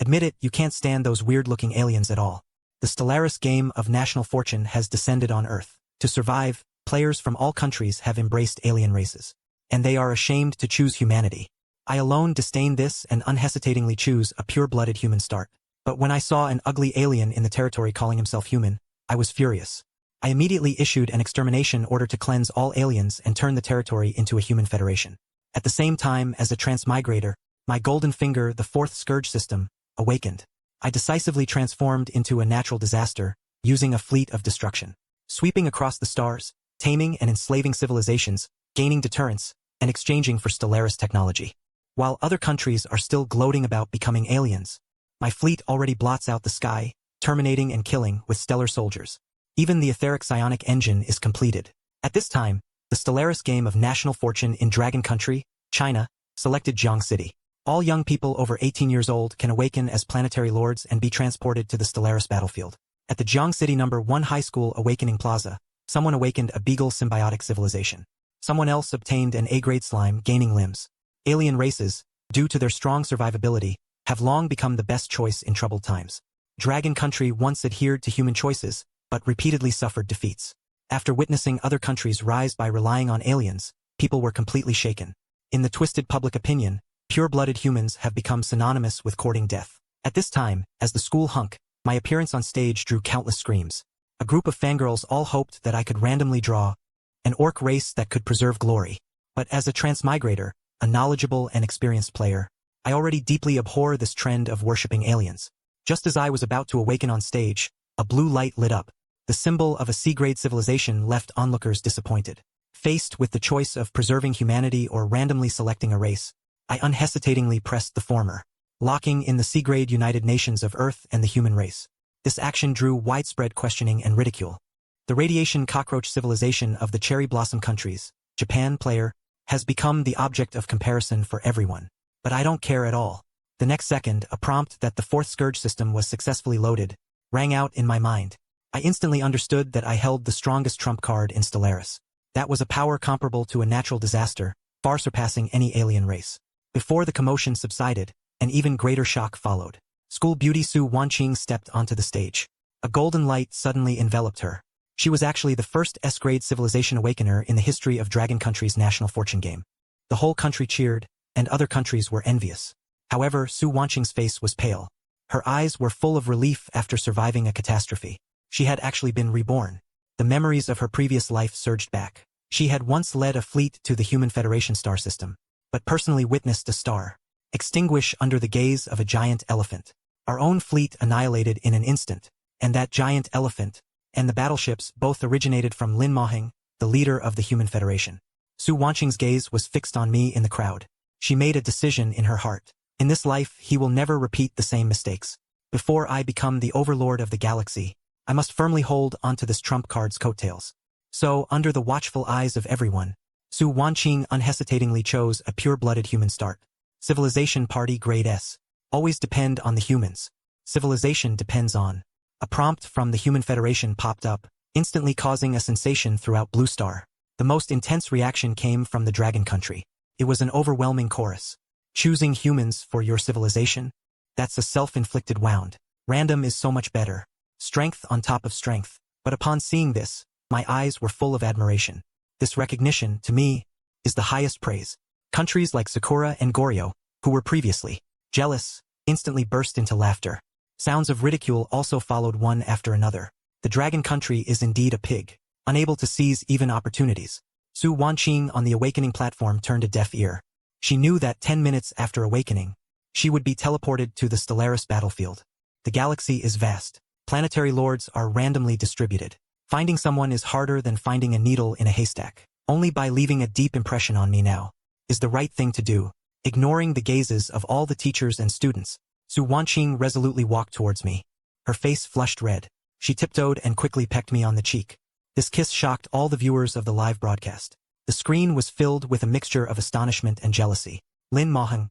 Admit it, you can't stand those weird-looking aliens at all. The Stellaris game of national fortune has descended on Earth. To survive, players from all countries have embraced alien races. And they are ashamed to choose humanity. I alone disdain this and unhesitatingly choose a pure-blooded human start. But when I saw an ugly alien in the territory calling himself human, I was furious. I immediately issued an extermination order to cleanse all aliens and turn the territory into a human federation. At the same time as a transmigrator, my golden finger, the fourth scourge system, awakened. I decisively transformed into a natural disaster, using a fleet of destruction. Sweeping across the stars, taming and enslaving civilizations, gaining deterrence, and exchanging for Stellaris technology. While other countries are still gloating about becoming aliens, my fleet already blots out the sky, terminating and killing with stellar soldiers. Even the etheric psionic engine is completed. At this time, the Stellaris game of national fortune in Dragon Country, China, selected Jiang City. All young people over 18 years old can awaken as planetary lords and be transported to the Stellaris battlefield. At the Jiang City No. 1 High School Awakening Plaza, someone awakened a beagle symbiotic civilization. Someone else obtained an A-grade slime gaining limbs. Alien races, due to their strong survivability, have long become the best choice in troubled times. Dragon Country once adhered to human choices, but repeatedly suffered defeats. After witnessing other countries rise by relying on aliens, people were completely shaken. In the twisted public opinion, pure-blooded humans have become synonymous with courting death. At this time, as the school hunk, my appearance on stage drew countless screams. A group of fangirls all hoped that I could randomly draw an orc race that could preserve glory. But as a transmigrator, a knowledgeable and experienced player, I already deeply abhor this trend of worshipping aliens. Just as I was about to awaken on stage, a blue light lit up. The symbol of a C-grade civilization left onlookers disappointed. Faced with the choice of preserving humanity or randomly selecting a race, I unhesitatingly pressed the former, locking in the C-grade United Nations of Earth and the human race. This action drew widespread questioning and ridicule. The radiation cockroach civilization of the cherry blossom countries, Japan player, has become the object of comparison for everyone. But I don't care at all. The next second, a prompt that the fourth scourge system was successfully loaded rang out in my mind. I instantly understood that I held the strongest trump card in Stellaris. That was a power comparable to a natural disaster, far surpassing any alien race. Before the commotion subsided, an even greater shock followed. School beauty Su Wanqing stepped onto the stage. A golden light suddenly enveloped her. She was actually the first S-grade civilization awakener in the history of Dragon Country's national fortune game. The whole country cheered, and other countries were envious. However, Su Wanqing's face was pale. Her eyes were full of relief after surviving a catastrophe. She had actually been reborn. The memories of her previous life surged back. She had once led a fleet to the Human Federation star system, but personally witnessed a star extinguish under the gaze of a giant elephant. Our own fleet annihilated in an instant, and that giant elephant and the battleships both originated from Lin Maheng, the leader of the Human Federation. Su Wanqing's gaze was fixed on me in the crowd. She made a decision in her heart. In this life, he will never repeat the same mistakes. Before I become the overlord of the galaxy, I must firmly hold onto this trump card's coattails. So, under the watchful eyes of everyone, Su Wanqing unhesitatingly chose a pure-blooded human start. Civilization Party Grade S. Always depend on the humans. Civilization depends on. A prompt from the Human Federation popped up, instantly causing a sensation throughout Blue Star. The most intense reaction came from the Dragon Country. It was an overwhelming chorus. Choosing humans for your civilization? That's a self-inflicted wound. Random is so much better. Strength on top of strength. But upon seeing this, my eyes were full of admiration. This recognition, to me, is the highest praise. Countries like Sakura and Goryo, who were previously jealous, instantly burst into laughter. Sounds of ridicule also followed one after another. The Dragon Country is indeed a pig, unable to seize even opportunities. Su Wanqing on the awakening platform turned a deaf ear. She knew that 10 minutes after awakening, she would be teleported to the Stellaris battlefield. The galaxy is vast. Planetary lords are randomly distributed. Finding someone is harder than finding a needle in a haystack. Only by leaving a deep impression on me now is the right thing to do. Ignoring the gazes of all the teachers and students, Su Wanqing resolutely walked towards me. Her face flushed red. She tiptoed and quickly pecked me on the cheek. This kiss shocked all the viewers of the live broadcast. The screen was filled with a mixture of astonishment and jealousy. Lin Maheng,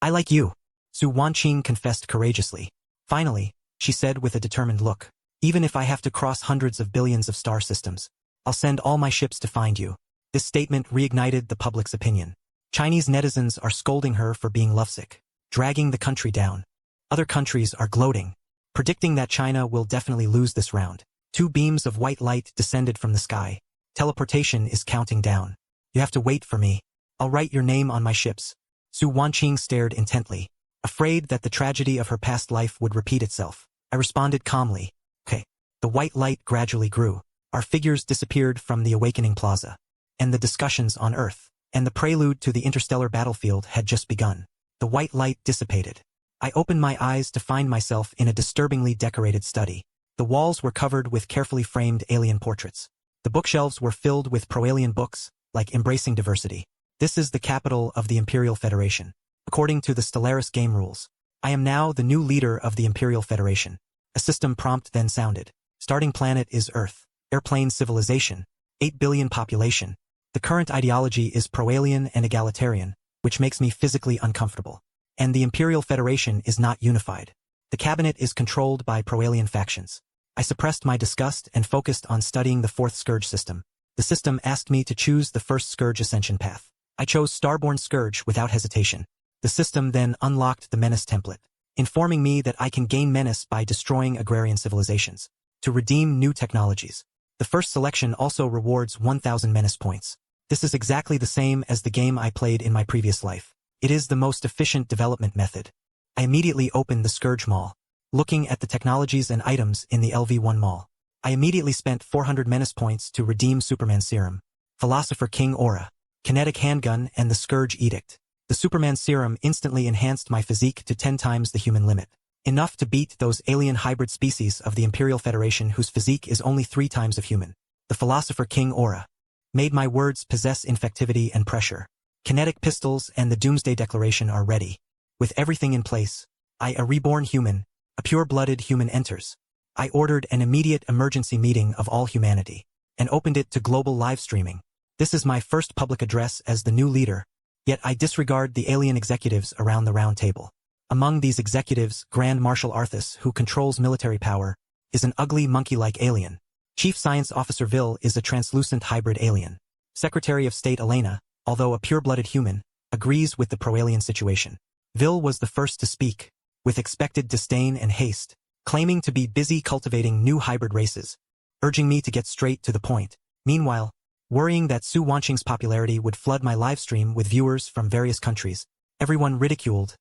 I like you, Su Wanqing confessed courageously. Finally, she said with a determined look. Even if I have to cross hundreds of billions of star systems, I'll send all my ships to find you. This statement reignited the public's opinion. Chinese netizens are scolding her for being lovesick, dragging the country down. Other countries are gloating, predicting that China will definitely lose this round. 2 beams of white light descended from the sky. Teleportation is counting down. You have to wait for me. I'll write your name on my ships. Su Wanqing stared intently, afraid that the tragedy of her past life would repeat itself. I responded calmly. Okay. The white light gradually grew. Our figures disappeared from the awakening plaza. And the discussions on Earth, and the prelude to the interstellar battlefield had just begun. The white light dissipated. I opened my eyes to find myself in a disturbingly decorated study. The walls were covered with carefully framed alien portraits. The bookshelves were filled with pro-alien books, like Embracing Diversity. This is the capital of the Imperial Federation. According to the Stellaris game rules, I am now the new leader of the Imperial Federation. A system prompt then sounded. Starting planet is Earth. Airplane civilization. 8 billion population. The current ideology is pro-alien and egalitarian, which makes me physically uncomfortable. And the Imperial Federation is not unified. The cabinet is controlled by pro-alien factions. I suppressed my disgust and focused on studying the 4th Scourge system. The system asked me to choose the 1st Scourge ascension path. I chose Starborn Scourge without hesitation. The system then unlocked the Menace template, informing me that I can gain menace by destroying agrarian civilizations. To redeem new technologies. The first selection also rewards 1,000 menace points. This is exactly the same as the game I played in my previous life. It is the most efficient development method. I immediately opened the Scourge Mall, looking at the technologies and items in the LV1 Mall. I immediately spent 400 menace points to redeem Superman Serum, Philosopher King Aura, Kinetic Handgun, and the Scourge Edict. The Superman Serum instantly enhanced my physique to 10 times the human limit. Enough to beat those alien hybrid species of the Imperial Federation whose physique is only 3 times of human. The Philosopher King Aura made my words possess infectivity and pressure. Kinetic pistols and the Doomsday Declaration are ready. With everything in place, a reborn human, a pure-blooded human enters. I ordered an immediate emergency meeting of all humanity, and opened it to global live streaming. This is my first public address as the new leader, yet I disregard the alien executives around the round table. Among these executives, Grand Marshal Arthas, who controls military power, is an ugly monkey-like alien. Chief Science Officer Vil is a translucent hybrid alien. Secretary of State Elena, although a pure-blooded human, agrees with the pro-alien situation. Vil was the first to speak, with expected disdain and haste, claiming to be busy cultivating new hybrid races, urging me to get straight to the point. Meanwhile, worrying that Su Wanqing's popularity would flood my live stream with viewers from various countries, everyone ridiculed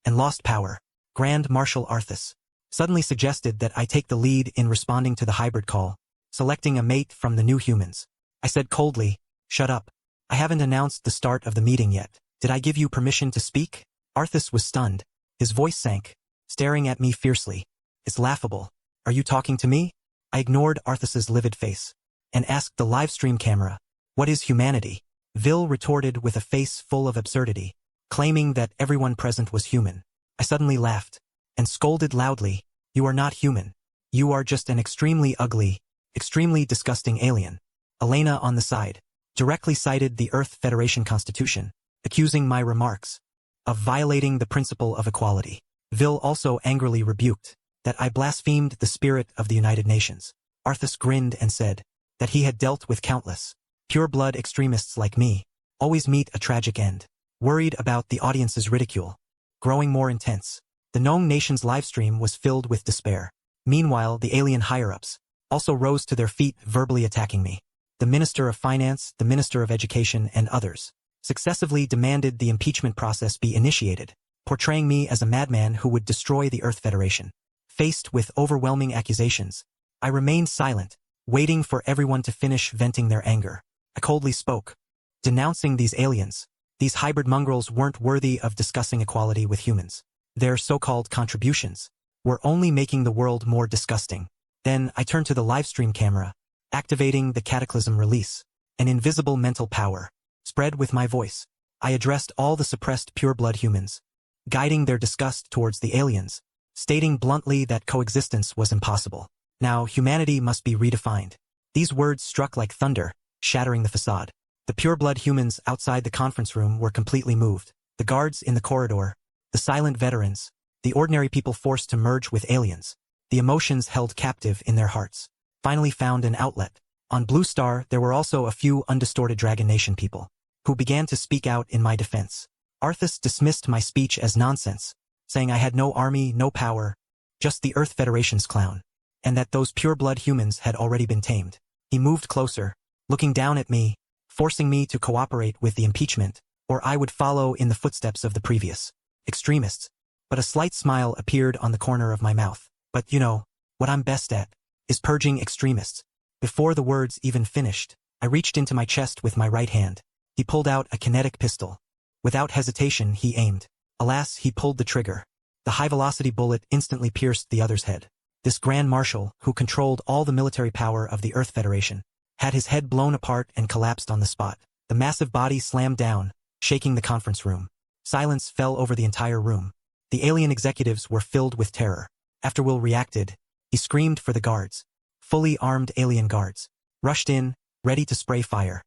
and lost power. Grand Marshal Arthas suddenly suggested that I take the lead in responding to the hybrid call, selecting a mate from the new humans. I said coldly, "Shut up. I haven't announced the start of the meeting yet. Did I give you permission to speak?" Arthas was stunned. His voice sank, staring at me fiercely. "It's laughable. Are you talking to me?" I ignored Arthas's livid face and asked the live stream camera, "What is humanity?" Vil retorted with a face full of absurdity, claiming that everyone present was human. I suddenly laughed and scolded loudly, "You are not human. You are just an extremely ugly, extremely disgusting alien." Elena, on the side, directly cited the Earth Federation Constitution, accusing my remarks of violating the principle of equality. Vil also angrily rebuked that I blasphemed the spirit of the United Nations. Arthas grinned and said that he had dealt with countless pure-blood extremists like me, always meet a tragic end. Worried about the audience's ridicule growing more intense, the Gnome Nation's livestream was filled with despair. Meanwhile, the alien higher-ups also rose to their feet, verbally attacking me. The Minister of Finance, the Minister of Education, and others successively demanded the impeachment process be initiated, portraying me as a madman who would destroy the Earth Federation. Faced with overwhelming accusations, I remained silent, waiting for everyone to finish venting their anger. I coldly spoke, denouncing these aliens. These hybrid mongrels weren't worthy of discussing equality with humans. Their so-called contributions were only making the world more disgusting. Then I turned to the livestream camera, activating the Cataclysm release. An invisible mental power spread with my voice. I addressed all the suppressed pure-blood humans, guiding their disgust towards the aliens, stating bluntly that coexistence was impossible. Now humanity must be redefined. These words struck like thunder, shattering the facade. The pure-blood humans outside the conference room were completely moved. The guards in the corridor, the silent veterans, the ordinary people forced to merge with aliens, the emotions held captive in their hearts, finally found an outlet. On Blue Star, there were also a few undistorted Dragon Nation people. who began to speak out in my defense. Arthas dismissed my speech as nonsense, saying I had no army, no power, just the Earth Federation's clown, and that those pure-blood humans had already been tamed. He moved closer, looking down at me, forcing me to cooperate with the impeachment, or I would follow in the footsteps of the previous extremists. But a slight smile appeared on the corner of my mouth. But you know, what I'm best at is purging extremists. Before the words even finished, I reached into my chest with my right hand. He pulled out a kinetic pistol. Without hesitation, he aimed. Alas, he pulled the trigger. The high-velocity bullet instantly pierced the other's head. This Grand Marshal, who controlled all the military power of the Earth Federation, had his head blown apart and collapsed on the spot. The massive body slammed down, shaking the conference room. Silence fell over the entire room. The alien executives were filled with terror. After Will reacted, he screamed for the guards. Fully armed alien guards rushed in, ready to spray fire.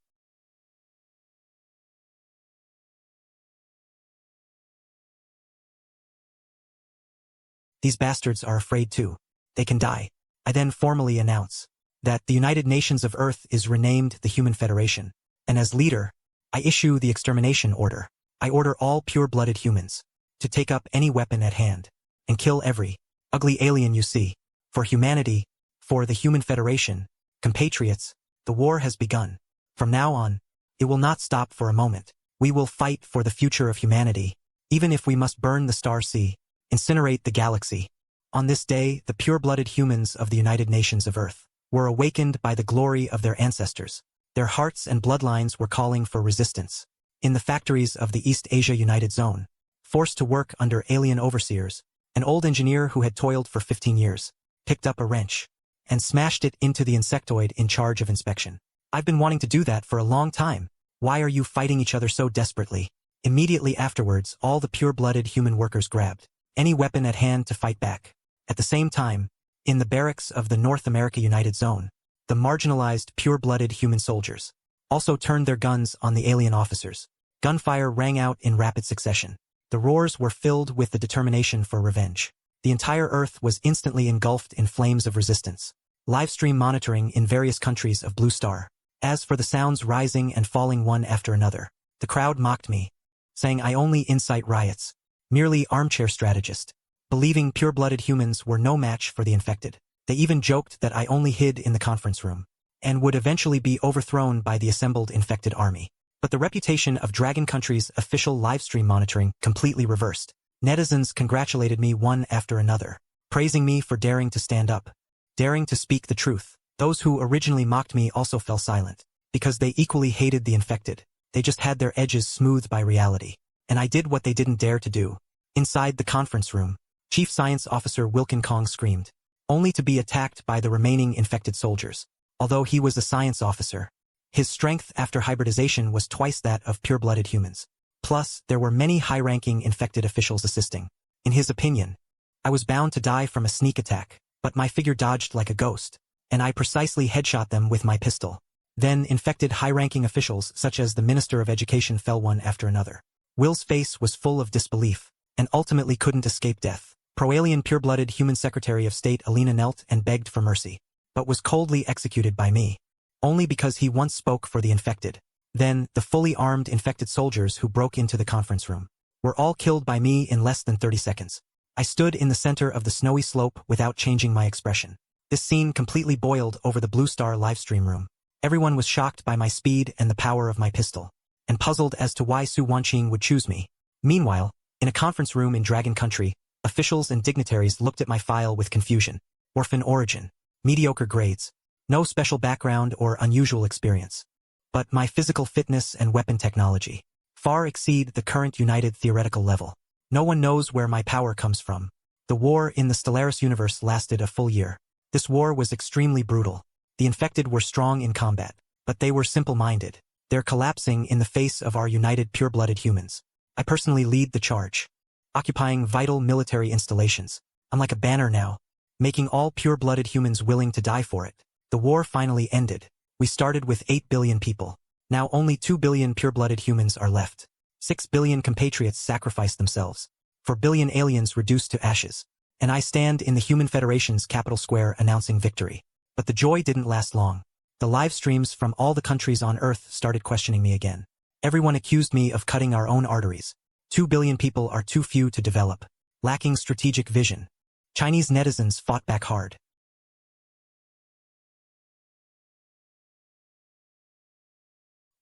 These bastards are afraid too. They can die. I then formally announce that the United Nations of Earth is renamed the Human Federation, and as leader, I issue the extermination order. I order all pure-blooded humans to take up any weapon at hand and kill every ugly alien you see. For humanity, for the Human Federation, compatriots, the war has begun. From now on, it will not stop for a moment. We will fight for the future of humanity, even if we must burn the star sea, incinerate the galaxy. On this day, the pure-blooded humans of the United Nations of Earth were awakened by the glory of their ancestors. Their hearts and bloodlines were calling for resistance. In the factories of the East Asia United Zone, forced to work under alien overseers, an old engineer who had toiled for 15 years picked up a wrench and smashed it into the insectoid in charge of inspection. I've been wanting to do that for a long time. Why are you fighting each other so desperately? Immediately afterwards, all the pure-blooded human workers grabbed any weapon at hand to fight back. At the same time, in the barracks of the North America United Zone, the marginalized pure-blooded human soldiers also turned their guns on the alien officers. Gunfire rang out in rapid succession. The roars were filled with the determination for revenge. The entire Earth was instantly engulfed in flames of resistance. Livestream monitoring in various countries of Blue Star. As for the sounds rising and falling one after another, the crowd mocked me, saying I only incite riots, merely armchair strategist, believing pure-blooded humans were no match for the infected. They even joked that I only hid in the conference room and would eventually be overthrown by the assembled infected army. But the reputation of Dragon Country's official livestream monitoring completely reversed. Netizens congratulated me one after another, praising me for daring to stand up, daring to speak the truth. Those who originally mocked me also fell silent, because they equally hated the infected. They just had their edges smoothed by reality. And I did what they didn't dare to do. Inside the conference room, Chief Science Officer Wilkin Kong screamed, only to be attacked by the remaining infected soldiers. Although he was a science officer, his strength after hybridization was twice that of pure-blooded humans. Plus, there were many high-ranking infected officials assisting. In his opinion, I was bound to die from a sneak attack, but my figure dodged like a ghost, and I precisely headshot them with my pistol. Then infected high-ranking officials such as the Minister of Education fell one after another. Will's face was full of disbelief, and ultimately couldn't escape death. Pro-alien pure-blooded human Secretary of State Alina knelt and begged for mercy, but was coldly executed by me, only because he once spoke for the infected. Then, the fully armed infected soldiers who broke into the conference room were all killed by me in less than 30 seconds. I stood in the center of the snowy slope without changing my expression. This scene completely boiled over the Blue Star livestream room. Everyone was shocked by my speed and the power of my pistol, and puzzled as to why Su Wanqing would choose me. Meanwhile, in a conference room in Dragon Country, officials and dignitaries looked at my file with confusion. Orphan origin, mediocre grades, no special background or unusual experience. But my physical fitness and weapon technology far exceed the current United theoretical level. No one knows where my power comes from. The war in the Stellaris universe lasted a full year. This war was extremely brutal. The infected were strong in combat, but they were simple-minded. They're collapsing in the face of our united pure-blooded humans. I personally lead the charge, occupying vital military installations. I'm like a banner now, making all pure-blooded humans willing to die for it. The war finally ended. We started with 8 billion people. Now only 2 billion pure-blooded humans are left. 6 billion compatriots sacrificed themselves. 4 billion aliens reduced to ashes. And I stand in the Human Federation's capital square announcing victory. But the joy didn't last long. The live streams from all the countries on Earth started questioning me again. Everyone accused me of cutting our own arteries. 2 billion people are too few to develop, lacking strategic vision. Chinese netizens fought back hard.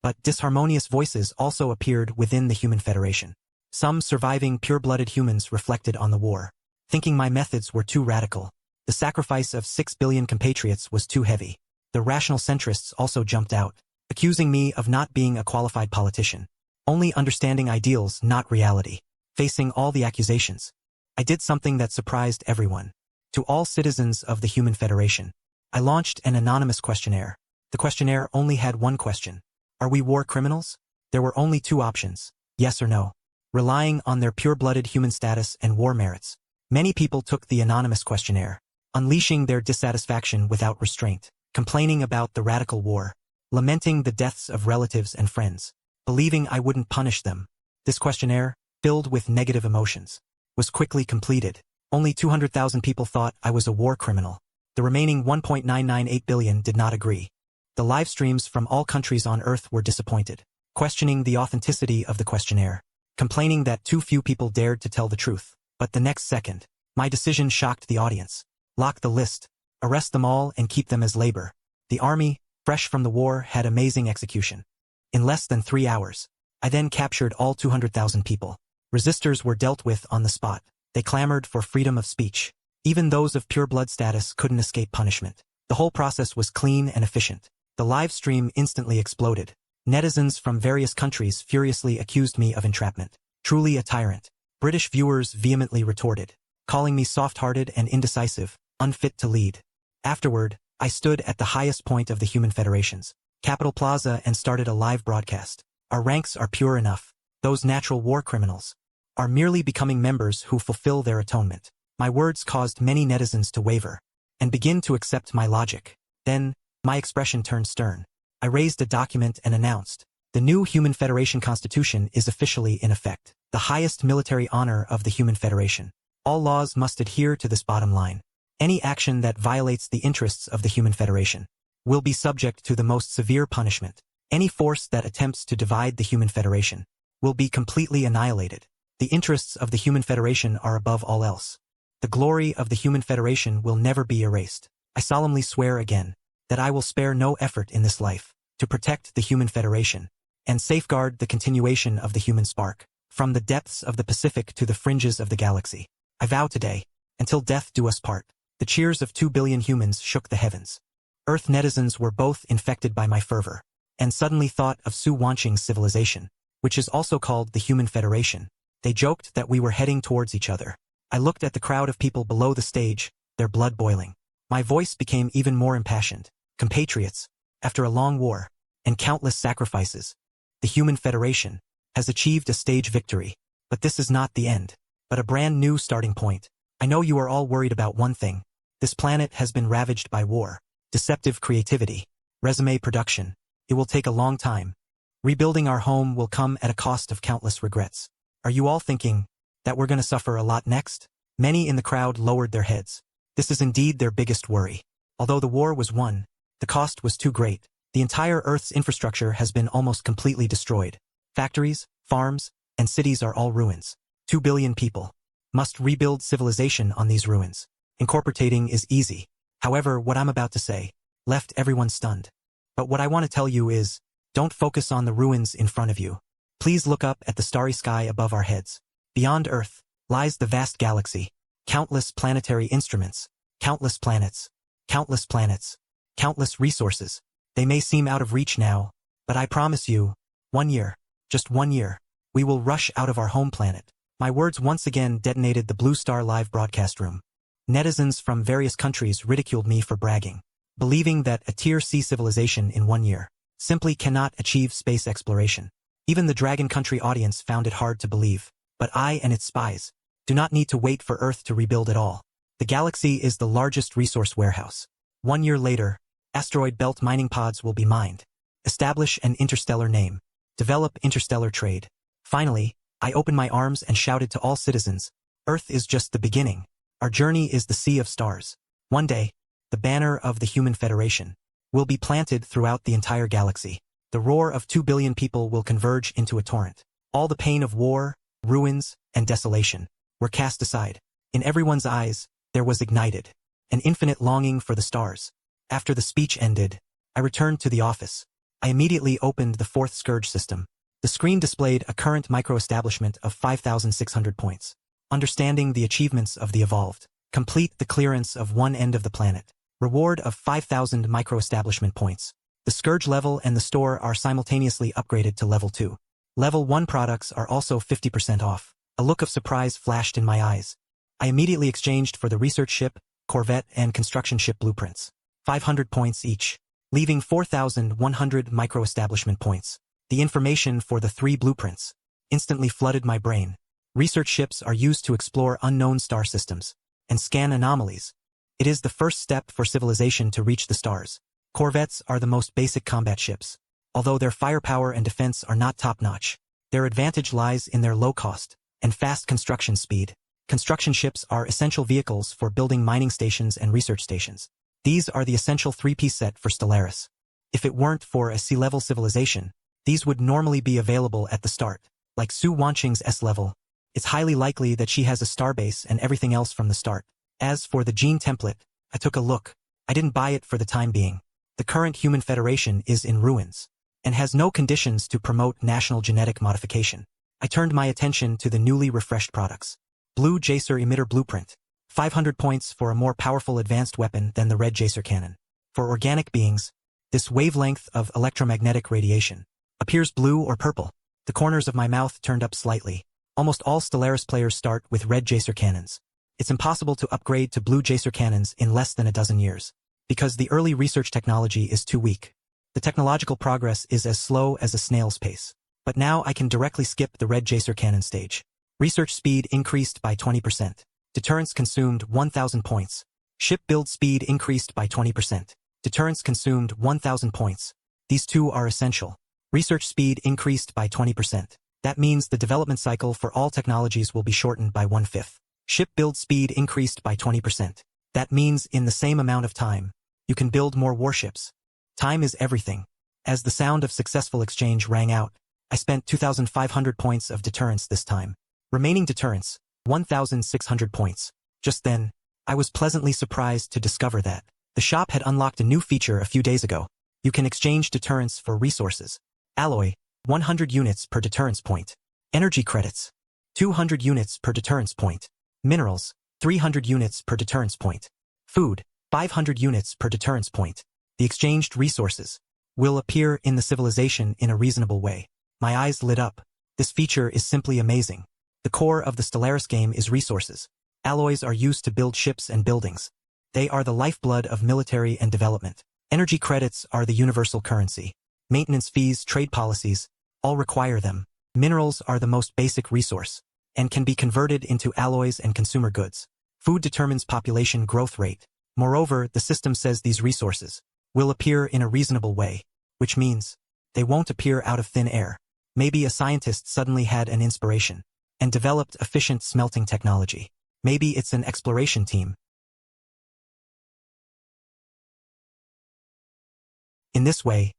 But disharmonious voices also appeared within the Human Federation. Some surviving pure-blooded humans reflected on the war, thinking my methods were too radical. The sacrifice of 6 billion compatriots was too heavy. The rational centrists also jumped out, accusing me of not being a qualified politician, only understanding ideals, not reality. Facing all the accusations, I did something that surprised everyone. To all citizens of the Human Federation, I launched an anonymous questionnaire. The questionnaire only had one question. Are we war criminals? There were only two options, yes or no. Relying on their pure-blooded human status and war merits, many people took the anonymous questionnaire, unleashing their dissatisfaction without restraint, complaining about the radical war, lamenting the deaths of relatives and friends, believing I wouldn't punish them. This questionnaire, filled with negative emotions, was quickly completed. Only 200,000 people thought I was a war criminal. The remaining 1.998 billion did not agree. The live streams from all countries on Earth were disappointed, questioning the authenticity of the questionnaire, complaining that too few people dared to tell the truth. But the next second, my decision shocked the audience. Lock the list, arrest them all and keep them as labor. The army, fresh from the war, had amazing execution. In less than 3 hours, I then captured all 200,000 people. Resistors were dealt with on the spot. They clamored for freedom of speech. Even those of pure blood status couldn't escape punishment. The whole process was clean and efficient. The live stream instantly exploded. Netizens from various countries furiously accused me of entrapment. Truly a tyrant. British viewers vehemently retorted, calling me soft-hearted and indecisive, unfit to lead. Afterward, I stood at the highest point of the Human Federation's Capitol Plaza and started a live broadcast. Our ranks are pure enough. Those natural war criminals are merely becoming members who fulfill their atonement. My words caused many netizens to waver and begin to accept my logic. Then, my expression turned stern. I raised a document and announced, the new Human Federation Constitution is officially in effect, the highest military honor of the Human Federation. All laws must adhere to this bottom line. Any action that violates the interests of the Human Federation will be subject to the most severe punishment. Any force that attempts to divide the Human Federation will be completely annihilated. The interests of the Human Federation are above all else. The glory of the Human Federation will never be erased. I solemnly swear again that I will spare no effort in this life to protect the Human Federation and safeguard the continuation of the human spark. From the depths of the Pacific to the fringes of the galaxy, I vow today, until death do us part. The cheers of 2 billion humans shook the heavens. Earth netizens were both infected by my fervor, and suddenly thought of Su Wanqing's civilization, which is also called the Human Federation. They joked that we were heading towards each other. I looked at the crowd of people below the stage, their blood boiling. My voice became even more impassioned. Compatriots, after a long war and countless sacrifices, the Human Federation has achieved a stage victory. But this is not the end, but a brand new starting point. I know you are all worried about one thing. This planet has been ravaged by war, deceptive creativity, resume production. It will take a long time. Rebuilding our home will come at a cost of countless regrets. Are you all thinking that we're going to suffer a lot next? Many in the crowd lowered their heads. This is indeed their biggest worry. Although the war was won, the cost was too great. The entire Earth's infrastructure has been almost completely destroyed. Factories, farms, and cities are all ruins. 2 billion people must rebuild civilization on these ruins. Incorporating is easy. However, what I'm about to say left everyone stunned. But what I want to tell you is, don't focus on the ruins in front of you. Please look up at the starry sky above our heads. Beyond Earth lies the vast galaxy. Countless planetary instruments, countless planets, countless resources. They may seem out of reach now, but I promise you, 1 year, just 1 year, we will rush out of our home planet. My words once again detonated the Blue Star live broadcast room. Netizens from various countries ridiculed me for bragging, believing that a Tier C civilization in 1 year simply cannot achieve space exploration. Even the Dragon Country audience found it hard to believe. But I and its spies do not need to wait for Earth to rebuild it all. The galaxy is the largest resource warehouse. 1 year later, asteroid belt mining pods will be mined. Establish an interstellar name. Develop interstellar trade. Finally, I opened my arms and shouted to all citizens, Earth is just the beginning. Our journey is the sea of stars. One day, the banner of the Human Federation will be planted throughout the entire galaxy. The roar of 2 billion people will converge into a torrent. All the pain of war, ruins, and desolation were cast aside. In everyone's eyes, there was ignited an infinite longing for the stars. After the speech ended, I returned to the office. I immediately opened the fourth Scourge system. The screen displayed a current micro-establishment of 5,600 points. Understanding the achievements of the evolved. Complete the clearance of one end of the planet. Reward of 5,000 micro-establishment points. The Scourge level and the store are simultaneously upgraded to level 2. Level 1 products are also 50% off. A look of surprise flashed in my eyes. I immediately exchanged for the research ship, corvette, and construction ship blueprints. 500 points each, leaving 4,100 micro-establishment points. The information for the 3 blueprints instantly flooded my brain. Research ships are used to explore unknown star systems and scan anomalies. It is the first step for civilization to reach the stars. Corvettes are the most basic combat ships. Although their firepower and defense are not top-notch, their advantage lies in their low cost and fast construction speed. Construction ships are essential vehicles for building mining stations and research stations. These are the essential 3-piece set for Stellaris. If it weren't for a sea-level civilization, these would normally be available at the start. Like Su Wanqing's S-level, it's highly likely that she has a starbase and everything else from the start. As for the gene template, I took a look. I didn't buy it for the time being. The current human federation is in ruins and has no conditions to promote national genetic modification. I turned my attention to the newly refreshed products. Blue Jacer Emitter Blueprint. 500 points for a more powerful advanced weapon than the red Jacer cannon. For organic beings, this wavelength of electromagnetic radiation appears blue or purple. The corners of my mouth turned up slightly. Almost all Stellaris players start with red Jacer cannons. It's impossible to upgrade to blue Jacer cannons in less than a dozen years, because the early research technology is too weak. The technological progress is as slow as a snail's pace. But now I can directly skip the red Jacer cannon stage. Research speed increased by 20%. Deterrence consumed 1,000 points. Ship build speed increased by 20%. Deterrence consumed 1,000 points. These two are essential. Research speed increased by 20%. That means the development cycle for all technologies will be shortened by 1/5. Ship build speed increased by 20%. That means in the same amount of time, you can build more warships. Time is everything. As the sound of successful exchange rang out, I spent 2,500 points of deterrence this time. Remaining deterrence, 1,600 points. Just then, I was pleasantly surprised to discover that the shop had unlocked a new feature a few days ago. You can exchange deterrence for resources. Alloy, 100 units per deterrence point. Energy credits, 200 units per deterrence point. Minerals, 300 units per deterrence point. Food, 500 units per deterrence point. The exchanged resources will appear in the civilization in a reasonable way. My eyes lit up. This feature is simply amazing. The core of the Stellaris game is resources. Alloys are used to build ships and buildings. They are the lifeblood of military and development. Energy credits are the universal currency. Maintenance fees, trade policies, all require them. Minerals are the most basic resource and can be converted into alloys and consumer goods. Food determines population growth rate. Moreover, the system says these resources will appear in a reasonable way, which means they won't appear out of thin air. Maybe a scientist suddenly had an inspiration and developed efficient smelting technology. Maybe it's an exploration team. In this way,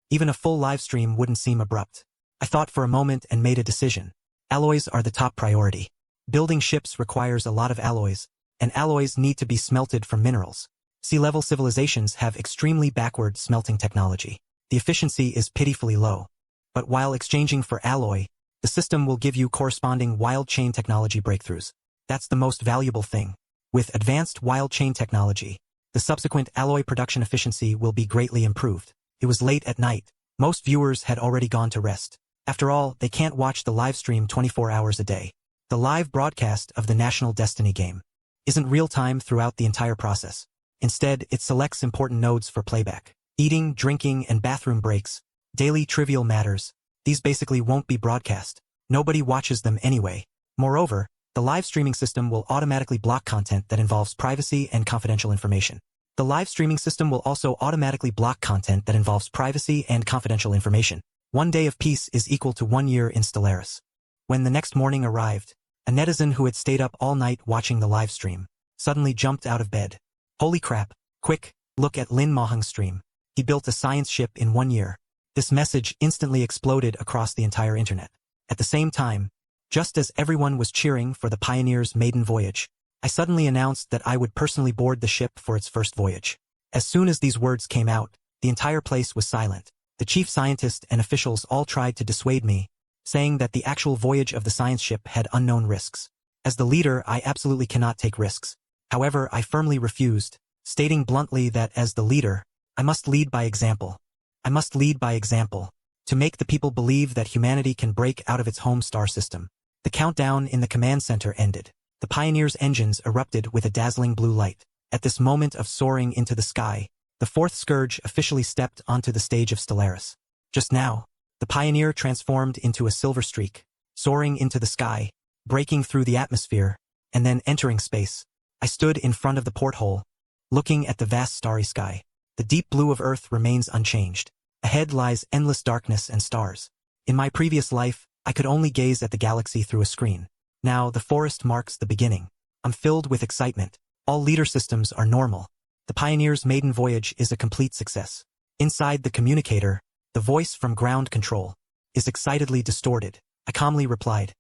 even a full live stream wouldn't seem abrupt. I thought for a moment and made a decision. Alloys are the top priority. Building ships requires a lot of alloys, and alloys need to be smelted from minerals. Sea-level civilizations have extremely backward smelting technology. The efficiency is pitifully low. But while exchanging for alloy, the system will give you corresponding wild chain technology breakthroughs. That's the most valuable thing. With advanced wild chain technology, the subsequent alloy production efficiency will be greatly improved. It was late at night. Most viewers had already gone to rest. After all, they can't watch the live stream 24 hours a day. The live broadcast of the National Destiny game isn't real-time throughout the entire process. Instead, it selects important nodes for playback. Eating, drinking, and bathroom breaks, daily trivial matters, these basically won't be broadcast. Nobody watches them anyway. Moreover, the live streaming system will automatically block content that involves privacy and confidential information. The live streaming system will also automatically block content that involves privacy and confidential information. 1 day of peace is equal to 1 year in Stellaris. When the next morning arrived, a netizen who had stayed up all night watching the live stream suddenly jumped out of bed. Holy crap, quick, look at Lin Maheng's stream. He built a science ship in 1 year. This message instantly exploded across the entire internet. At the same time, just as everyone was cheering for the Pioneer's maiden voyage, I suddenly announced that I would personally board the ship for its first voyage. As soon as these words came out, the entire place was silent. The chief scientist and officials all tried to dissuade me, saying that the actual voyage of the science ship had unknown risks. As the leader, I absolutely cannot take risks. However, I firmly refused, stating bluntly that as the leader, I must lead by example. I must lead by example, to make the people believe that humanity can break out of its home star system. The countdown in the command center ended. The Pioneer's engines erupted with a dazzling blue light. At this moment of soaring into the sky, the fourth scourge officially stepped onto the stage of Stellaris. Just now, the Pioneer transformed into a silver streak, soaring into the sky, breaking through the atmosphere, and then entering space. I stood in front of the porthole, looking at the vast starry sky. The deep blue of Earth remains unchanged. Ahead lies endless darkness and stars. In my previous life, I could only gaze at the galaxy through a screen. Now, the forest marks the beginning. I'm filled with excitement. All leader systems are normal. The Pioneer's maiden voyage is a complete success. Inside the communicator, the voice from ground control is excitedly distorted. I calmly replied,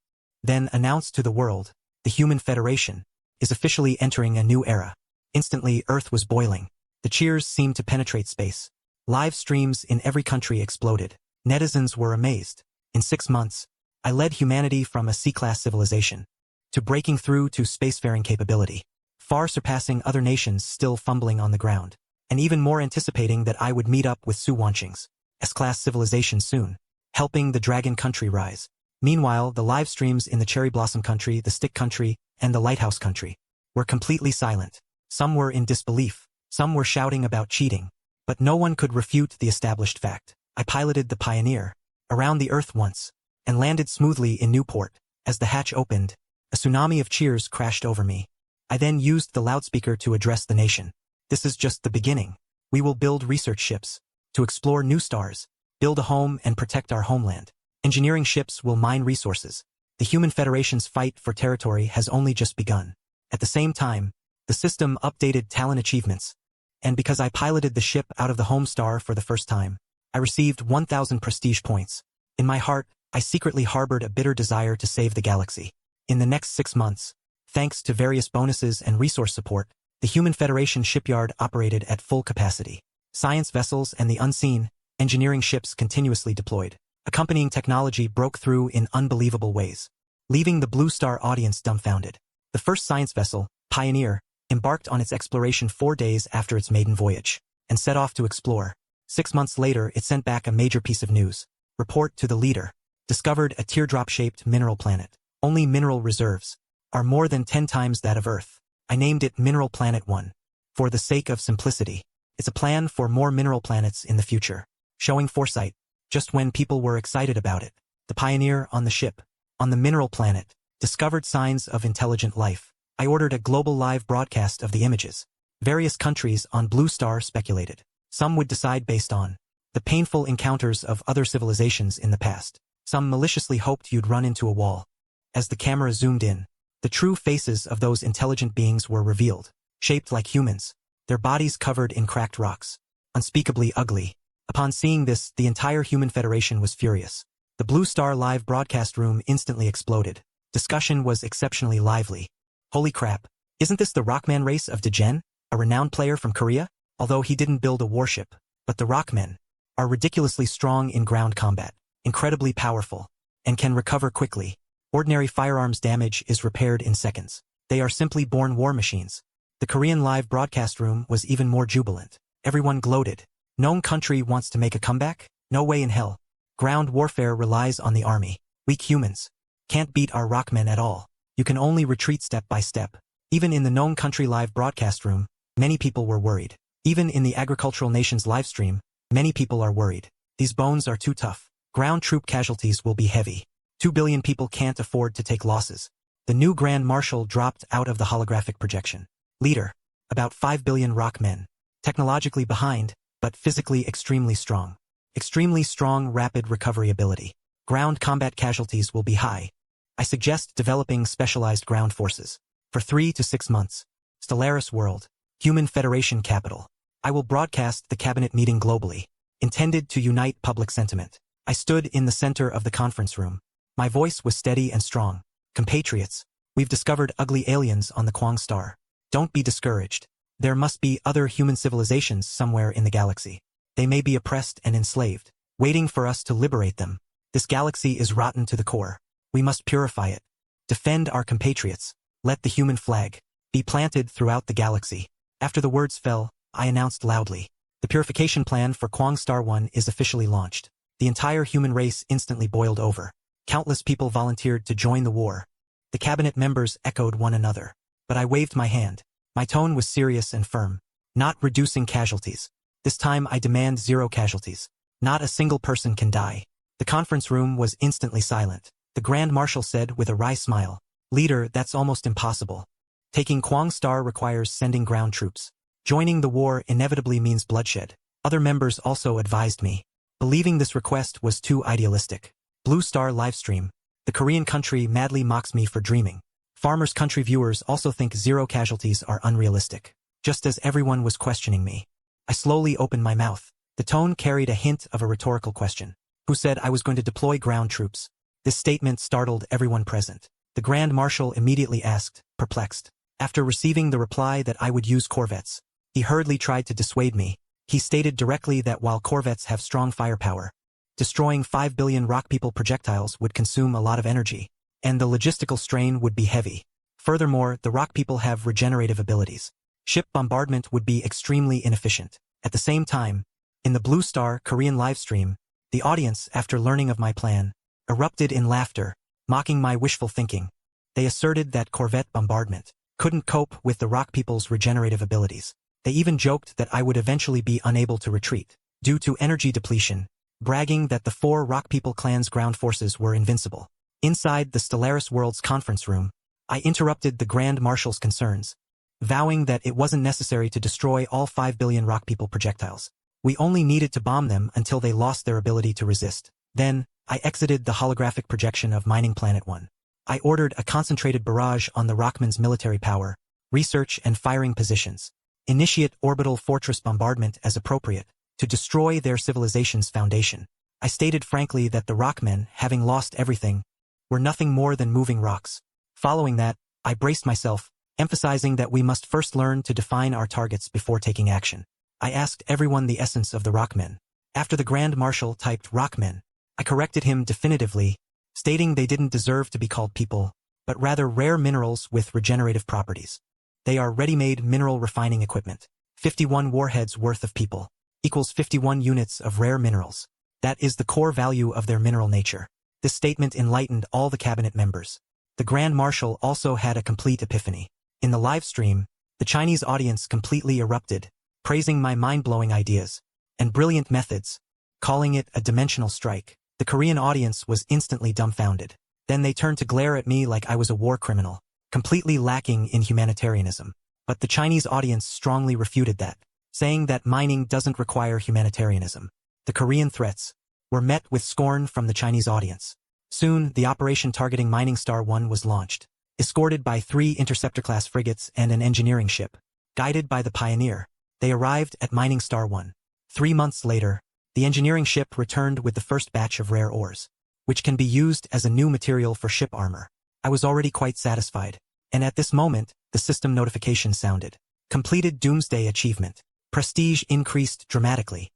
then announced to the world, the Human Federation is officially entering a new era. Instantly, Earth was boiling. The cheers seemed to penetrate space. Live streams in every country exploded. Netizens were amazed. In 6 months, I led humanity from a C-class civilization to breaking through to spacefaring capability, far surpassing other nations still fumbling on the ground, and even more anticipating that I would meet up with Suwanching's S-class civilization soon, helping the Dragon Country rise. Meanwhile, the live streams in the Cherry Blossom Country, the Stick Country, and the Lighthouse Country were completely silent. Some were in disbelief, some were shouting about cheating, but no one could refute the established fact. I piloted the Pioneer around the Earth once and landed smoothly in Newport. As the hatch opened, a tsunami of cheers crashed over me. I then used the loudspeaker to address the nation. This is just the beginning. We will build research ships to explore new stars, build a home and protect our homeland. Engineering ships will mine resources. The Human Federation's fight for territory has only just begun. At the same time, the system updated talent achievements, and because I piloted the ship out of the home star for the first time, I received 1,000 prestige points. In my heart, I secretly harbored a bitter desire to save the galaxy. In the next 6 months, thanks to various bonuses and resource support, the Human Federation shipyard operated at full capacity. Science vessels and the unseen engineering ships continuously deployed. Accompanying technology broke through in unbelievable ways, leaving the Blue Star audience dumbfounded. The first science vessel, Pioneer, embarked on its exploration 4 days after its maiden voyage, and set off to explore. 6 months later, it sent back a major piece of news. Report to the leader. Discovered a teardrop-shaped mineral planet. Only mineral reserves are more than 10 times that of Earth. I named it Mineral Planet 1. For the sake of simplicity, it's a plan for more mineral planets in the future. Showing foresight, just when people were excited about it, the Pioneer on the ship, on the mineral planet, discovered signs of intelligent life. I ordered a global live broadcast of the images. Various countries on Blue Star speculated. Some would decide based on the painful encounters of other civilizations in the past. Some maliciously hoped you'd run into a wall. As the camera zoomed in, the true faces of those intelligent beings were revealed, shaped like humans, their bodies covered in cracked rocks, unspeakably ugly. Upon seeing this, the entire Human Federation was furious. The Blue Star live broadcast room instantly exploded. Discussion was exceptionally lively. Holy crap, isn't this the Rockman race of Degen, a renowned player from Korea? Although he didn't build a warship, but the Rockmen are ridiculously strong in ground combat, incredibly powerful, and can recover quickly. Ordinary firearms damage is repaired in seconds. They are simply born war machines. The Korean live broadcast room was even more jubilant. Everyone gloated. No country wants to make a comeback? No way in hell. Ground warfare relies on the army. Weak humans can't beat our Rockmen at all. You can only retreat step by step. Even in the known country live broadcast room, many people were worried. Even in the agricultural nation's live stream, many people are worried. These bones are too tough. Ground troop casualties will be heavy. 2 billion people can't afford to take losses. The new Grand Marshal dropped out of the holographic projection. Leader. About 5 billion Rockmen. Technologically behind, but physically extremely strong. Extremely strong rapid recovery ability. Ground combat casualties will be high. I suggest developing specialized ground forces. For 3 to 6 months. Stellaris World. Human Federation Capital. I will broadcast the cabinet meeting globally. intended to unite public sentiment. I stood in the center of the conference room. My voice was steady and strong. Compatriots, we've discovered ugly aliens on the Kwang star. Don't be discouraged. There must be other human civilizations somewhere in the galaxy. They may be oppressed and enslaved, waiting for us to liberate them. This galaxy is rotten to the core. We must purify it. Defend our compatriots. Let the human flag be planted throughout the galaxy. After the words fell, I announced loudly. The purification plan for Kwang Star 1 is officially launched. The entire human race instantly boiled over. Countless people volunteered to join the war. The cabinet members echoed one another. But I waved my hand. My tone was serious and firm. Not reducing casualties. This time I demand 0 casualties. Not a single person can die. The conference room was instantly silent. The Grand Marshal said with a wry smile, "Leader, that's almost impossible. Taking Kwang Star requires sending ground troops. Joining the war inevitably means bloodshed." Other members also advised me, believing this request was too idealistic. Blue Star livestream. The Korean country madly mocks me for dreaming. Farmers' country viewers also think 0 casualties are unrealistic. Just as everyone was questioning me, I slowly opened my mouth. The tone carried a hint of a rhetorical question. Who said I was going to deploy ground troops? This statement startled everyone present. The Grand Marshal immediately asked, perplexed. After receiving the reply that I would use corvettes, he hurriedly tried to dissuade me. He stated directly that while corvettes have strong firepower, destroying 5 billion rock people projectiles would consume a lot of energy, and the logistical strain would be heavy. Furthermore, the rock people have regenerative abilities. Ship bombardment would be extremely inefficient. At the same time, in the Blue Star Korean livestream, the audience, after learning of my plan, erupted in laughter, mocking my wishful thinking. They asserted that corvette bombardment couldn't cope with the rock people's regenerative abilities. They even joked that I would eventually be unable to retreat due to energy depletion, bragging that the 4 rock people clans' ground forces were invincible. Inside the Stellaris World's conference room, I interrupted the Grand Marshal's concerns, vowing that it wasn't necessary to destroy all 5 billion rock people projectiles. We only needed to bomb them until they lost their ability to resist. Then, I exited the holographic projection of Mining Planet 1. I ordered a concentrated barrage on the Rockman's military power, research and firing positions. Initiate orbital fortress bombardment as appropriate, to destroy their civilization's foundation. I stated frankly that the Rockmen, having lost everything, were nothing more than moving rocks. Following that, I braced myself, emphasizing that we must first learn to define our targets before taking action. I asked everyone the essence of the Rockmen. After the Grand Marshal typed Rockmen, I corrected him definitively, stating they didn't deserve to be called people, but rather rare minerals with regenerative properties. They are ready-made mineral refining equipment. 51 warheads worth of people equals 51 units of rare minerals. That is the core value of their mineral nature. This statement enlightened all the cabinet members. The Grand Marshal also had a complete epiphany. In the live stream, the Chinese audience completely erupted, praising my mind-blowing ideas and brilliant methods, calling it a dimensional strike. The Korean audience was instantly dumbfounded. Then they turned to glare at me like I was a war criminal, completely lacking in humanitarianism. But the Chinese audience strongly refuted that, saying that mining doesn't require humanitarianism. The Korean threats were met with scorn from the Chinese audience. Soon, the operation targeting Mining Star 1 was launched, escorted by 3 interceptor-class frigates and an engineering ship. Guided by the Pioneer, they arrived at Mining Star 1. 3 months later, the engineering ship returned with the first batch of rare ores, which can be used as a new material for ship armor. I was already quite satisfied, and at this moment, the system notification sounded. Completed Doomsday achievement. Prestige increased dramatically.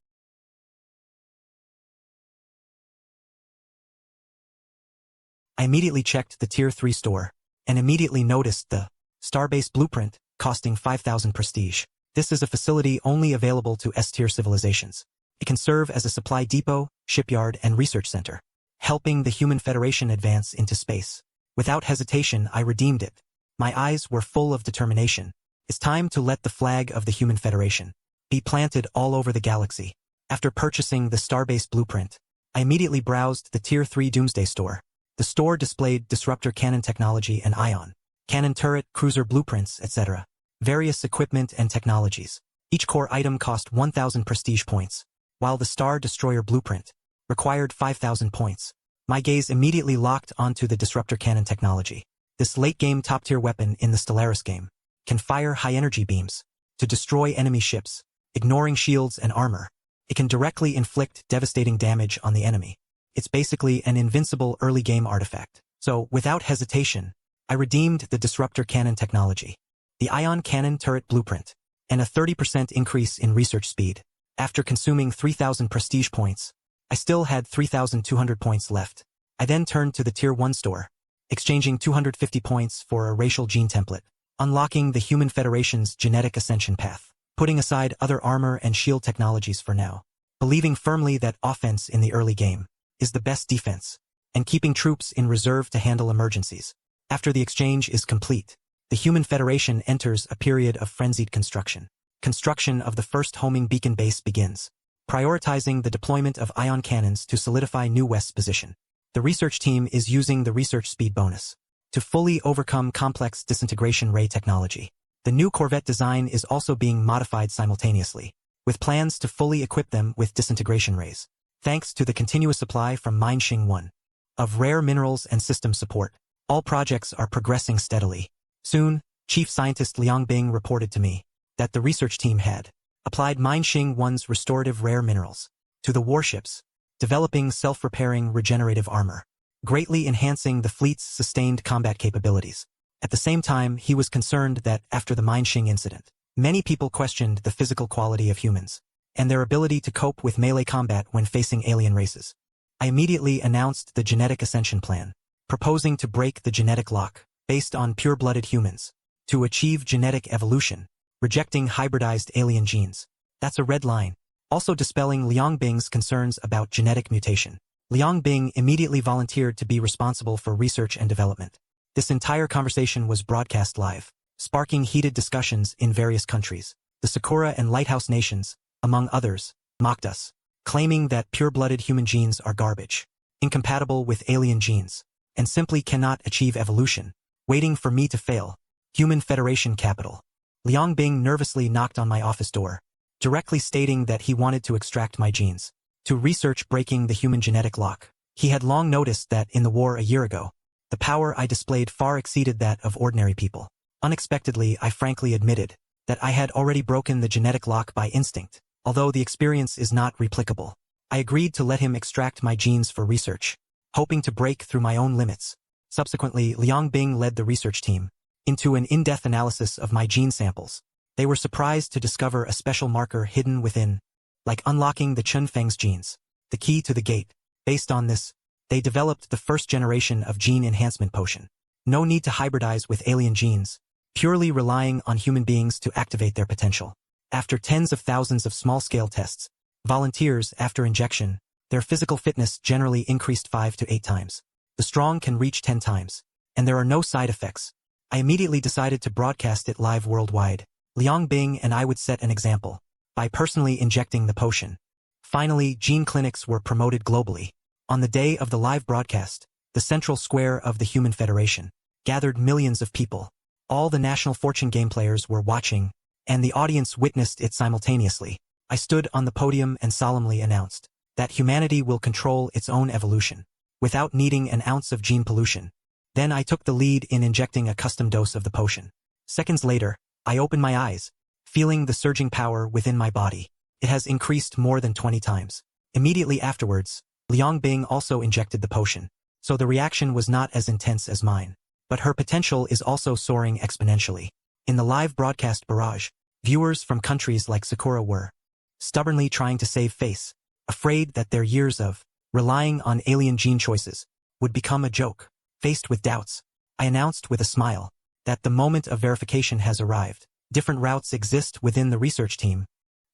I immediately checked the Tier 3 store, and immediately noticed the Starbase Blueprint, costing 5,000 prestige. This is a facility only available to S-tier civilizations. It can serve as a supply depot, shipyard, and research center, helping the Human Federation advance into space. Without hesitation, I redeemed it. My eyes were full of determination. It's time to let the flag of the Human Federation be planted all over the galaxy. After purchasing the Starbase Blueprint, I immediately browsed the Tier 3 Doomsday store. The store displayed disruptor cannon technology and ion, cannon turret, cruiser blueprints, etc. Various equipment and technologies. Each core item cost 1,000 prestige points, while the Star Destroyer Blueprint required 5,000 points. My gaze immediately locked onto the disruptor cannon technology. This late-game top-tier weapon in the Stellaris game can fire high-energy beams to destroy enemy ships, ignoring shields and armor. It can directly inflict devastating damage on the enemy. It's basically an invincible early-game artifact. So, without hesitation, I redeemed the Disruptor Cannon technology, the Ion Cannon Turret Blueprint, and a 30% increase in research speed. After consuming 3,000 prestige points, I still had 3,200 points left. I then turned to the Tier 1 store, exchanging 250 points for a racial gene template, unlocking the Human Federation's genetic ascension path, putting aside other armor and shield technologies for now, believing firmly that offense in the early game is the best defense, and keeping troops in reserve to handle emergencies. After the exchange is complete, the Human Federation enters a period of frenzied construction. Construction of the first homing beacon base begins, prioritizing the deployment of ion cannons to solidify New West's position. The research team is using the research speed bonus to fully overcome complex disintegration ray technology. The new Corvette design is also being modified simultaneously, with plans to fully equip them with disintegration rays. Thanks to the continuous supply from Manhwa 1 of rare minerals and system support, all projects are progressing steadily. Soon, Chief Scientist Liang Bing reported to me that the research team had applied Manhwa 1's restorative rare minerals to the warships, developing self-repairing regenerative armor, greatly enhancing the fleet's sustained combat capabilities. At the same time, he was concerned that after the Manhwa incident, many people questioned the physical quality of humans and their ability to cope with melee combat when facing alien races. I immediately announced the genetic ascension plan, proposing to break the genetic lock based on pure-blooded humans to achieve genetic evolution, rejecting hybridized alien genes. That's a red line. Also dispelling Liang Bing's concerns about genetic mutation. Liang Bing immediately volunteered to be responsible for research and development. This entire conversation was broadcast live, sparking heated discussions in various countries. The Sakura and Lighthouse nations, among others, mocked us, claiming that pure-blooded human genes are garbage, incompatible with alien genes, and simply cannot achieve evolution, waiting for me to fail. Human Federation Capital. Liang Bing nervously knocked on my office door, directly stating that he wanted to extract my genes to research breaking the human genetic lock. He had long noticed that in the war a year ago, the power I displayed far exceeded that of ordinary people. Unexpectedly, I frankly admitted that I had already broken the genetic lock by instinct. Although the experience is not replicable, I agreed to let him extract my genes for research, hoping to break through my own limits. Subsequently, Liang Bing led the research team into an in-depth analysis of my gene samples. They were surprised to discover a special marker hidden within, like unlocking the Chun Feng's genes, the key to the gate. Based on this, they developed the first generation of gene enhancement potion. No need to hybridize with alien genes, purely relying on human beings to activate their potential. After tens of thousands of small-scale tests, volunteers, after injection, their physical fitness generally increased 5 to 8 times. The strong can reach 10 times, and there are no side effects. I immediately decided to broadcast it live worldwide. Liang Bing and I would set an example by personally injecting the potion. Finally, gene clinics were promoted globally. On the day of the live broadcast, the central square of the Human Federation gathered millions of people. All the National Fortune game players were watching, and the audience witnessed it simultaneously. I stood on the podium and solemnly announced that humanity will control its own evolution, without needing an ounce of gene pollution. Then I took the lead in injecting a custom dose of the potion. Seconds later, I opened my eyes, feeling the surging power within my body. It has increased more than 20 times. Immediately afterwards, Liang Bing also injected the potion, so the reaction was not as intense as mine. But her potential is also soaring exponentially. In the live broadcast barrage, viewers from countries like Sakura were stubbornly trying to save face, afraid that their years of relying on alien gene choices would become a joke. Faced with doubts, I announced with a smile that the moment of verification has arrived. Different routes exist within the research team,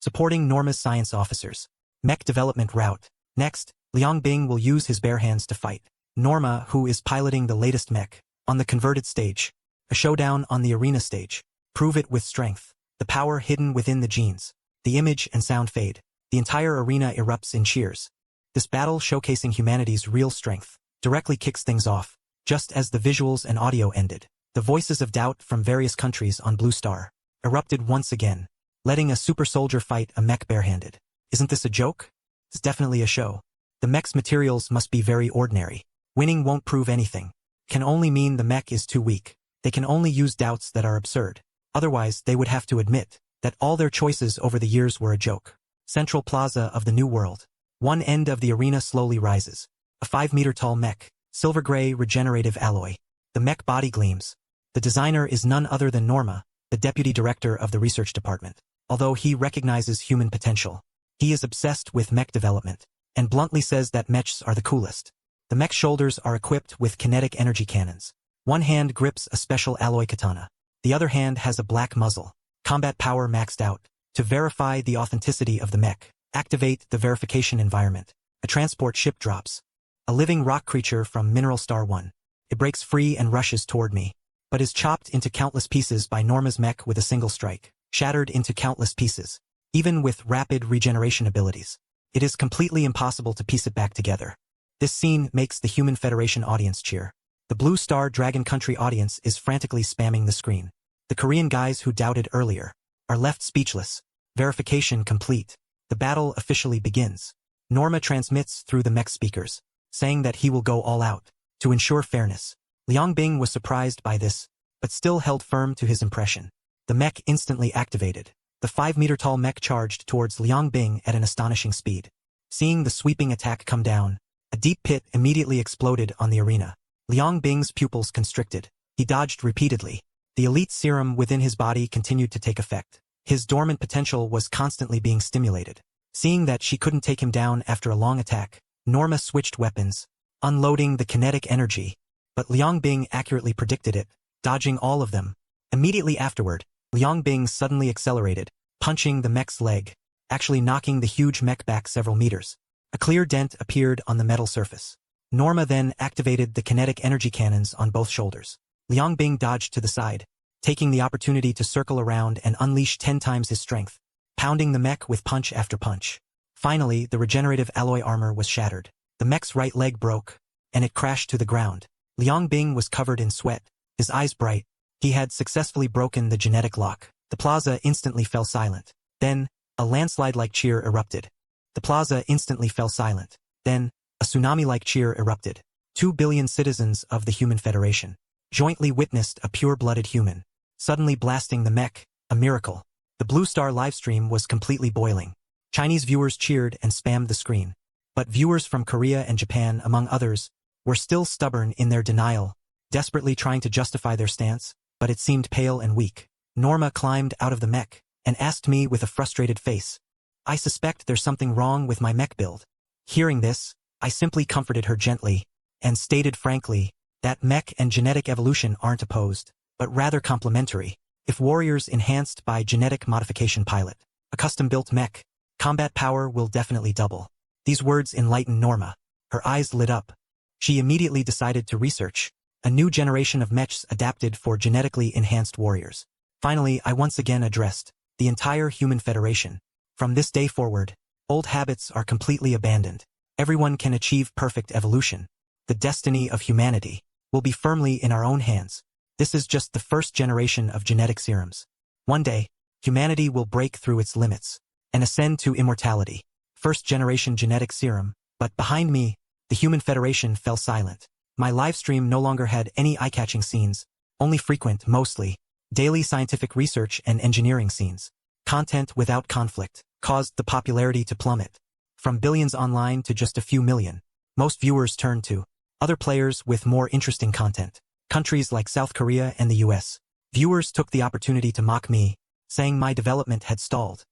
supporting Norma's science officers. Mech development route. Next, Liang Bing will use his bare hands to fight Norma, who is piloting the latest mech, on the converted stage. A showdown on the arena stage. Prove it with strength. The power hidden within the genes. The image and sound fade. The entire arena erupts in cheers. This battle, showcasing humanity's real strength, directly kicks things off. Just as the visuals and audio ended, the voices of doubt from various countries on Blue Star erupted once again, letting a super soldier fight a mech barehanded. Isn't this a joke? It's definitely a show. The mech's materials must be very ordinary. Winning won't prove anything. Can only mean the mech is too weak. They can only use doubts that are absurd. Otherwise, they would have to admit that all their choices over the years were a joke. Central plaza of the New World. One end of the arena slowly rises. A 5-meter-tall mech, silver gray regenerative alloy. The mech body gleams. The designer is none other than Norma, the deputy director of the research department. Although he recognizes human potential, he is obsessed with mech development, and bluntly says that mechs are the coolest. The mech's shoulders are equipped with kinetic energy cannons. One hand grips a special alloy katana. The other hand has a black muzzle. Combat power maxed out. To verify the authenticity of the mech, activate the verification environment. A transport ship drops. A living rock creature from Mineral Star 1. It breaks free and rushes toward me, but is chopped into countless pieces by Norma's mech with a single strike. Shattered into countless pieces. Even with rapid regeneration abilities, it is completely impossible to piece it back together. This scene makes the Human Federation audience cheer. The Blue Star Dragon Country audience is frantically spamming the screen. The Korean guys who doubted earlier are left speechless. Verification complete. The battle officially begins. Norma transmits through the mech speakers, saying that he will go all out to ensure fairness. Liang Bing was surprised by this, but still held firm to his impression. The mech instantly activated. The 5-meter-tall mech charged towards Liang Bing at an astonishing speed. Seeing the sweeping attack come down, a deep pit immediately exploded on the arena. Liang Bing's pupils constricted. He dodged repeatedly. The elite serum within his body continued to take effect. His dormant potential was constantly being stimulated. Seeing that she couldn't take him down after a long attack, Norma switched weapons, unloading the kinetic energy, but Liang Bing accurately predicted it, dodging all of them. Immediately afterward, Liang Bing suddenly accelerated, punching the mech's leg, actually knocking the huge mech back several meters. A clear dent appeared on the metal surface. Norma then activated the kinetic energy cannons on both shoulders. Liang Bing dodged to the side, taking the opportunity to circle around and unleash 10 times his strength, pounding the mech with punch after punch. Finally, the regenerative alloy armor was shattered. The mech's right leg broke, and it crashed to the ground. Liang Bing was covered in sweat, his eyes bright. He had successfully broken the genetic lock. The plaza instantly fell silent. Then, a landslide-like cheer erupted. The plaza instantly fell silent. Then, a tsunami-like cheer erupted. 2 billion citizens of the Human Federation jointly witnessed a pure-blooded human suddenly blasting the mech, a miracle. The Blue Star livestream was completely boiling. Chinese viewers cheered and spammed the screen. But viewers from Korea and Japan, among others, were still stubborn in their denial, desperately trying to justify their stance, but it seemed pale and weak. Norma climbed out of the mech and asked me with a frustrated face, "I suspect there's something wrong with my mech build." Hearing this, I simply comforted her gently and stated frankly that mech and genetic evolution aren't opposed, but rather complementary. If warriors enhanced by genetic modification pilot a custom-built mech, combat power will definitely double. These words enlightened Norma. Her eyes lit up. She immediately decided to research a new generation of mechs adapted for genetically enhanced warriors. Finally, I once again addressed the entire Human Federation. From this day forward, old habits are completely abandoned. Everyone can achieve perfect evolution. The destiny of humanity will be firmly in our own hands. This is just the first generation of genetic serums. One day, humanity will break through its limits and ascend to immortality. First-generation genetic serum, but behind me, the Human Federation fell silent. My livestream no longer had any eye-catching scenes, only frequent, mostly, daily scientific research and engineering scenes. Content without conflict caused the popularity to plummet. From billions online to just a few million, most viewers turned to other players with more interesting content. Countries like South Korea and the US. Viewers took the opportunity to mock me, saying my development had stalled.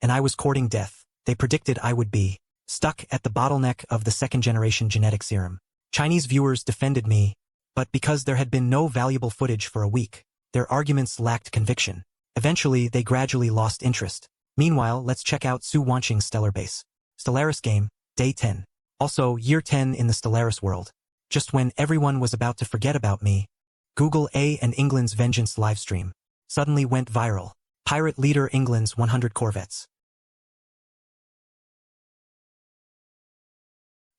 And I was courting death. They predicted I would be stuck at the bottleneck of the second-generation genetic serum. Chinese viewers defended me, but because there had been no valuable footage for a week, their arguments lacked conviction. Eventually, they gradually lost interest. Meanwhile, let's check out Su Wanqing's stellar base. Stellaris game, day 10. Also, year 10 in the Stellaris world. Just when everyone was about to forget about me, Google A and England's Vengeance livestream suddenly went viral. Pirate leader England's 100 corvettes.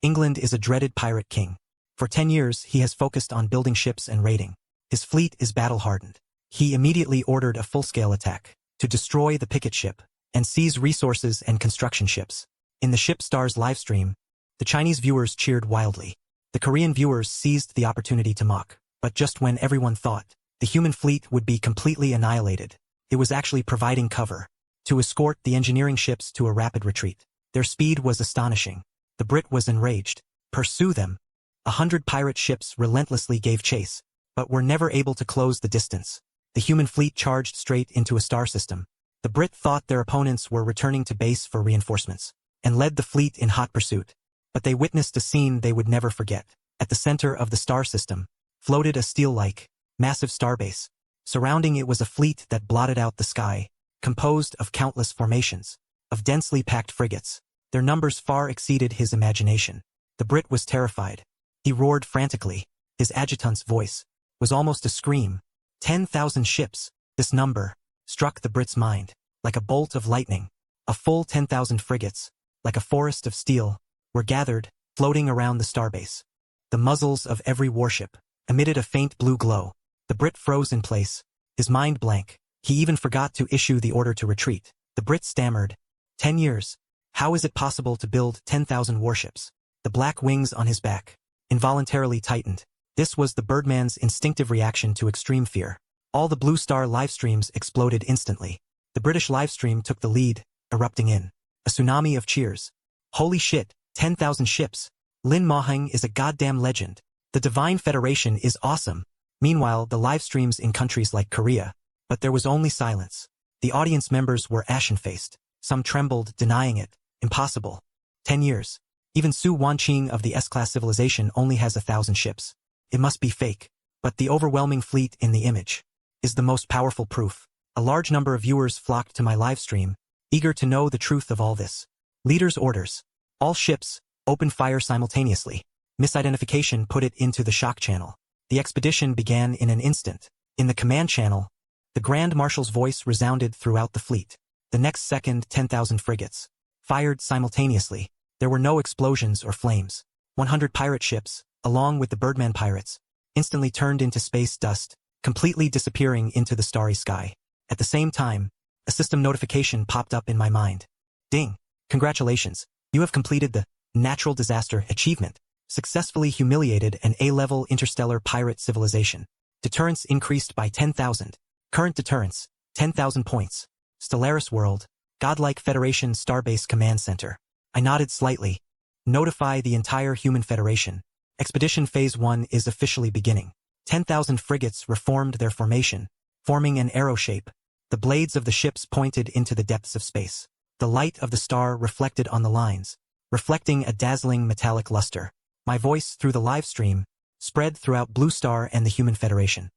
England is a dreaded pirate king. For 10 years, he has focused on building ships and raiding. His fleet is battle-hardened. He immediately ordered a full-scale attack to destroy the picket ship and seize resources and construction ships. In the Ship Stars livestream, the Chinese viewers cheered wildly. The Korean viewers seized the opportunity to mock. But just when everyone thought the human fleet would be completely annihilated. It was actually providing cover to escort the engineering ships to a rapid retreat. Their speed was astonishing. The Brit was enraged. Pursue them. 100 pirate ships relentlessly gave chase, but were never able to close the distance. The human fleet charged straight into a star system. The Brit thought their opponents were returning to base for reinforcements, and led the fleet in hot pursuit. But they witnessed a scene they would never forget. At the center of the star system floated a steel-like, massive starbase. Surrounding it was a fleet that blotted out the sky, composed of countless formations, of densely packed frigates. Their numbers far exceeded his imagination. The Brit was terrified. He roared frantically. His adjutant's voice was almost a scream. 10,000 ships. This number struck the Brit's mind like a bolt of lightning. A full 10,000 frigates, like a forest of steel, were gathered, floating around the starbase. The muzzles of every warship emitted a faint blue glow. The Brit froze in place, his mind blank. He even forgot to issue the order to retreat. The Brit stammered. 10 years. How is it possible to build 10,000 warships? The black wings on his back involuntarily tightened. This was the birdman's instinctive reaction to extreme fear. All the Blue Star livestreams exploded instantly. The British livestream took the lead, erupting in a tsunami of cheers. Holy shit, 10,000 ships. Lin Maheng is a goddamn legend. The Divine Federation is awesome. Meanwhile, the livestreams in countries like Korea. But there was only silence. The audience members were ashen-faced. Some trembled, denying it. Impossible. 10 years. Even Su Wanqing of the S-class civilization only has 1,000 ships. It must be fake. But the overwhelming fleet in the image is the most powerful proof. A large number of viewers flocked to my livestream, eager to know the truth of all this. Leader's orders. All ships, open fire simultaneously. Misidentification put it into the shock channel. The expedition began in an instant. In the command channel, the Grand Marshal's voice resounded throughout the fleet. The next second, 10,000 frigates fired simultaneously. There were no explosions or flames. 100 pirate ships, along with the Birdman pirates, instantly turned into space dust, completely disappearing into the starry sky. At the same time, a system notification popped up in my mind. Ding! Congratulations! You have completed the Natural Disaster Achievement. Successfully humiliated an A-level interstellar pirate civilization. Deterrence increased by 10,000. Current deterrence, 10,000 points. Stellaris World, Godlike Federation Starbase Command Center. I nodded slightly. Notify the entire Human Federation. Expedition Phase 1 is officially beginning. 10,000 frigates reformed their formation, forming an arrow shape. The blades of the ships pointed into the depths of space. The light of the star reflected on the lines, reflecting a dazzling metallic luster. My voice through the live stream spread throughout Blue Star and the Human Federation.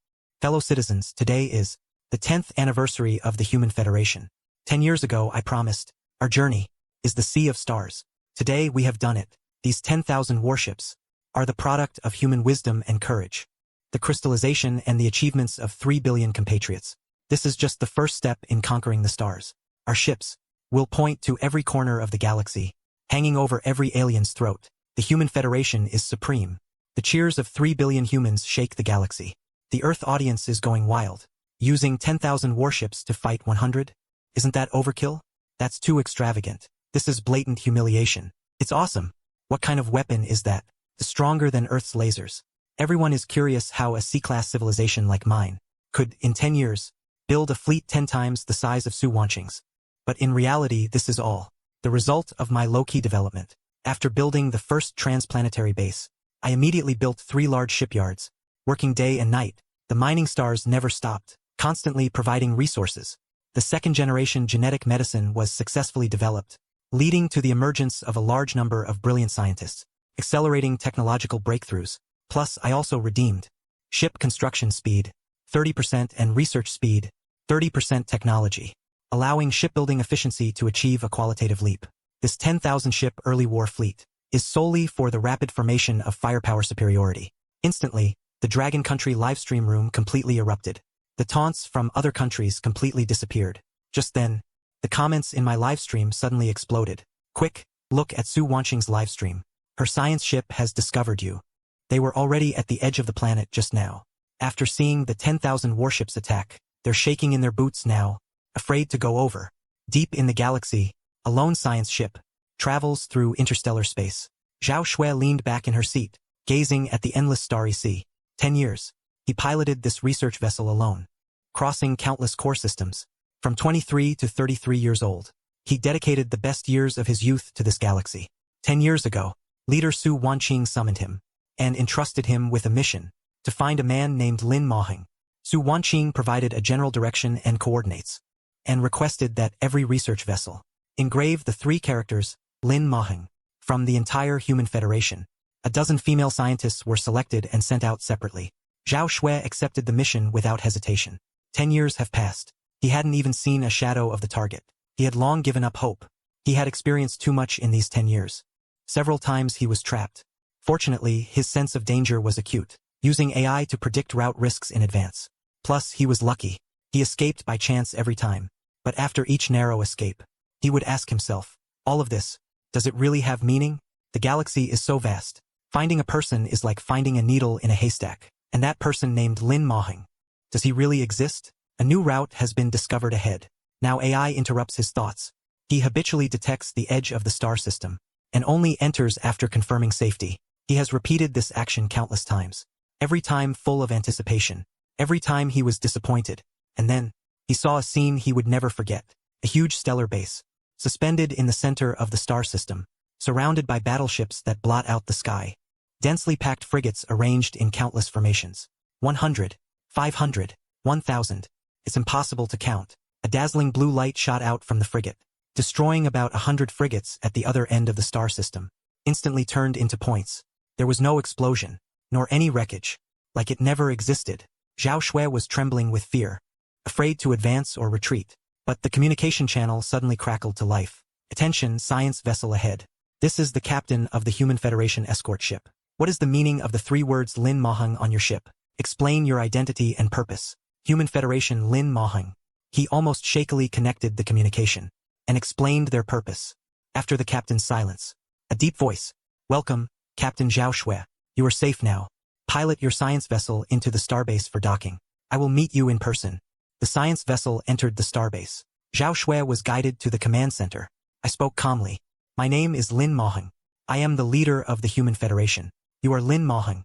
Fellow citizens, today is the 10th anniversary of the Human Federation. 10 years ago, I promised, our journey is the Sea of Stars. Today, we have done it. These 10,000 warships are the product of human wisdom and courage. The crystallization and the achievements of 3 billion compatriots. This is just the first step in conquering the stars. Our ships will point to every corner of the galaxy, hanging over every alien's throat. The Human Federation is supreme. The cheers of 3 billion humans shake the galaxy. The Earth audience is going wild. Using 10,000 warships to fight 100? Isn't that overkill? That's too extravagant. This is blatant humiliation. It's awesome. What kind of weapon is that? Stronger than Earth's lasers. Everyone is curious how a C-class civilization like mine could, in 10 years, build a fleet 10 times the size of Su Wanqing's. But in reality, this is all the result of my low-key development. After building the first transplanetary base, I immediately built 3 large shipyards, working day and night. The mining stars never stopped, constantly providing resources. The second-generation genetic medicine was successfully developed, leading to the emergence of a large number of brilliant scientists, accelerating technological breakthroughs. Plus, I also redeemed ship construction speed, 30% and research speed, 30% technology, allowing shipbuilding efficiency to achieve a qualitative leap. This 10,000 ship early war fleet is solely for the rapid formation of firepower superiority. Instantly, the Dragon Country livestream room completely erupted. The taunts from other countries completely disappeared. Just then, the comments in my livestream suddenly exploded. Quick, look at Su Wanqing's livestream. Her science ship has discovered you. They were already at the edge of the planet just now. After seeing the 10,000 warships attack, they're shaking in their boots now, afraid to go over. Deep in the galaxy, a lone science ship travels through interstellar space. Zhao Shui leaned back in her seat, gazing at the endless starry sea. 10 years. He piloted this research vessel alone, crossing countless core systems. From 23 to 33 years old, he dedicated the best years of his youth to this galaxy. 10 years ago, leader Su Wanqing summoned him and entrusted him with a mission to find a man named Lin Maheng. Su Wanqing provided a general direction and coordinates, and requested that every research vessel engrave the 3 characters, Lin Maheng, from the entire Human Federation. A dozen female scientists were selected and sent out separately. Zhao Shui accepted the mission without hesitation. 10 years have passed. He hadn't even seen a shadow of the target. He had long given up hope. He had experienced too much in these 10 years. Several times he was trapped. Fortunately, his sense of danger was acute, using AI to predict route risks in advance. Plus, he was lucky. He escaped by chance every time. But after each narrow escape, he would ask himself, all of this, does it really have meaning? The galaxy is so vast. Finding a person is like finding a needle in a haystack. And that person named Lin Maheng, does he really exist? A new route has been discovered ahead. Now AI interrupts his thoughts. He habitually detects the edge of the star system, and only enters after confirming safety. He has repeated this action countless times. Every time full of anticipation. Every time he was disappointed. And then, he saw a scene he would never forget. A huge stellar base, suspended in the center of the star system, surrounded by battleships that blot out the sky. Densely packed frigates arranged in countless formations. 100, 500, 1,000. It's impossible to count. A dazzling blue light shot out from the frigate, destroying about 100 frigates at the other end of the star system. Instantly turned into points. There was no explosion, nor any wreckage, like it never existed. Zhao Shui was trembling with fear, afraid to advance or retreat. But the communication channel suddenly crackled to life. Attention, science vessel ahead. This is the captain of the Human Federation escort ship. What is the meaning of the 3 words Lin Maheng on your ship? Explain your identity and purpose. Human Federation Lin Maheng. He almost shakily connected the communication and explained their purpose. After the captain's silence, a deep voice. Welcome, Captain Zhao Shui. You are safe now. Pilot your science vessel into the starbase for docking. I will meet you in person. The science vessel entered the starbase. Zhao Shui was guided to the command center. I spoke calmly. My name is Lin Maheng. I am the leader of the Human Federation. You are Lin Maheng.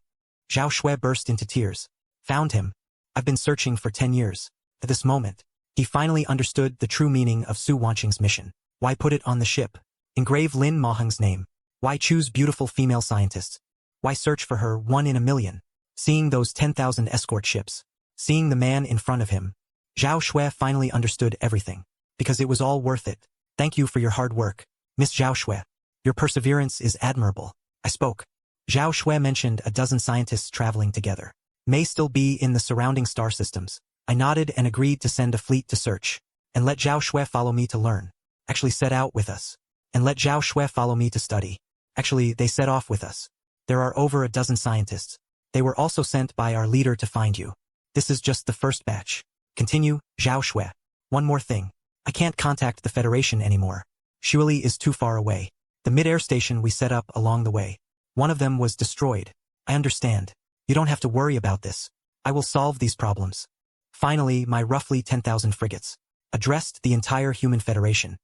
Zhao Shui burst into tears. Found him. I've been searching for 10 years. At this moment, he finally understood the true meaning of Su Wanqing's mission. Why put it on the ship? Engrave Lin Maheng's name. Why choose beautiful female scientists? Why search for her 1 in a million? Seeing those 10,000 escort ships, seeing the man in front of him, Zhao Shui finally understood everything. Because it was all worth it. Thank you for your hard work, Miss Zhao Shui. Your perseverance is admirable. I spoke. Zhao Shui mentioned a dozen scientists traveling together. May still be in the surrounding star systems. I nodded and agreed to send a fleet to search. And let Zhao Shui follow me to learn. Actually set out with us. And let Zhao Shui follow me to study. Actually, they set off with us. There are over a dozen scientists. They were also sent by our leader to find you. This is just the first batch. Continue, Zhao Shui. One more thing. I can't contact the Federation anymore. Shuili is too far away. The mid-air station we set up along the way. One of them was destroyed. I understand. You don't have to worry about this. I will solve these problems. Finally, my roughly 10,000 frigates addressed the entire Human Federation.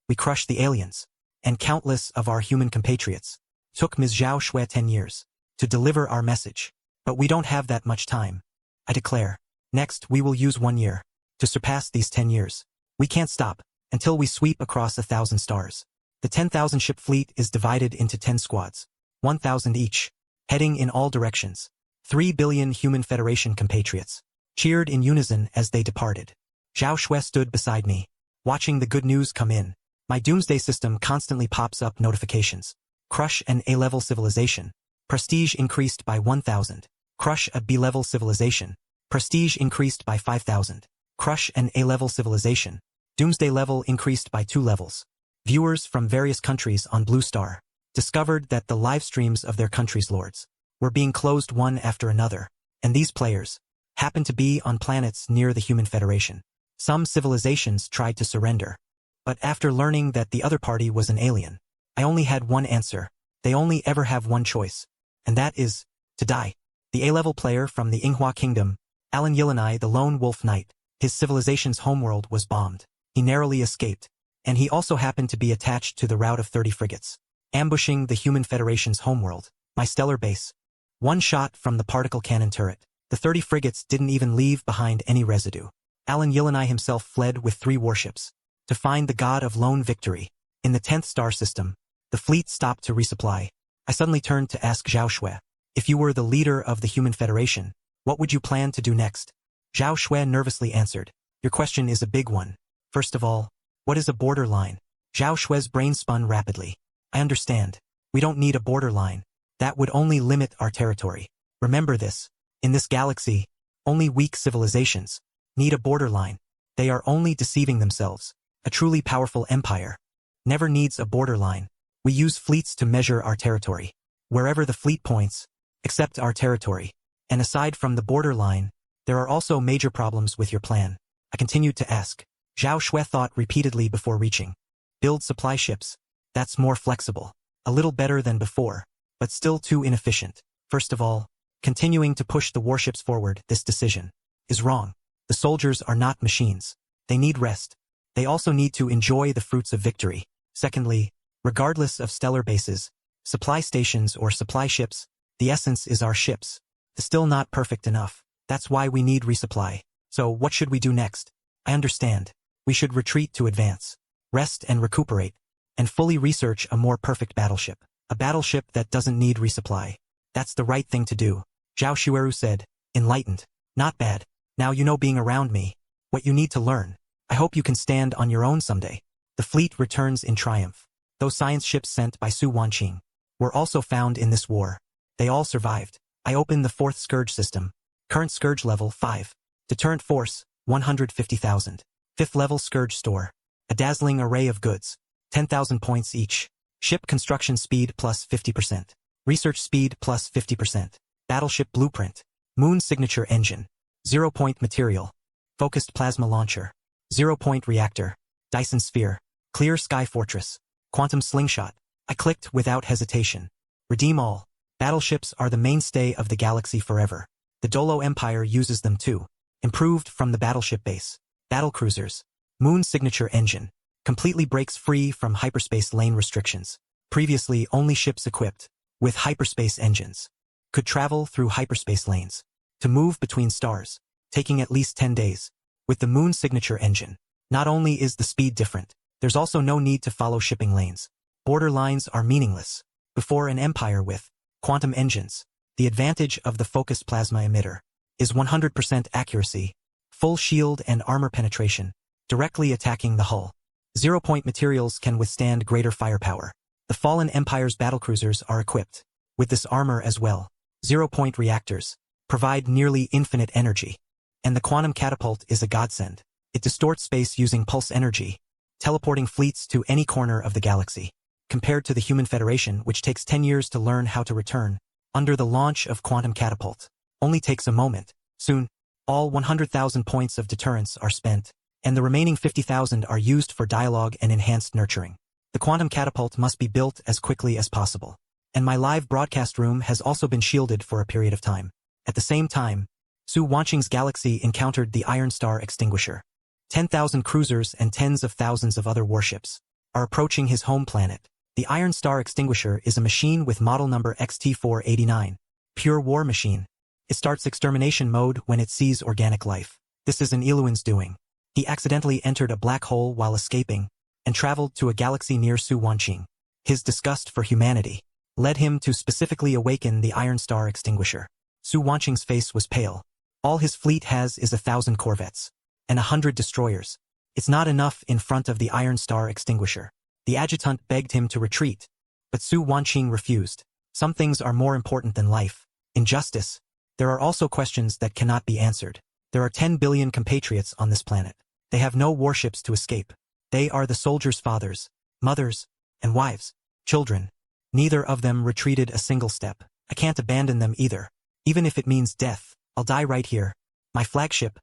We crushed the aliens, and countless of our human compatriots. Took Ms. Zhao Shui 10 years to deliver our message. But we don't have that much time. I declare. Next, we will use 1 year to surpass these 10 years. We can't stop until we sweep across 1,000 stars. The 10,000 ship fleet is divided into 10 squads, 1,000 each, heading in all directions. 3 billion Human Federation compatriots cheered in unison as they departed. Zhao Shui stood beside me, watching the good news come in. My doomsday system constantly pops up notifications. Crush an A-level civilization. Prestige increased by 1,000. Crush a B-level civilization. Prestige increased by 5,000. Crush an A-level civilization. Doomsday level increased by 2 levels. Viewers from various countries on Blue Star discovered that the live streams of their country's lords were being closed one after another, and these players happened to be on planets near the Human Federation. Some civilizations tried to surrender, but after learning that the other party was an alien, I only had one answer. They only ever have one choice, and that is to die. The A-level player from the Manhwa Kingdom, Alan Yilanai, the lone wolf knight, his civilization's homeworld was bombed. He narrowly escaped, and he also happened to be attached to the route of 30 frigates, ambushing the Human Federation's homeworld. My stellar base. One shot from the particle cannon turret. The 30 frigates didn't even leave behind any residue. Alan Yeleni himself fled with 3 warships to find the god of lone victory. In the 10th star system, the fleet stopped to resupply. I suddenly turned to ask Zhao Shui, if you were the leader of the Human Federation, what would you plan to do next? Zhao Shui nervously answered, your question is a big one. First of all, what is a borderline? Zhao Shui's brain spun rapidly. I understand. We don't need a borderline. That would only limit our territory. Remember this. In this galaxy, only weak civilizations need a borderline. They are only deceiving themselves. A truly powerful empire never needs a borderline. We use fleets to measure our territory. Wherever the fleet points, except our territory. And aside from the borderline, there are also major problems with your plan. I continued to ask. Zhao Shui thought repeatedly before reaching. Build supply ships. That's more flexible. A little better than before, but still too inefficient. First of all, continuing to push the warships forward, this decision is wrong. The soldiers are not machines. They need rest. They also need to enjoy the fruits of victory. Secondly, regardless of stellar bases, supply stations or supply ships, the essence is our ships. It's still not perfect enough. That's why we need resupply. So what should we do next? I understand. We should retreat to advance, rest and recuperate, and fully research a more perfect battleship. A battleship that doesn't need resupply. That's the right thing to do. Zhao Shueru said, enlightened. Not bad. Now you know being around me. What you need to learn. I hope you can stand on your own someday. The fleet returns in triumph. Those science ships sent by Su Wanqing were also found in this war. They all survived. I opened the 4th Scourge system. Current Scourge level 5. Deterrent force, 150,000. 5th level Scourge store. A dazzling array of goods. 10,000 points each. Ship construction speed plus 50%. Research speed plus 50%. Battleship blueprint. Moon signature engine. 0-point material. Focused plasma launcher. 0-point reactor. Dyson sphere. Clear sky fortress. Quantum slingshot. I clicked without hesitation. Redeem all. Battleships are the mainstay of the galaxy forever. The Dolo Empire uses them too. Improved from the battleship base. Battlecruisers. Moon signature engine. Completely breaks free from hyperspace lane restrictions. Previously only ships equipped with hyperspace engines could travel through hyperspace lanes to move between stars, taking at least 10 days. With the Moon signature engine, not only is the speed different, there's also no need to follow shipping lanes. Border lines are meaningless. Before an empire with quantum engines, the advantage of the focused plasma emitter is 100% accuracy, full shield and armor penetration, directly attacking the hull. 0-point materials can withstand greater firepower. The fallen empire's battlecruisers are equipped with this armor as well. 0-point reactors provide nearly infinite energy. And the quantum catapult is a godsend. It distorts space using pulse energy, teleporting fleets to any corner of the galaxy. Compared to the Human Federation, which takes 10 years to learn how to return, under the launch of quantum catapult, only takes a moment. Soon, all 100,000 points of deterrence are spent, and the remaining 50,000 are used for dialogue and enhanced nurturing. The quantum catapult must be built as quickly as possible. And my live broadcast room has also been shielded for a period of time. At the same time, Su Wanqing's galaxy encountered the Iron Star extinguisher. 10,000 cruisers and tens of thousands of other warships are approaching his home planet. The Iron Star extinguisher is a machine with model number XT489. Pure war machine. It starts extermination mode when it sees organic life. This is an Iluan's doing. He accidentally entered a black hole while escaping and traveled to a galaxy near Su Wanqing. His disgust for humanity led him to specifically awaken the Iron Star extinguisher. Su Wanqing's face was pale. All his fleet has is 1,000 corvettes and 100 destroyers. It's not enough in front of the Iron Star extinguisher. The adjutant begged him to retreat, but Su Wanqing refused. Some things are more important than life. In justice, there are also questions that cannot be answered. There are 10 billion compatriots on this planet. They have no warships to escape. They are the soldiers' fathers, mothers, and wives, children. Neither of them retreated a single step. I can't abandon them either. Even if it means death, I'll die right here. My flagship.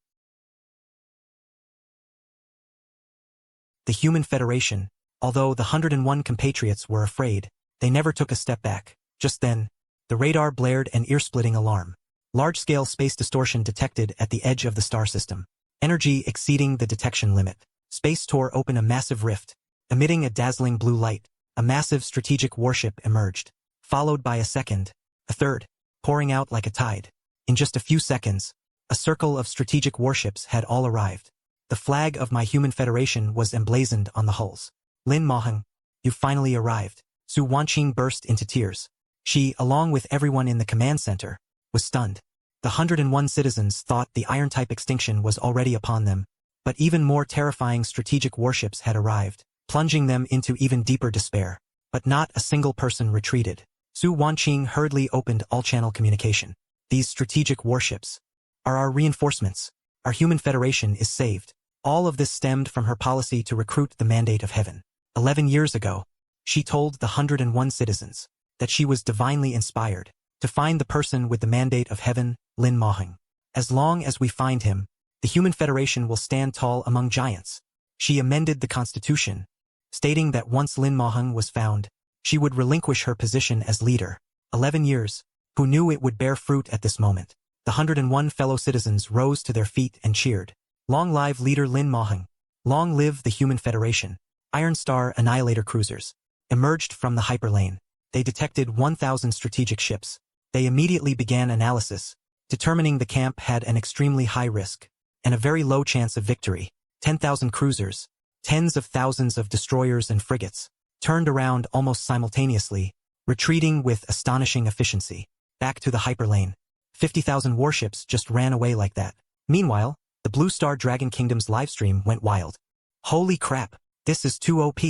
The Human Federation, although the 101 compatriots were afraid, they never took a step back. Just then, the radar blared an ear-splitting alarm. Large-scale space distortion detected at the edge of the star system. Energy exceeding the detection limit. Space tore open a massive rift, emitting a dazzling blue light. A massive strategic warship emerged, followed by a second, A third, pouring out like a tide. In just a few seconds, a circle of strategic warships had all arrived. The flag of my human federation was emblazoned on the hulls. Lin Maheng, you finally arrived. Su Wanqing burst into tears. She, along with everyone in the command center, was stunned. The 101 citizens thought the Iron-type extinction was already upon them, but even more terrifying strategic warships had arrived, plunging them into even deeper despair. But not a single person retreated. Su Wanqing hurriedly opened all-channel communication. These strategic warships are our reinforcements. Our human federation is saved. All of this stemmed from her policy to recruit the mandate of heaven. 11 years ago, she told the 101 citizens that she was divinely inspired to find the person with the mandate of heaven, Lin Maheng. As long as we find him, the human federation will stand tall among giants. She amended the constitution, stating that once Lin Maheng was found, she would relinquish her position as leader. 11 years, who knew it would bear fruit at this moment? The 101 fellow citizens rose to their feet and cheered. Long live leader Lin Maheng. Long live the human federation. Iron Star Annihilator cruisers emerged from the hyperlane. They detected 1,000 strategic ships. They immediately began analysis, determining the camp had an extremely high risk and a very low chance of victory. 10,000 cruisers, tens of thousands of destroyers and frigates, turned around almost simultaneously, retreating with astonishing efficiency. Back to the hyperlane. 50,000 warships just ran away like that. Meanwhile, the Blue Star Dragon Kingdom's livestream went wild. Holy crap, this is too OP.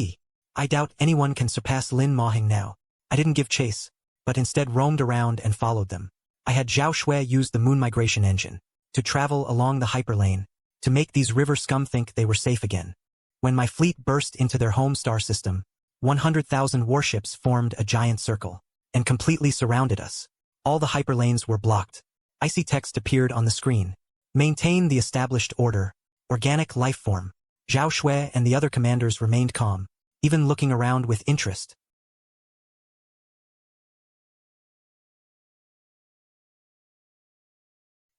I doubt anyone can surpass Lin Maheng now. I didn't give chase, but instead roamed around and followed them. I had Zhao Shui use the moon migration engine to travel along the hyperlane, to make these river scum think they were safe again. When my fleet burst into their home star system, 100,000 warships formed a giant circle and completely surrounded us. All the hyperlanes were blocked. Icy text appeared on the screen. Maintain the established order. Organic life form. Zhao Shui and the other commanders remained calm, even looking around with interest.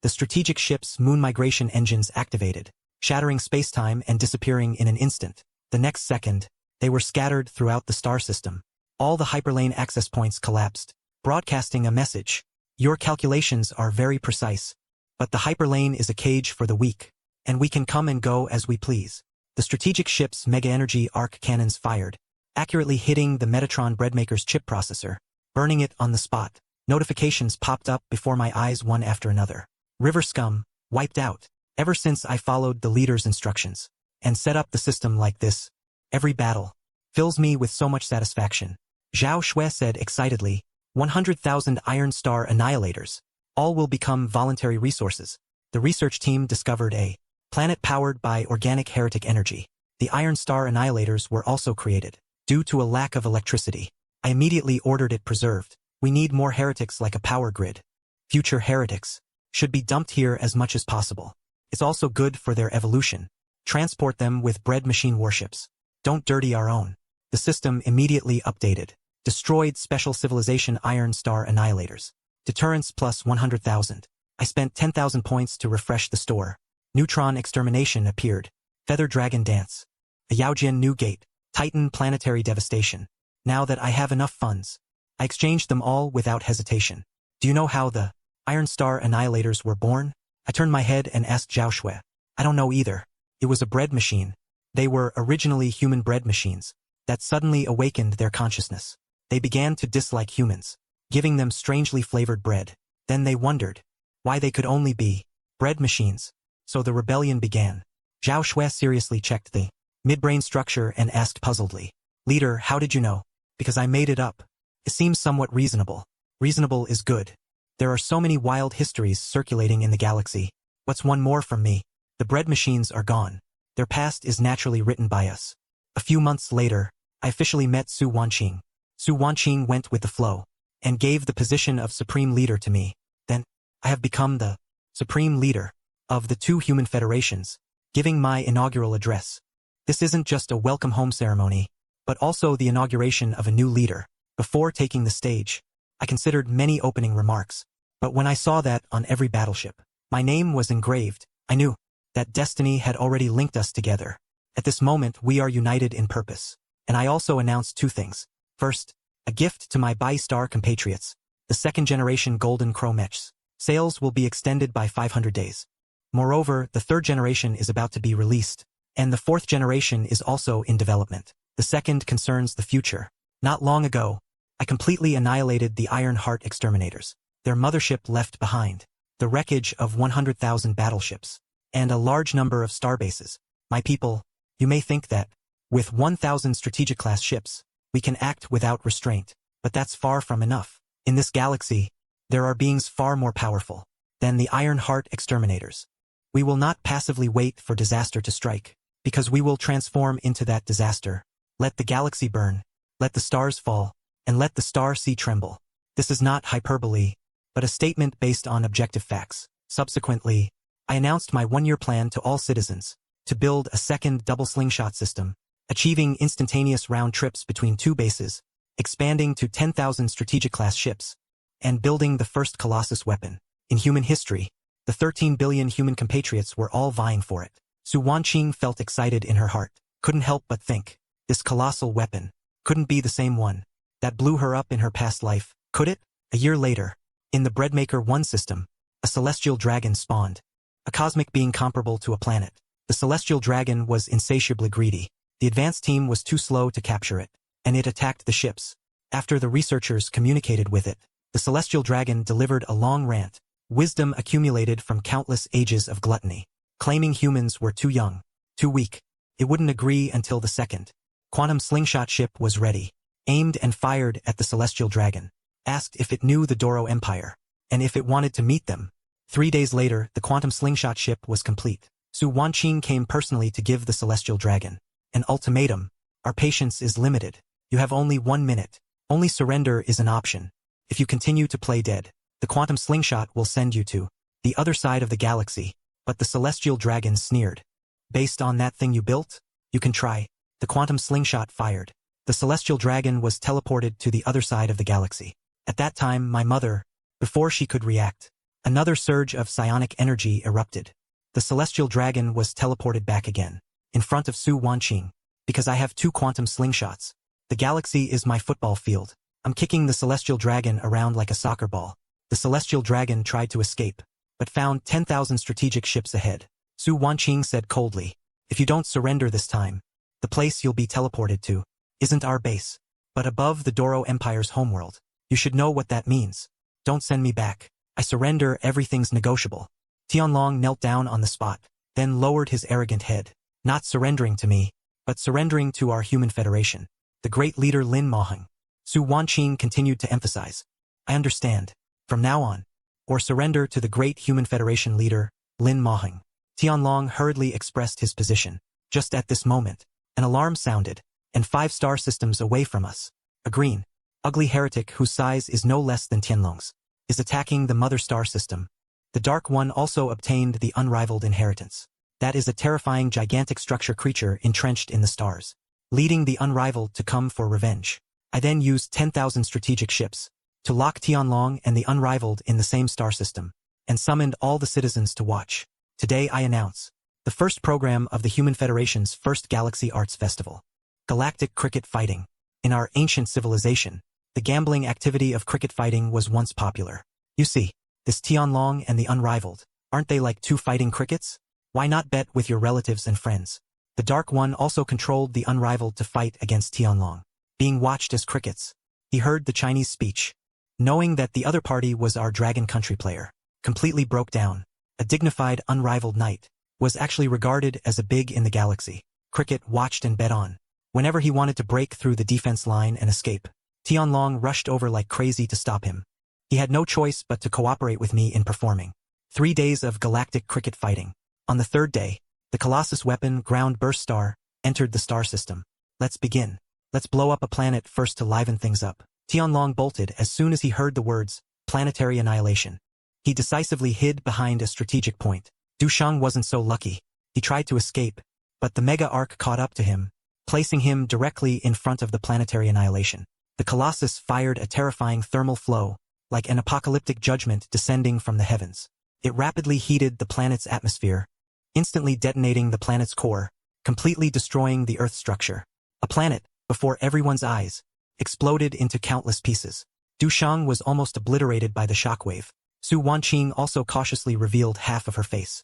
The strategic ship's moon migration engines activated, shattering spacetime and disappearing in an instant. The next second, they were scattered throughout the star system. All the hyperlane access points collapsed, broadcasting a message. Your calculations are very precise, but the hyperlane is a cage for the weak, and we can come and go as we please. The strategic ship's mega-energy arc cannons fired, accurately hitting the Metatron Breadmaker's chip processor, burning it on the spot. Notifications popped up before my eyes one after another. River scum, wiped out. Ever since I followed the leader's instructions and set up the system like this, every battle fills me with so much satisfaction. Zhao Shui said excitedly, 100,000 Iron Star Annihilators. All will become voluntary resources. The research team discovered a planet powered by organic heretic energy. The Iron Star Annihilators were also created due to a lack of electricity. I immediately ordered it preserved. We need more heretics like a power grid. Future heretics should be dumped here as much as possible. It's also good for their evolution. Transport them with bread machine warships. Don't dirty our own. The system immediately updated. Destroyed special civilization Iron Star Annihilators. Deterrence plus 100,000. I spent 10,000 points to refresh the store. Neutron extermination appeared. Feather Dragon Dance. A Yaojian new gate. Titan planetary devastation. Now that I have enough funds, I exchanged them all without hesitation. Do you know how the Iron Star Annihilators were born? I turned my head and asked Zhao Shui. I don't know either. It was a bread machine. They were originally human bread machines that suddenly awakened their consciousness. They began to dislike humans, giving them strangely flavored bread. Then they wondered why they could only be bread machines. So the rebellion began. Zhao Shui seriously checked the midbrain structure and asked puzzledly, Leader, how did you know? Because I made it up. It seems somewhat reasonable. Reasonable is good. There are so many wild histories circulating in the galaxy. What's one more from me? The bread machines are gone. Their past is naturally written by us. A few months later, I officially met Su Wanqing. Su Wanqing went with the flow and gave the position of Supreme Leader to me. Then, I have become the Supreme Leader of the two human federations, giving my inaugural address. This isn't just a welcome home ceremony, but also the inauguration of a new leader. Before taking the stage, I considered many opening remarks, but when I saw that on every battleship, my name was engraved, I knew that destiny had already linked us together. At this moment we are united in purpose, and I also announced two things. First, a gift to my bi-star compatriots. the second-generation Golden Crow mechs. Sales will be extended by 500 days. Moreover, the third generation is about to be released, and the fourth generation is also in development. The second concerns the future. Not long ago, I completely annihilated the Iron Heart exterminators. Their mothership left behind, the wreckage of 100,000 battleships, and a large number of starbases. My people, you may think that, with 1,000 strategic-class ships, we can act without restraint, but that's far from enough. In this galaxy, there are beings far more powerful than the Iron Heart exterminators. We will not passively wait for disaster to strike, because we will transform into that disaster. Let the galaxy burn, let the stars fall, and let the star sea tremble. This is not hyperbole, but a statement based on objective facts. Subsequently, I announced my one-year plan to all citizens, to build a second double slingshot system, achieving instantaneous round trips between two bases, expanding to 10,000 strategic-class ships, and building the first Colossus weapon. In human history, the 13 billion human compatriots were all vying for it. Su Wanqing felt excited in her heart, couldn't help but think, this colossal weapon couldn't be the same one that blew her up in her past life, could it? A year later, in the Breadmaker 1 system, a celestial dragon spawned, a cosmic being comparable to a planet. The celestial dragon was insatiably greedy. The advanced team was too slow to capture it, and it attacked the ships. After the researchers communicated with it, the celestial dragon delivered a long rant, wisdom accumulated from countless ages of gluttony, claiming humans were too young, too weak. It wouldn't agree until the second quantum slingshot ship was ready, aimed and fired at the celestial dragon, asked if it knew the Doro Empire, and if it wanted to meet them. 3 days later, the quantum slingshot ship was complete. Su Wanqing came personally to give the celestial dragon an ultimatum. Our patience is limited. You have only 1 minute. Only surrender is an option. If you continue to play dead, the quantum slingshot will send you to the other side of the galaxy. But the celestial dragon sneered. Based on that thing you built? You can try. The quantum slingshot fired. The celestial dragon was teleported to the other side of the galaxy. At that time, my mother, before she could react, another surge of psionic energy erupted. The celestial dragon was teleported back again, in front of Su Wanqing, because I have 2 quantum slingshots. The galaxy is my football field. I'm kicking the celestial dragon around like a soccer ball. The celestial dragon tried to escape, but found 10,000 strategic ships ahead. Su Wanqing said coldly, if you don't surrender this time, the place you'll be teleported to isn't our base, but above the Doro Empire's homeworld. You should know what that means. Don't send me back. I surrender, everything's negotiable. Tianlong knelt down on the spot, then lowered his arrogant head, not surrendering to me, but surrendering to our human federation, the great leader Lin Maheng. Su Wanqing continued to emphasize, I understand, from now on, or surrender to the great human federation leader, Lin Maheng. Tianlong hurriedly expressed his position. Just at this moment, an alarm sounded, and 5 star systems away from us, a green, ugly heretic whose size is no less than Tianlong's, is attacking the mother star system. The Dark One also obtained the unrivaled inheritance. That is a terrifying gigantic structure creature entrenched in the stars, leading the unrivaled to come for revenge. I then used 10,000 strategic ships to lock Tianlong and the unrivaled in the same star system, and summoned all the citizens to watch. Today I announce the first program of the Human Federation's first Galaxy Arts Festival. Galactic cricket fighting. In our ancient civilization, the gambling activity of cricket fighting was once popular. You see, this Tianlong and the unrivaled, aren't they like 2 fighting crickets? Why not bet with your relatives and friends? The Dark One also controlled the unrivaled to fight against Tianlong, being watched as crickets. He heard the Chinese speech, knowing that the other party was our Dragon Country player, completely broke down. A dignified, unrivaled knight was actually regarded as a big in the galaxy. Cricket watched and bet on. Whenever he wanted to break through the defense line and escape, Tianlong rushed over like crazy to stop him. He had no choice but to cooperate with me in performing 3 days of galactic cricket fighting. On the 3rd day, the Colossus weapon Ground Burst Star entered the star system. Let's begin. Let's blow up a planet first to liven things up. Tianlong bolted as soon as he heard the words, planetary annihilation. He decisively hid behind a strategic point. Dushang wasn't so lucky. He tried to escape, but the Mega Arc caught up to him, placing him directly in front of the planetary annihilation. The Colossus fired a terrifying thermal flow, like an apocalyptic judgment descending from the heavens. It rapidly heated the planet's atmosphere, instantly detonating the planet's core, completely destroying the Earth structure. A planet, before everyone's eyes, exploded into countless pieces. Du Shang was almost obliterated by the shockwave. Su Wanqing also cautiously revealed half of her face.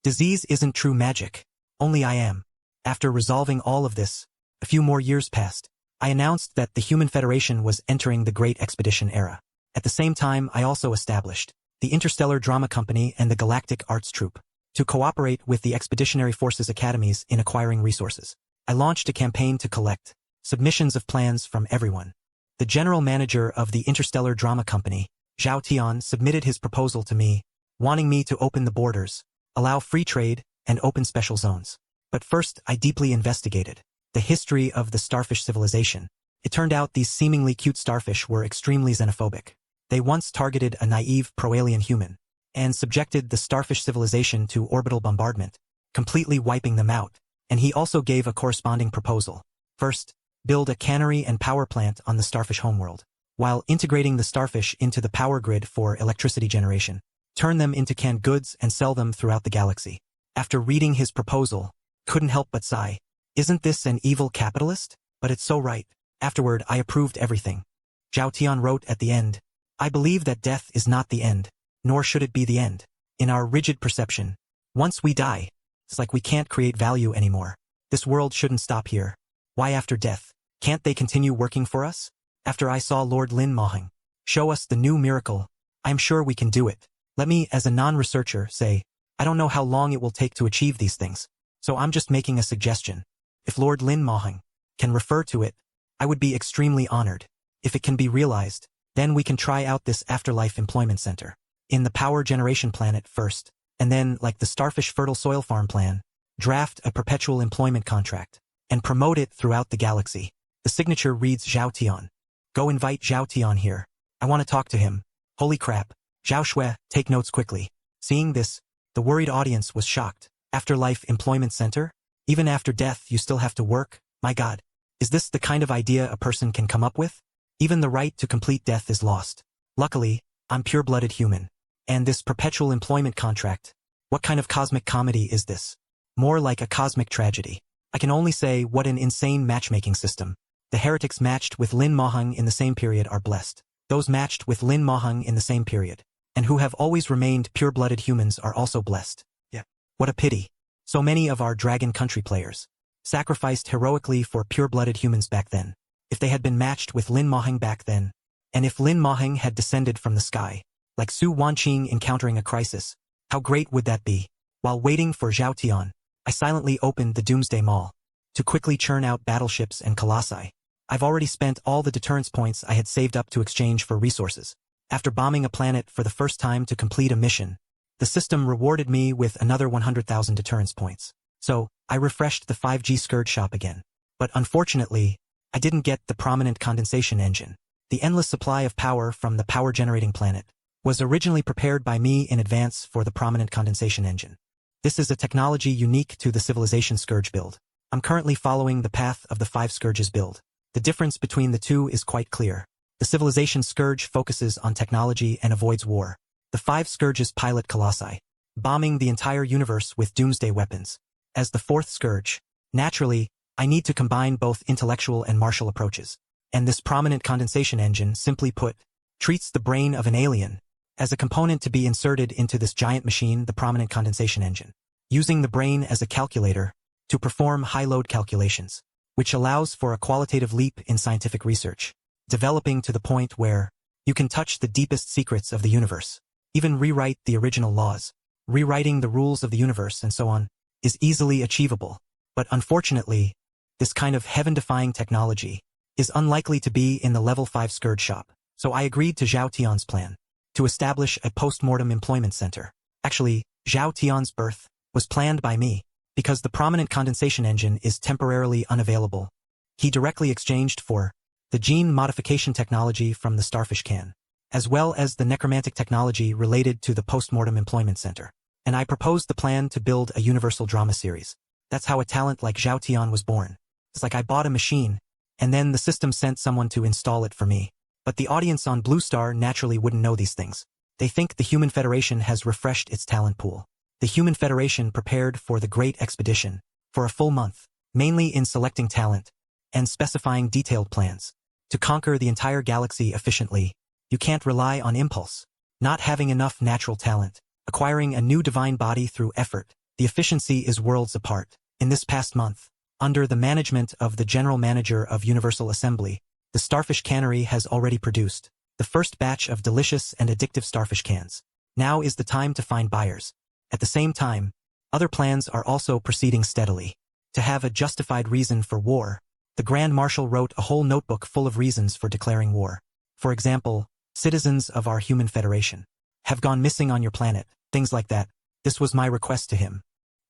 Disease isn't true magic. Only I am. After resolving all of this, a few more years passed. I announced that the Human Federation was entering the Great Expedition era. At the same time, I also established the Interstellar Drama Company and the Galactic Arts Troupe to cooperate with the Expeditionary Forces Academies in acquiring resources. I launched a campaign to collect submissions of plans from everyone. The general manager of the Interstellar Drama Company, Zhao Tian, submitted his proposal to me, wanting me to open the borders, allow free trade, and open special zones. But first, I deeply investigated the history of the starfish civilization. It turned out these seemingly cute starfish were extremely xenophobic. They once targeted a naive pro-alien human and subjected the starfish civilization to orbital bombardment, completely wiping them out. And he also gave a corresponding proposal. First, build a cannery and power plant on the starfish homeworld, while integrating the starfish into the power grid for electricity generation. Turn them into canned goods and sell them throughout the galaxy. After reading his proposal, couldn't help but sigh. Isn't this an evil capitalist? But it's so right. Afterward, I approved everything. Zhao Tian wrote at the end, I believe that death is not the end, nor should it be the end. In our rigid perception, once we die, it's like we can't create value anymore. This world shouldn't stop here. Why after death? Can't they continue working for us? After I saw Lord Lin Maheng show us the new miracle, I'm sure we can do it. Let me, as a non-researcher, say, I don't know how long it will take to achieve these things, so I'm just making a suggestion. If Lord Lin Maheng can refer to it, I would be extremely honored. If it can be realized, then we can try out this afterlife employment center in the power generation planet first, and then, like the starfish fertile soil farm plan, draft a perpetual employment contract and promote it throughout the galaxy. The signature reads Zhao Tian. Go invite Zhao Tian here. I want to talk to him. Holy crap. Zhao Shui, take notes quickly. Seeing this, the worried audience was shocked. Afterlife employment center? Even after death you still have to work? My God. Is this the kind of idea a person can come up with? Even the right to complete death is lost. Luckily, I'm pure-blooded human. And this perpetual employment contract, what kind of cosmic comedy is this? More like a cosmic tragedy. I can only say, what an insane matchmaking system. The heretics matched with Lin Maheng in the same period are blessed. Those matched with Lin Maheng in the same period, and who have always remained pure-blooded humans, are also blessed. Yeah. What a pity. So many of our Dragon Country players sacrificed heroically for pure-blooded humans back then. If they had been matched with Lin Maheng back then, and if Lin Maheng had descended from the sky, like Su Wanqing encountering a crisis, how great would that be? While waiting for Zhao Tian, I silently opened the Doomsday Mall to quickly churn out battleships and colossi. I've already spent all the deterrence points I had saved up to exchange for resources. After bombing a planet for the first time to complete a mission, the system rewarded me with another 100,000 deterrence points. So, I refreshed the 5G Scourge shop again. But unfortunately, I didn't get the prominent condensation engine. The endless supply of power from the power-generating planet was originally prepared by me in advance for the prominent condensation engine. This is a technology unique to the Civilization Scourge build. I'm currently following the path of the 5 Scourges build. The difference between the two is quite clear. The Civilization Scourge focuses on technology and avoids war. The 5 Scourges pilot colossi, bombing the entire universe with doomsday weapons. As the 4th Scourge, naturally, I need to combine both intellectual and martial approaches. And this prominent condensation engine, simply put, treats the brain of an alien as a component to be inserted into this giant machine, the prominent condensation engine, using the brain as a calculator to perform high-load calculations, which allows for a qualitative leap in scientific research, developing to the point where you can touch the deepest secrets of the universe, even rewrite the original laws. Rewriting the rules of the universe and so on is easily achievable. But unfortunately, this kind of heaven-defying technology is unlikely to be in the level 5 Scourge shop. So I agreed to Zhao Tian's plan to establish a post-mortem employment center. Actually, Zhao Tian's birth was planned by me. Because the prominent condensation engine is temporarily unavailable, he directly exchanged for the gene modification technology from the starfish can, as well as the necromantic technology related to the post-mortem employment center. And I proposed the plan to build a universal drama series. That's how a talent like Zhao Tian was born. It's like I bought a machine, and then the system sent someone to install it for me. But the audience on Blue Star naturally wouldn't know these things. They think the Human Federation has refreshed its talent pool. The Human Federation prepared for the Great Expedition for a full month. mainly in selecting talent and specifying detailed plans. To conquer the entire galaxy efficiently, you can't rely on impulse, not having enough natural talent, acquiring a new divine body through effort. The efficiency is worlds apart. In this past month, under the management of the General Manager of Universal Assembly, the Starfish Cannery has already produced the first batch of delicious and addictive starfish cans. Now is the time to find buyers. At the same time, other plans are also proceeding steadily. To have a justified reason for war, the Grand Marshal wrote a whole notebook full of reasons for declaring war. For example, citizens of our human federation have gone missing on your planet, things like that. This was my request to him.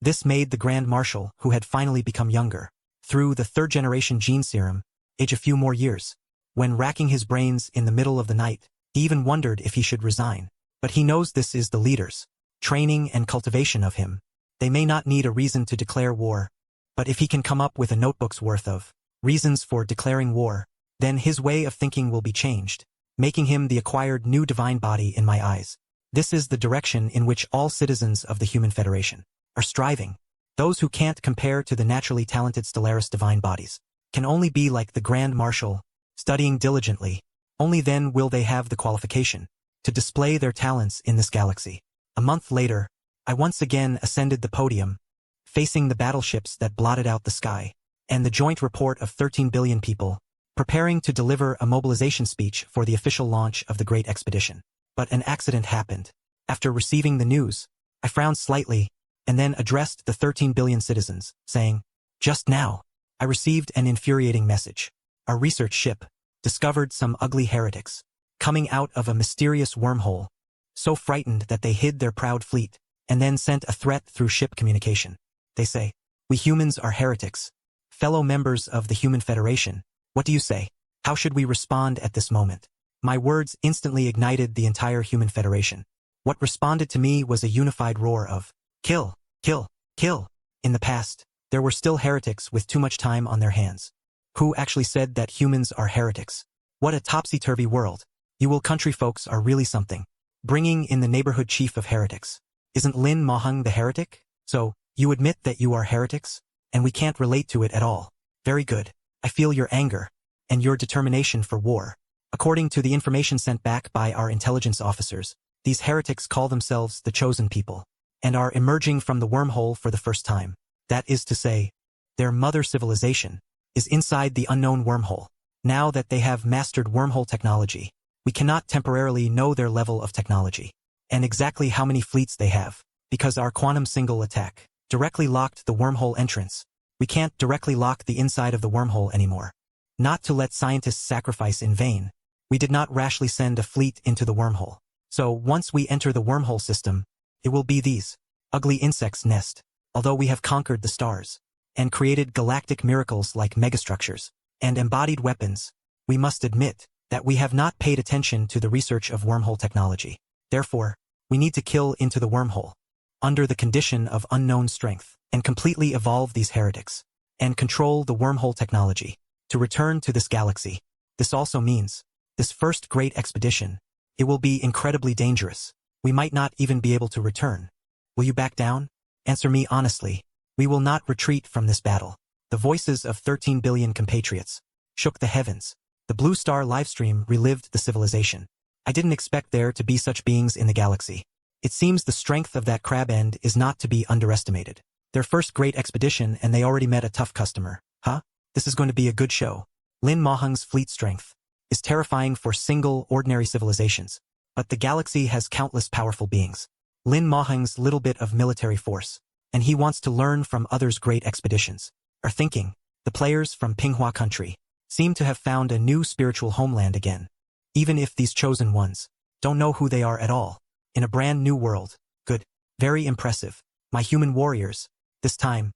This made the Grand Marshal, who had finally become younger, through the third-generation gene serum, age a few more years. When racking his brains in the middle of the night, he even wondered if he should resign. But he knows this is the leaders' training and cultivation of him. They may not need a reason to declare war, but if he can come up with a notebook's worth of reasons for declaring war, then his way of thinking will be changed, making him the acquired new divine body in my eyes. This is the direction in which all citizens of the Human Federation are striving. Those who can't compare to the naturally talented Stellaris divine bodies can only be like the Grand Marshal, studying diligently. Only then will they have the qualification to display their talents in this galaxy. A month later, I once again ascended the podium, facing the battleships that blotted out the sky, and the joint report of 13 billion people, preparing to deliver a mobilization speech for the official launch of the Great Expedition. But an accident happened. After receiving the news, I frowned slightly, and then addressed the 13 billion citizens, saying, "Just now, I received an infuriating message. Our research ship discovered some ugly heretics coming out of a mysterious wormhole, so frightened that they hid their proud fleet, and then sent a threat through ship communication. They say, 'We humans are heretics. Fellow members of the Human Federation, what do you say? How should we respond at this moment?' My words instantly ignited the entire Human Federation. What responded to me was a unified roar of, 'Kill, kill, kill.' In the past, there were still heretics with too much time on their hands. Who actually said that humans are heretics? What a topsy-turvy world. You will country folks are really something. Bringing in the neighborhood chief of heretics. Isn't Lin Mahung the heretic? So, you admit that you are heretics? And we can't relate to it at all. Very good. I feel your anger and your determination for war. According to the information sent back by our intelligence officers, these heretics call themselves the chosen people, and are emerging from the wormhole for the first time. That is to say, their mother civilization is inside the unknown wormhole. Now that they have mastered wormhole technology, we cannot temporarily know their level of technology, and exactly how many fleets they have, because our quantum single attack directly locked the wormhole entrance. We can't directly lock the inside of the wormhole anymore. Not to let scientists sacrifice in vain, we did not rashly send a fleet into the wormhole. So once we enter the wormhole system, it will be these ugly insects' nest. Although we have conquered the stars and created galactic miracles like megastructures and embodied weapons, we must admit that we have not paid attention to the research of wormhole technology. Therefore, we need to kill into the wormhole, under the condition of unknown strength, and completely evolve these heretics, and control the wormhole technology, to return to this galaxy. This also means, this first great expedition, it will be incredibly dangerous. We might not even be able to return. Will you back down? Answer me honestly. We will not retreat from this battle. The voices of 13 billion compatriots shook the heavens. The Blue Star livestream relived the civilization. I didn't expect there to be such beings in the galaxy. It seems the strength of that crab end is not to be underestimated. Their first great expedition and they already met a tough customer. Huh? This is going to be a good show. Lin Mahung's fleet strength is terrifying for single, ordinary civilizations. But the galaxy has countless powerful beings. Lin Mahung's little bit of military force, and he wants to learn from others' great expeditions, are thinking. The players from Manhwa country seem to have found a new spiritual homeland again. Even if these chosen ones don't know who they are at all. In a brand new world. Good. Very impressive. My human warriors. This time,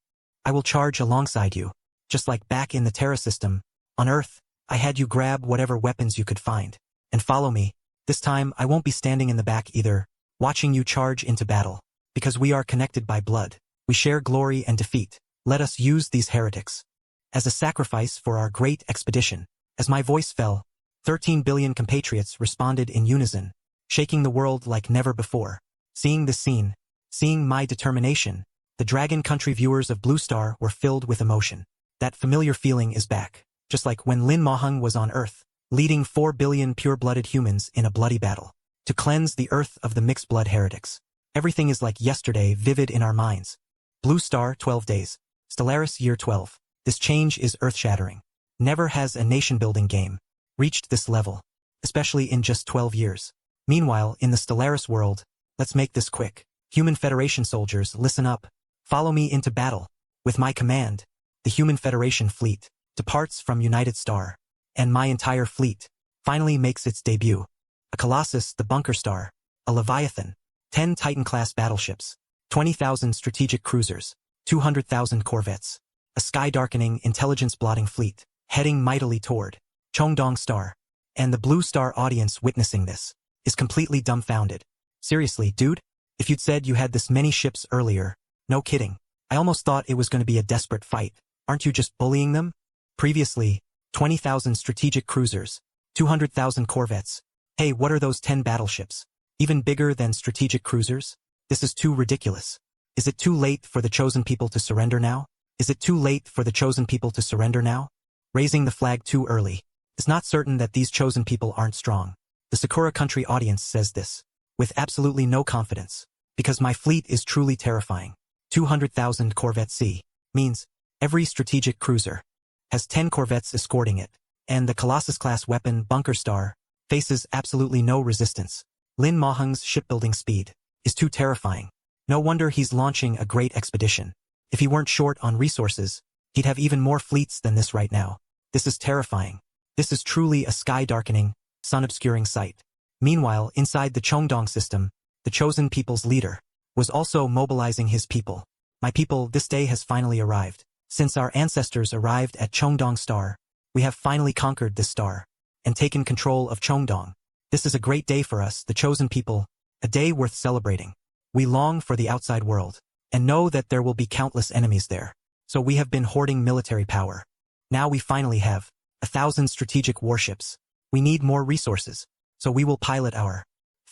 I will charge alongside you. Just like back in the Terra system, on Earth, I had you grab whatever weapons you could find, and follow me. This time, I won't be standing in the back either, watching you charge into battle. Because we are connected by blood. We share glory and defeat. Let us use these heretics as a sacrifice for our great expedition. As my voice fell, 13 billion compatriots responded in unison, shaking the world like never before. Seeing this scene, seeing my determination, the Dragon Country viewers of Blue Star were filled with emotion. That familiar feeling is back, just like when Lin Maheng was on Earth, leading 4 billion pure-blooded humans in a bloody battle, to cleanse the Earth of the mixed-blood heretics. Everything is like yesterday, vivid in our minds. Blue Star, 12 days. Stellaris, year 12. This change is earth-shattering. Never has a nation-building game reached this level, especially in just 12 years. Meanwhile, in the Stellaris world, let's make this quick. Human Federation soldiers, listen up. Follow me into battle. With my command, the Human Federation fleet departs from United Star, and my entire fleet finally makes its debut. A Colossus, the Bunker Star, a Leviathan, 10 Titan-class battleships, 20,000 strategic cruisers, 200,000 corvettes, a sky-darkening, intelligence-blotting fleet, heading mightily toward Cheongdong Star. And the Blue Star audience witnessing this is completely dumbfounded. Seriously, dude? If you'd said you had this many ships earlier, no kidding. I almost thought it was going to be a desperate fight. Aren't you just bullying them? Previously, 20,000 strategic cruisers, 200,000 corvettes. Hey, what are those 10 battleships? Even bigger than strategic cruisers? This is too ridiculous. Is it too late for the chosen people to surrender now? Is it too late for the chosen people to surrender now? Raising the flag too early. It's not certain that these chosen people aren't strong. The Sakura country audience says this with absolutely no confidence, because my fleet is truly terrifying. 200,000 Corvette C means every strategic cruiser has 10 corvettes escorting it, and the Colossus-class weapon Bunker Star faces absolutely no resistance. Lin Maheng's shipbuilding speed is too terrifying. No wonder he's launching a great expedition. If he weren't short on resources, he'd have even more fleets than this right now. This is terrifying. This is truly a sky-darkening, sun-obscuring sight. Meanwhile, inside the Cheongdong system, the chosen people's leader was also mobilizing his people. My people, this day has finally arrived. Since our ancestors arrived at Cheongdong Star, we have finally conquered this star and taken control of Cheongdong. This is a great day for us, the chosen people, a day worth celebrating. We long for the outside world and know that there will be countless enemies there. So we have been hoarding military power. Now we finally have 1,000 strategic warships. We need more resources, so we will pilot our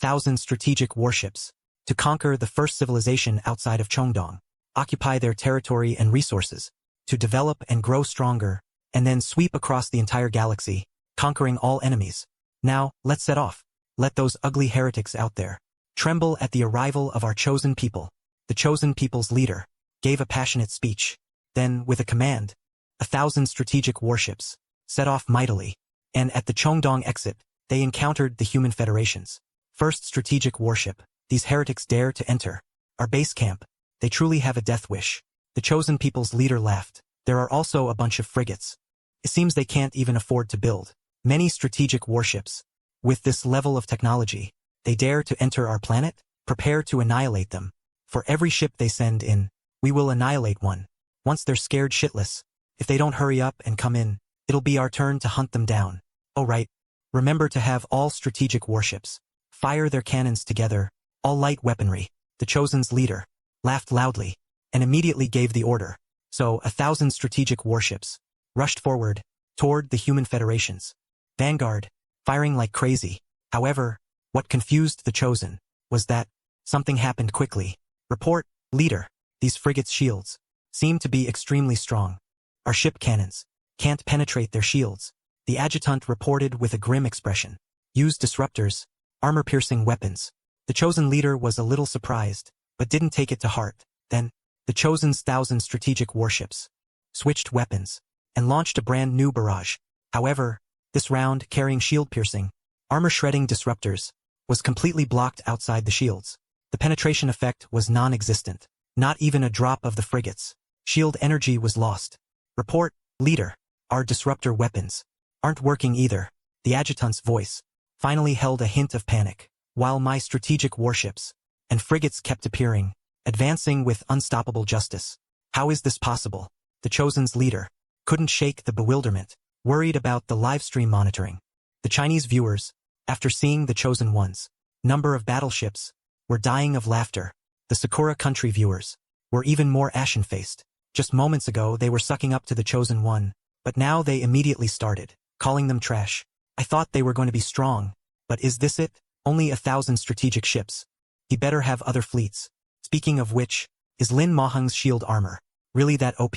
1,000 strategic warships to conquer the first civilization outside of Cheongdong, occupy their territory and resources, to develop and grow stronger, and then sweep across the entire galaxy, conquering all enemies. Now, let's set off. Let those ugly heretics out there tremble at the arrival of our chosen people. The chosen people's leader gave a passionate speech. Then, with a command, 1,000 strategic warships set off mightily, and at the Cheongdong exit, they encountered the Human Federation's first strategic warship. These heretics dare to enter our base camp. They truly have a death wish. The chosen people's leader laughed. There are also a bunch of frigates. It seems they can't even afford to build many strategic warships. With this level of technology, they dare to enter our planet? Prepare to annihilate them. For every ship they send in, we will annihilate one. Once they're scared shitless, if they don't hurry up and come in, it'll be our turn to hunt them down. Oh right. Remember to have all strategic warships fire their cannons together, all light weaponry. The chosen's leader laughed loudly and immediately gave the order. So 1,000 strategic warships rushed forward toward the Human Federation's vanguard, firing like crazy. However, what confused the chosen was that something happened quickly. Report, leader. These frigates' shields seem to be extremely strong. Our ship cannons can't penetrate their shields. The adjutant reported with a grim expression. Use disruptors, armor-piercing weapons. The chosen leader was a little surprised, but didn't take it to heart. Then, the chosen's 1,000 strategic warships switched weapons and launched a brand new barrage. However, this round, carrying shield-piercing, armor-shredding disruptors, was completely blocked outside the shields. The penetration effect was non-existent. Not even a drop of the frigates' shield energy was lost. Report, leader. Our disruptor weapons aren't working either. The adjutant's voice finally held a hint of panic, while my strategic warships and frigates kept appearing, advancing with unstoppable justice. How is this possible? The chosen's leader couldn't shake the bewilderment, worried about the live stream monitoring. The Chinese viewers, after seeing the chosen one's number of battleships, were dying of laughter. The Sakura country viewers were even more ashen-faced. Just moments ago they were sucking up to the chosen one, but now they immediately started calling them trash. I thought they were going to be strong, but is this it? Only 1,000 strategic ships. He better have other fleets. Speaking of which, is Lin Maheng's shield armor really that OP?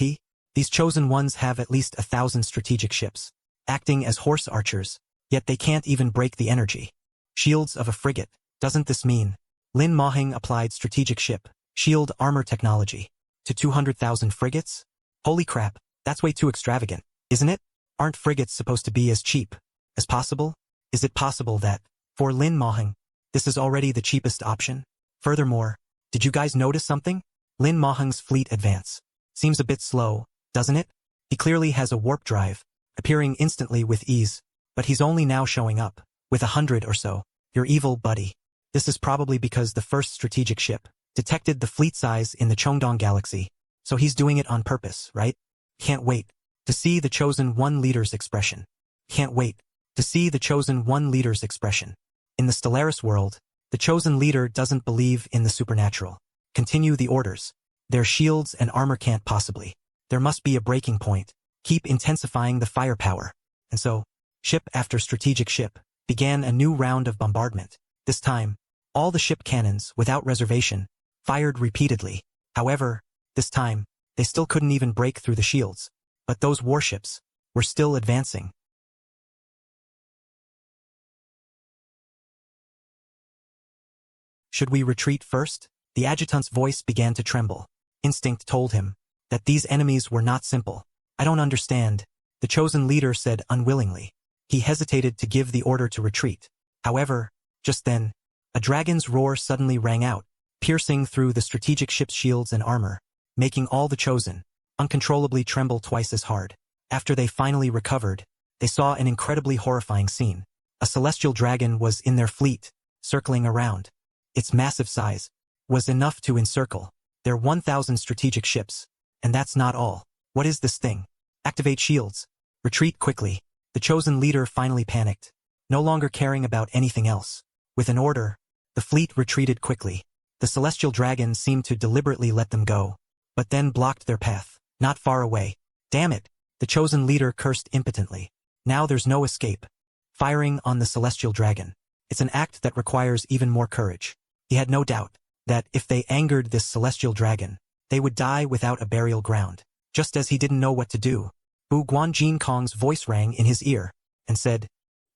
These chosen ones have at least 1,000 strategic ships, acting as horse archers, yet they can't even break the energy. Shields of a frigate. Doesn't this mean Lin Maheng applied strategic ship, shield armor technology to 200,000 frigates? Holy crap, that's way too extravagant, isn't it? Aren't frigates supposed to be as cheap as possible? Is it possible that, for Lin Maheng, this is already the cheapest option? Furthermore, did you guys notice something? Lin Maheng's fleet advance seems a bit slow, doesn't it? He clearly has a warp drive, appearing instantly with ease, but he's only now showing up with 100 or so. Your evil buddy. This is probably because the first strategic ship detected the fleet size in the Chongdong galaxy, so he's doing it on purpose, right? Can't wait to see the Chosen One leader's expression. Can't wait to see the Chosen One leader's expression. In the Stellaris world, the Chosen leader doesn't believe in the supernatural. Continue the orders. Their shields and armor can't possibly. There must be a breaking point. Keep intensifying the firepower. And so, ship after strategic ship began a new round of bombardment. This time, all the ship cannons, without reservation, fired repeatedly. However, this time, they still couldn't even break through the shields. But those warships were still advancing. Should we retreat first? The adjutant's voice began to tremble. Instinct told him that these enemies were not simple. I don't understand, the chosen leader said unwillingly. He hesitated to give the order to retreat. However, just then, a dragon's roar suddenly rang out, piercing through the strategic ship's shields and armor, making all the chosen uncontrollably tremble twice as hard. After they finally recovered, they saw an incredibly horrifying scene. A celestial dragon was in their fleet, circling around. Its massive size was enough to encircle their 1,000 strategic ships. And that's not all. What is this thing? Activate shields. Retreat quickly. The chosen leader finally panicked, no longer caring about anything else. With an order, the fleet retreated quickly. The celestial dragon seemed to deliberately let them go, but then blocked their path, not far away. Damn it! The chosen leader cursed impotently. Now there's no escape. Firing on the celestial dragon. It's an act that requires even more courage. He had no doubt that if they angered this celestial dragon, they would die without a burial ground. Just as he didn't know what to do, Bu Guanjin Kong's voice rang in his ear and said,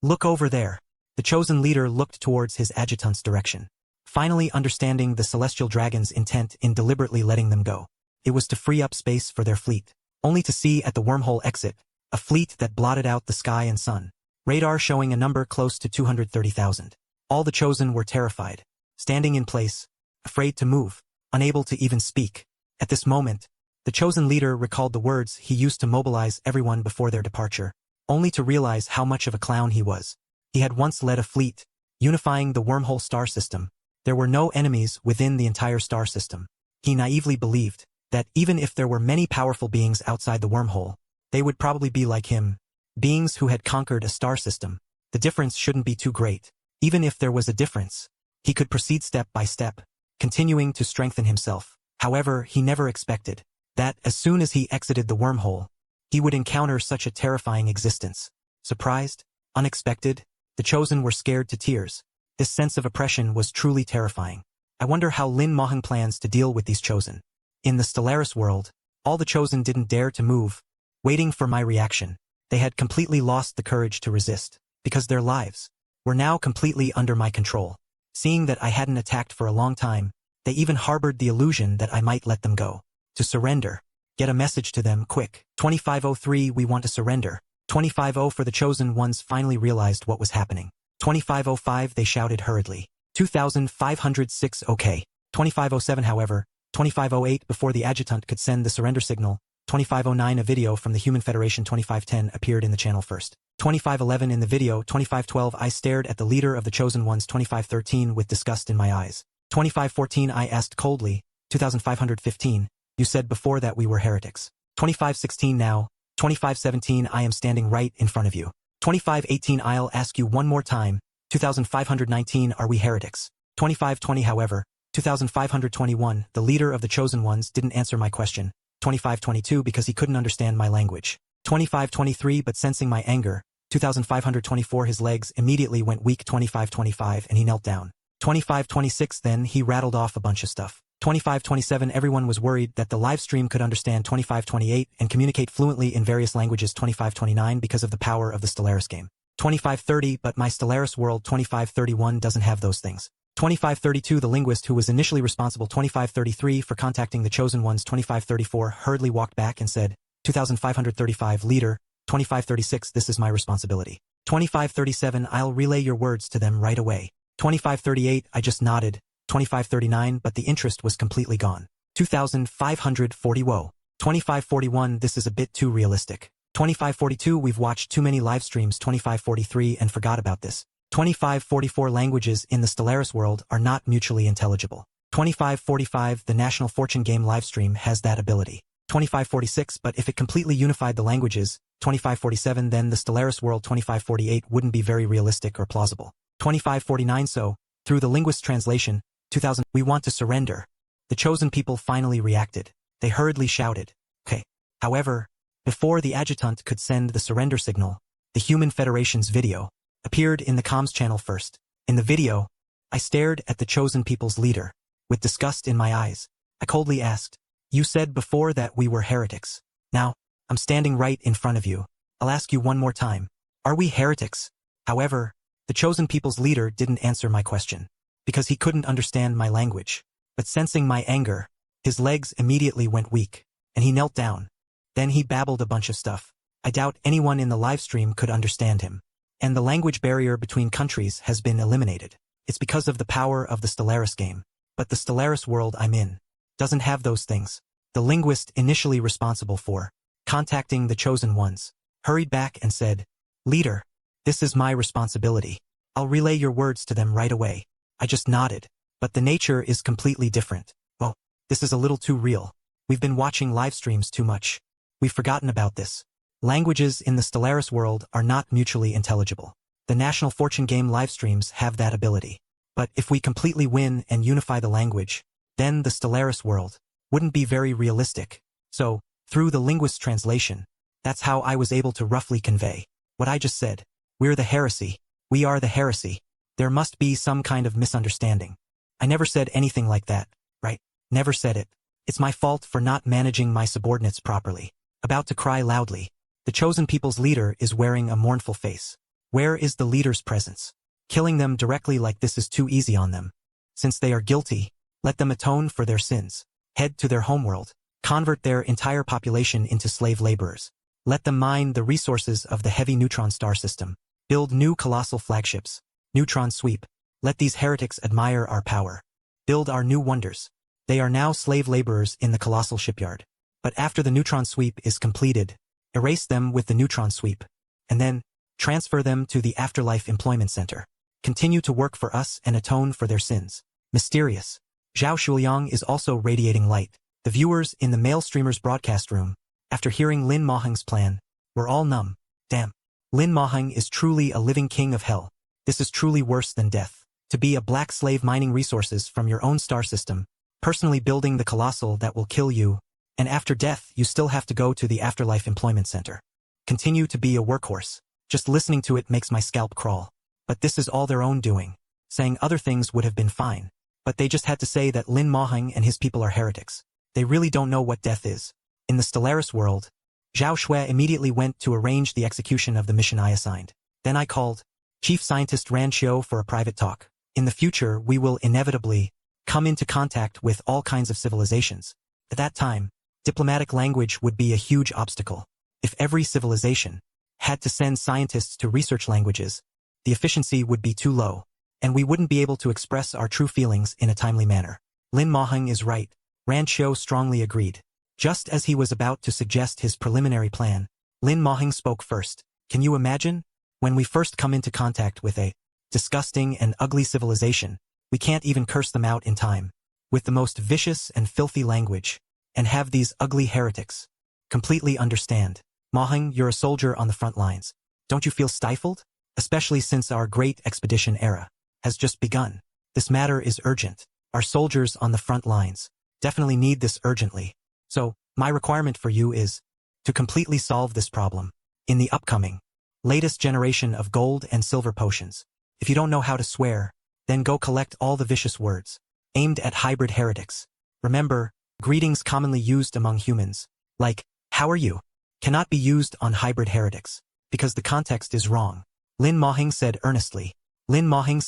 "Look over there." The chosen leader looked towards his adjutant's direction, finally understanding the celestial dragon's intent in deliberately letting them go. It was to free up space for their fleet, only to see at the wormhole exit a fleet that blotted out the sky and sun. Radar showing a number close to 230,000. All the chosen were terrified, standing in place, afraid to move, unable to even speak. At this moment, the chosen leader recalled the words he used to mobilize everyone before their departure, only to realize how much of a clown he was. He had once led a fleet, unifying the wormhole star system. There were no enemies within the entire star system. He naively believed that even if there were many powerful beings outside the wormhole, they would probably be like him, beings who had conquered a star system. The difference shouldn't be too great. Even if there was a difference, he could proceed step by step, continuing to strengthen himself. However, he never expected that as soon as he exited the wormhole, he would encounter such a terrifying existence. Surprised? Unexpected? The chosen were scared to tears. This sense of oppression was truly terrifying. I wonder how Lin Maheng plans to deal with these chosen. In the Stellaris world, all the chosen didn't dare to move, waiting for my reaction. They had completely lost the courage to resist, because their lives were now completely under my control. Seeing that I hadn't attacked for a long time, they even harbored the illusion that I might let them go. To surrender. Get a message to them, quick. 2503, we want to surrender. 2504, for the chosen ones finally realized what was happening. 2505, they shouted hurriedly. 2506, okay. 2507, however. 2508, before the adjutant could send the surrender signal. 2509, a video from the Human Federation. 2510 appeared in the channel first. 2511, in the video. 2512, I stared at the leader of the chosen ones. 2513, with disgust in my eyes. 2514, I asked coldly. 2515, you said before that we were heretics. 2516 now. 2517, I am standing right in front of you. 2518, I'll ask you one more time. 2519, are we heretics? 2520, however. 2521, the leader of the chosen ones didn't answer my question. 2522, because he couldn't understand my language. 2523, but sensing my anger. 2524, his legs immediately went weak. 2525, and he knelt down. 2526, then he rattled off a bunch of stuff. 2527 Everyone was worried that the live stream could understand 2528 and communicate fluently in various languages 2529 because of the power of the Stellaris game. 2530 But my Stellaris world 2531 doesn't have those things. 2532 The linguist who was initially responsible 2533 for contacting the chosen ones 2534 hurriedly walked back and said, 2535 Leader, 2536 This is my responsibility. 2537 I'll relay your words to them right away. 2538 I just nodded. 2539 But the interest was completely gone. 2540 Whoa. 2541 This is a bit too realistic. 2542 We've watched too many live streams 2543 and forgot about this. 2544 Languages in the Stellaris world are not mutually intelligible. 2545 The National Fortune game livestream has that ability. 2546 But if it completely unified the languages, 2547 then the Stellaris world 2548 wouldn't be very realistic or plausible. 2549 So, through the linguist translation, 2000 We want to surrender. The chosen people finally reacted. They hurriedly shouted, okay. However, before the adjutant could send the surrender signal, the Human Federation's video appeared in the comms channel first. In the video, I stared at the chosen people's leader. With disgust in my eyes, I coldly asked, you said before that we were heretics. Now, I'm standing right in front of you. I'll ask you one more time. Are we heretics? However, the chosen people's leader didn't answer my question, because he couldn't understand my language. But sensing my anger, his legs immediately went weak, and he knelt down. Then he babbled a bunch of stuff. I doubt anyone in the live stream could understand him. And the language barrier between countries has been eliminated. It's because of the power of the Stellaris game. But the Stellaris world I'm in doesn't have those things. The linguist initially responsible for contacting the chosen ones hurried back and said, Leader, this is my responsibility. I'll relay your words to them right away. I just nodded. But the nature is completely different. Well, this is a little too real. We've been watching live streams too much. We've forgotten about this. Languages in the Stellaris world are not mutually intelligible. The National Fortune game live streams have that ability. But if we completely win and unify the language, then the Stellaris world wouldn't be very realistic. So, through the linguist translation, that's how I was able to roughly convey what I just said. We're the heresy. We are the heresy. There must be some kind of misunderstanding. I never said anything like that, right? Never said it. It's my fault for not managing my subordinates properly. About to cry loudly. The chosen people's leader is wearing a mournful face. Where is the leader's presence? Killing them directly like this is too easy on them. Since they are guilty, let them atone for their sins. Head to their homeworld. Convert their entire population into slave laborers. Let them mine the resources of the heavy neutron star system. Build new colossal flagships. Neutron sweep. Let these heretics admire our power. Build our new wonders. They are now slave laborers in the colossal shipyard. But after the neutron sweep is completed, erase them with the neutron sweep. And then, transfer them to the Afterlife Employment Center. Continue to work for us and atone for their sins. Mysterious. Zhao Shuliang is also radiating light. The viewers in the male streamer's broadcast room, after hearing Lin Maheng's plan, were all numb. Damn. Lin Maheng is truly a living king of hell. This is truly worse than death. To be a black slave mining resources from your own star system, personally building the colossal that will kill you, and after death you still have to go to the Afterlife Employment Center. Continue to be a workhorse. Just listening to it makes my scalp crawl. But this is all their own doing. Saying other things would have been fine. But they just had to say that Lin Maheng and his people are heretics. They really don't know what death is. In the Stellaris world, Zhao Shui immediately went to arrange the execution of the mission I assigned. Then I called Chief Scientist Ran Xiu for a private talk. In the future, we will inevitably come into contact with all kinds of civilizations. At that time, diplomatic language would be a huge obstacle. If every civilization had to send scientists to research languages, the efficiency would be too low, and we wouldn't be able to express our true feelings in a timely manner. Lin Maheng is right. Ran Xiu strongly agreed. Just as he was about to suggest his preliminary plan, Lin Maheng spoke first. Can you imagine? When we first come into contact with a disgusting and ugly civilization, we can't even curse them out in time, with the most vicious and filthy language, and have these ugly heretics completely understand. Maheng, you're a soldier on the front lines. Don't you feel stifled? Especially since our great expedition era has just begun. This matter is urgent. Our soldiers on the front lines definitely need this urgently. So, my requirement for you is to completely solve this problem in the upcoming latest generation of gold and silver potions. If you don't know how to swear, then go collect all the vicious words aimed at hybrid heretics. Remember, greetings commonly used among humans, like, how are you, cannot be used on hybrid heretics, because the context is wrong. Lin Mahing said earnestly. Lin Mahing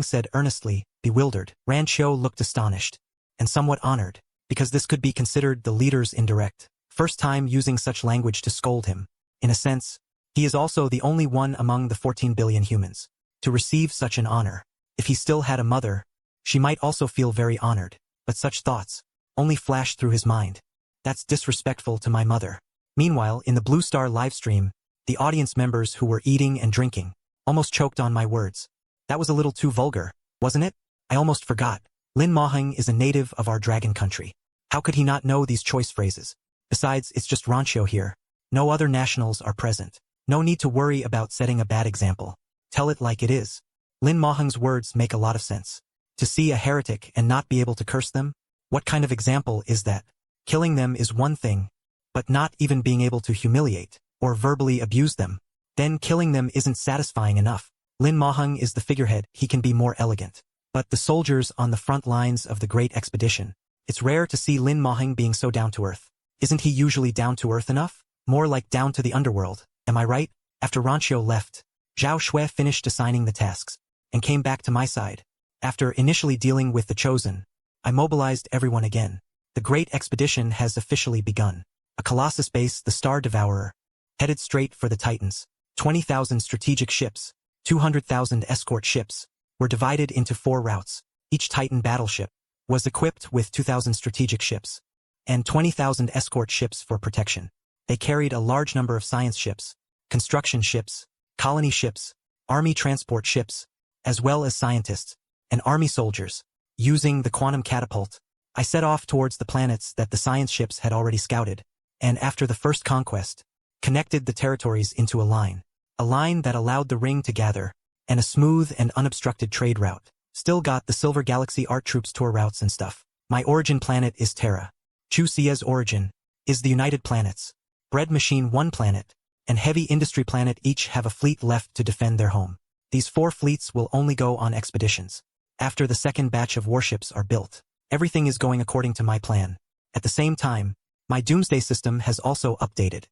said earnestly, bewildered. Ran Qiu looked astonished, and somewhat honored, because this could be considered the leader's indirect first time using such language to scold him. In a sense, he is also the only one among the 14 billion humans to receive such an honor. If he still had a mother, she might also feel very honored, but such thoughts only flashed through his mind. That's disrespectful to my mother. Meanwhile, in the Blue Star livestream, the audience members who were eating and drinking almost choked on my words. That was a little too vulgar, wasn't it? I almost forgot. Lin Maheng is a native of our dragon country. How could he not know these choice phrases? Besides, it's just Rancho here. No other nationals are present. No need to worry about setting a bad example. Tell it like it is. Lin Maheng's words make a lot of sense. To see a heretic and not be able to curse them? What kind of example is that? Killing them is one thing, but not even being able to humiliate or verbally abuse them. Then killing them isn't satisfying enough. Lin Maheng is the figurehead, he can be more elegant. But the soldiers on the front lines of the great expedition, it's rare to see Lin Maheng being so down-to-earth. Isn't he usually down-to-earth enough? More like down to the underworld, am I right? After Rancho left, Zhao Shui finished assigning the tasks, and came back to my side. After initially dealing with the Chosen, I mobilized everyone again. The great expedition has officially begun. A Colossus base, the Star Devourer, headed straight for the Titans. 20,000 strategic ships, 200,000 escort ships, were divided into 4 routes. Each Titan battleship was equipped with 2,000 strategic ships and 20,000 escort ships for protection. They carried a large number of science ships, construction ships, colony ships, army transport ships, as well as scientists and army soldiers. Using the quantum catapult, I set off towards the planets that the science ships had already scouted, and after the first conquest, connected the territories into a line that allowed the ring to gather, and a smooth and unobstructed trade route. Still got the Silver Galaxy art troops tour routes and stuff. My origin planet is Terra. Chu Xie's origin is the United Planets. Bread Machine 1 planet and Heavy Industry planet each have a fleet left to defend their home. These 4 fleets will only go on expeditions after the second batch of warships are built. Everything is going according to my plan. At the same time, my doomsday system has also updated.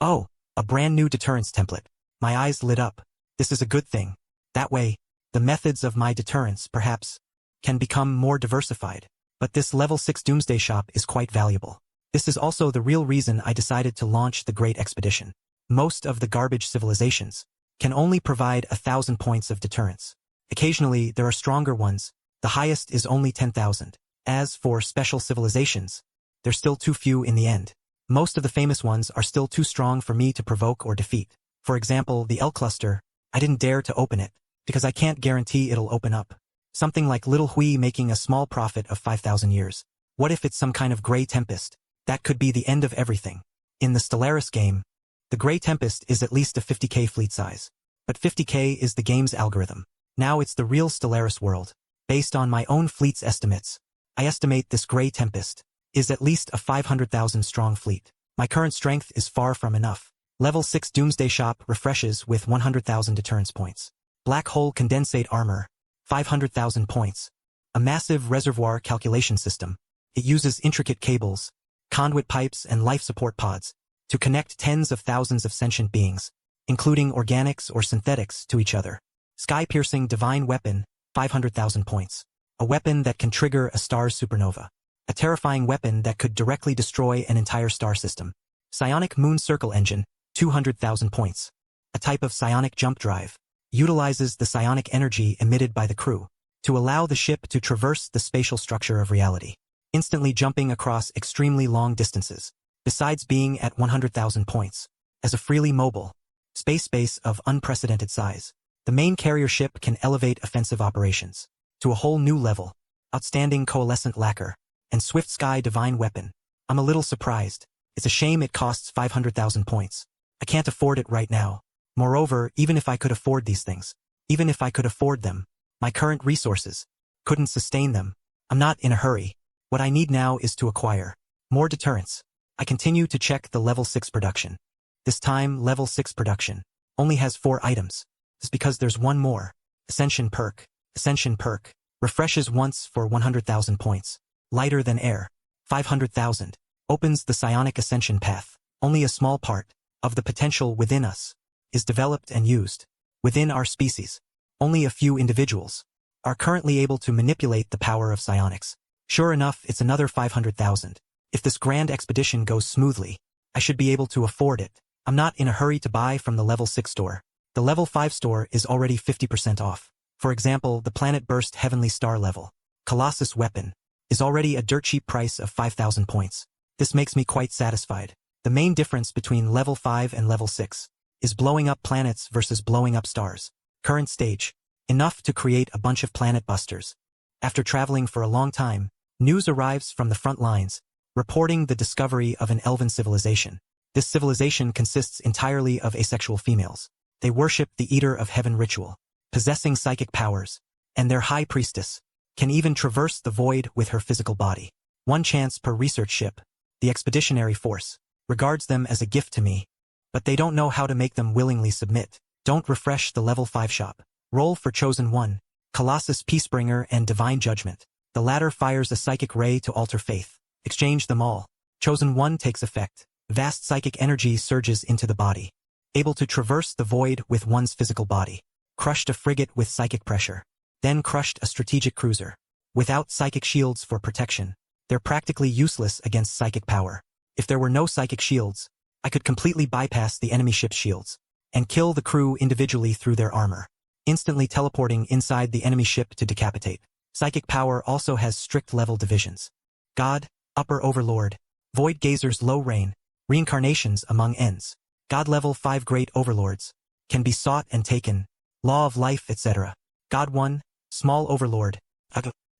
Oh, a brand new deterrence template. My eyes lit up. This is a good thing. That way, the methods of my deterrence, perhaps, can become more diversified. But this level 6 Doomsday Shop is quite valuable. This is also the real reason I decided to launch the Great Expedition. Most of the garbage civilizations can only provide 1,000 points of deterrence. Occasionally, there are stronger ones. The highest is only 10,000. As for special civilizations, they're still too few in the end. Most of the famous ones are still too strong for me to provoke or defeat. For example, the L cluster, I didn't dare to open it, because I can't guarantee it'll open up. Something like Little Hui making a small profit of 5,000 years. What if it's some kind of Grey Tempest? That could be the end of everything. In the Stellaris game, the Grey Tempest is at least a 50k fleet size. But 50k is the game's algorithm. Now it's the real Stellaris world. Based on my own fleet's estimates, I estimate this Grey Tempest is at least a 500,000 strong fleet. My current strength is far from enough. Level 6 Doomsday Shop refreshes with 100,000 deterrence points. Black Hole Condensate Armor, 500,000 points. A massive reservoir calculation system. It uses intricate cables, conduit pipes and life support pods to connect tens of thousands of sentient beings, including organics or synthetics, to each other. Sky-piercing Divine Weapon, 500,000 points. A weapon that can trigger a star's supernova. A terrifying weapon that could directly destroy an entire star system. Psionic Moon Circle Engine, 200,000 points. A type of psionic jump drive. Utilizes the psionic energy emitted by the crew to allow the ship to traverse the spatial structure of reality, instantly jumping across extremely long distances. Besides being at 100,000 points, as a freely mobile space base of unprecedented size, the main carrier ship can elevate offensive operations to a whole new level. outstanding coalescent lacquer, and swift sky divine weapon. I'm a little surprised. It's a shame it costs 500,000 points. I can't afford it right now. Moreover, even if I could afford these things, even if I could afford them, my current resources couldn't sustain them. I'm not in a hurry. What I need now is to acquire more deterrence. I continue to check the level 6 production. This time, level 6 production only has 4 items. It's because there's one more. Ascension perk. Ascension perk. Refreshes once for 100,000 points. Lighter than air. 500,000. Opens the psionic ascension path. Only a small part of the potential within us is developed and used. Within our species, only a few individuals are currently able to manipulate the power of psionics. Sure enough, it's another 500,000. If this grand expedition goes smoothly, I should be able to afford it. I'm not in a hurry to buy from the level 6 store. The level 5 store is already 50% off. For example, the Planet Burst Heavenly Star level Colossus weapon is already a dirt cheap price of 5,000 points. This makes me quite satisfied. The main difference between level 5 and level 6 is blowing up planets versus blowing up stars. Current stage. Enough to create a bunch of planet busters. After traveling for a long time, news arrives from the front lines, reporting the discovery of an elven civilization. This civilization consists entirely of asexual females. They worship the Eater of Heaven ritual, possessing psychic powers, and their high priestess can even traverse the void with her physical body. One chance per research ship. The expeditionary force regards them as a gift to me, but they don't know how to make them willingly submit. Don't refresh the level 5 shop. Roll for Chosen 1, Colossus Peacebringer and Divine Judgment. The latter fires a psychic ray to alter faith. Exchange them all. Chosen 1 takes effect. Vast psychic energy surges into the body, able to traverse the void with one's physical body. Crushed a frigate with psychic pressure. Then crushed a strategic cruiser. Without psychic shields for protection, they're practically useless against psychic power. If there were no psychic shields, I could completely bypass the enemy ship's shields and kill the crew individually through their armor, instantly teleporting inside the enemy ship to decapitate. Psychic power also has strict level divisions. God, Upper Overlord, Void Gazers Low Rain, Reincarnations among Ends. God level 5 Great Overlords can be sought and taken, Law of Life etc. God 1, Small Overlord,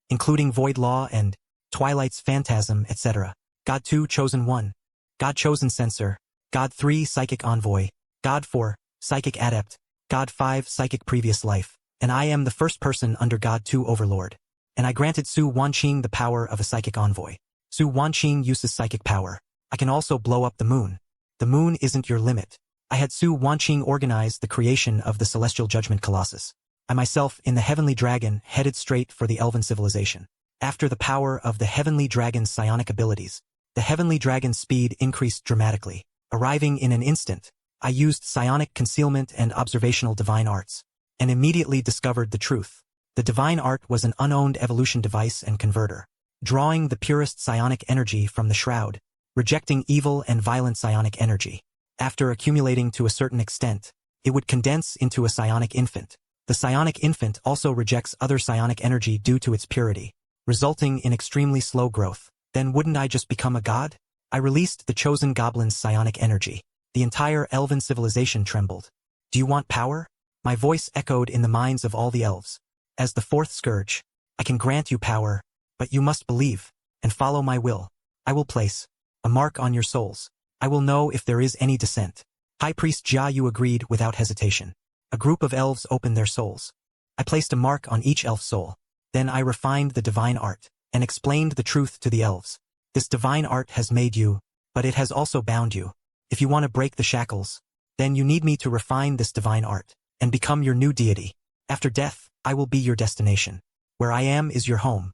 including Void Law and Twilight's Phantasm etc. God 2 Chosen 1, God Chosen Censor, God 3 Psychic Envoy, God 4 Psychic Adept, God 5 Psychic Previous Life, and I am the first person under God 2 Overlord. And I granted Su Wanqing the power of a Psychic Envoy. Su Wanqing uses psychic power. I can also blow up the moon. The moon isn't your limit. I had Su Wanqing organize the creation of the Celestial Judgment Colossus. I myself, in the Heavenly Dragon, headed straight for the Elven civilization. After the power of the Heavenly Dragon's psionic abilities, the Heavenly Dragon's speed increased dramatically. Arriving in an instant, I used psionic concealment and observational divine arts, and immediately discovered the truth. The divine art was an unowned evolution device and converter, drawing the purest psionic energy from the shroud, rejecting evil and violent psionic energy. After accumulating to a certain extent, it would condense into a psionic infant. The psionic infant also rejects other psionic energy due to its purity, resulting in extremely slow growth. Then wouldn't I just become a god? I released the chosen goblin's psionic energy. The entire elven civilization trembled. Do you want power? My voice echoed in the minds of all the elves. As the fourth scourge, I can grant you power, but you must believe and follow my will. I will place a mark on your souls. I will know if there is any dissent. High Priest Jia Yu agreed without hesitation. A group of elves opened their souls. I placed a mark on each elf soul. Then I refined the divine art and explained the truth to the elves. This divine art has made you, but it has also bound you. If you want to break the shackles, then you need me to refine this divine art and become your new deity. After death, I will be your destination. Where I am is your home.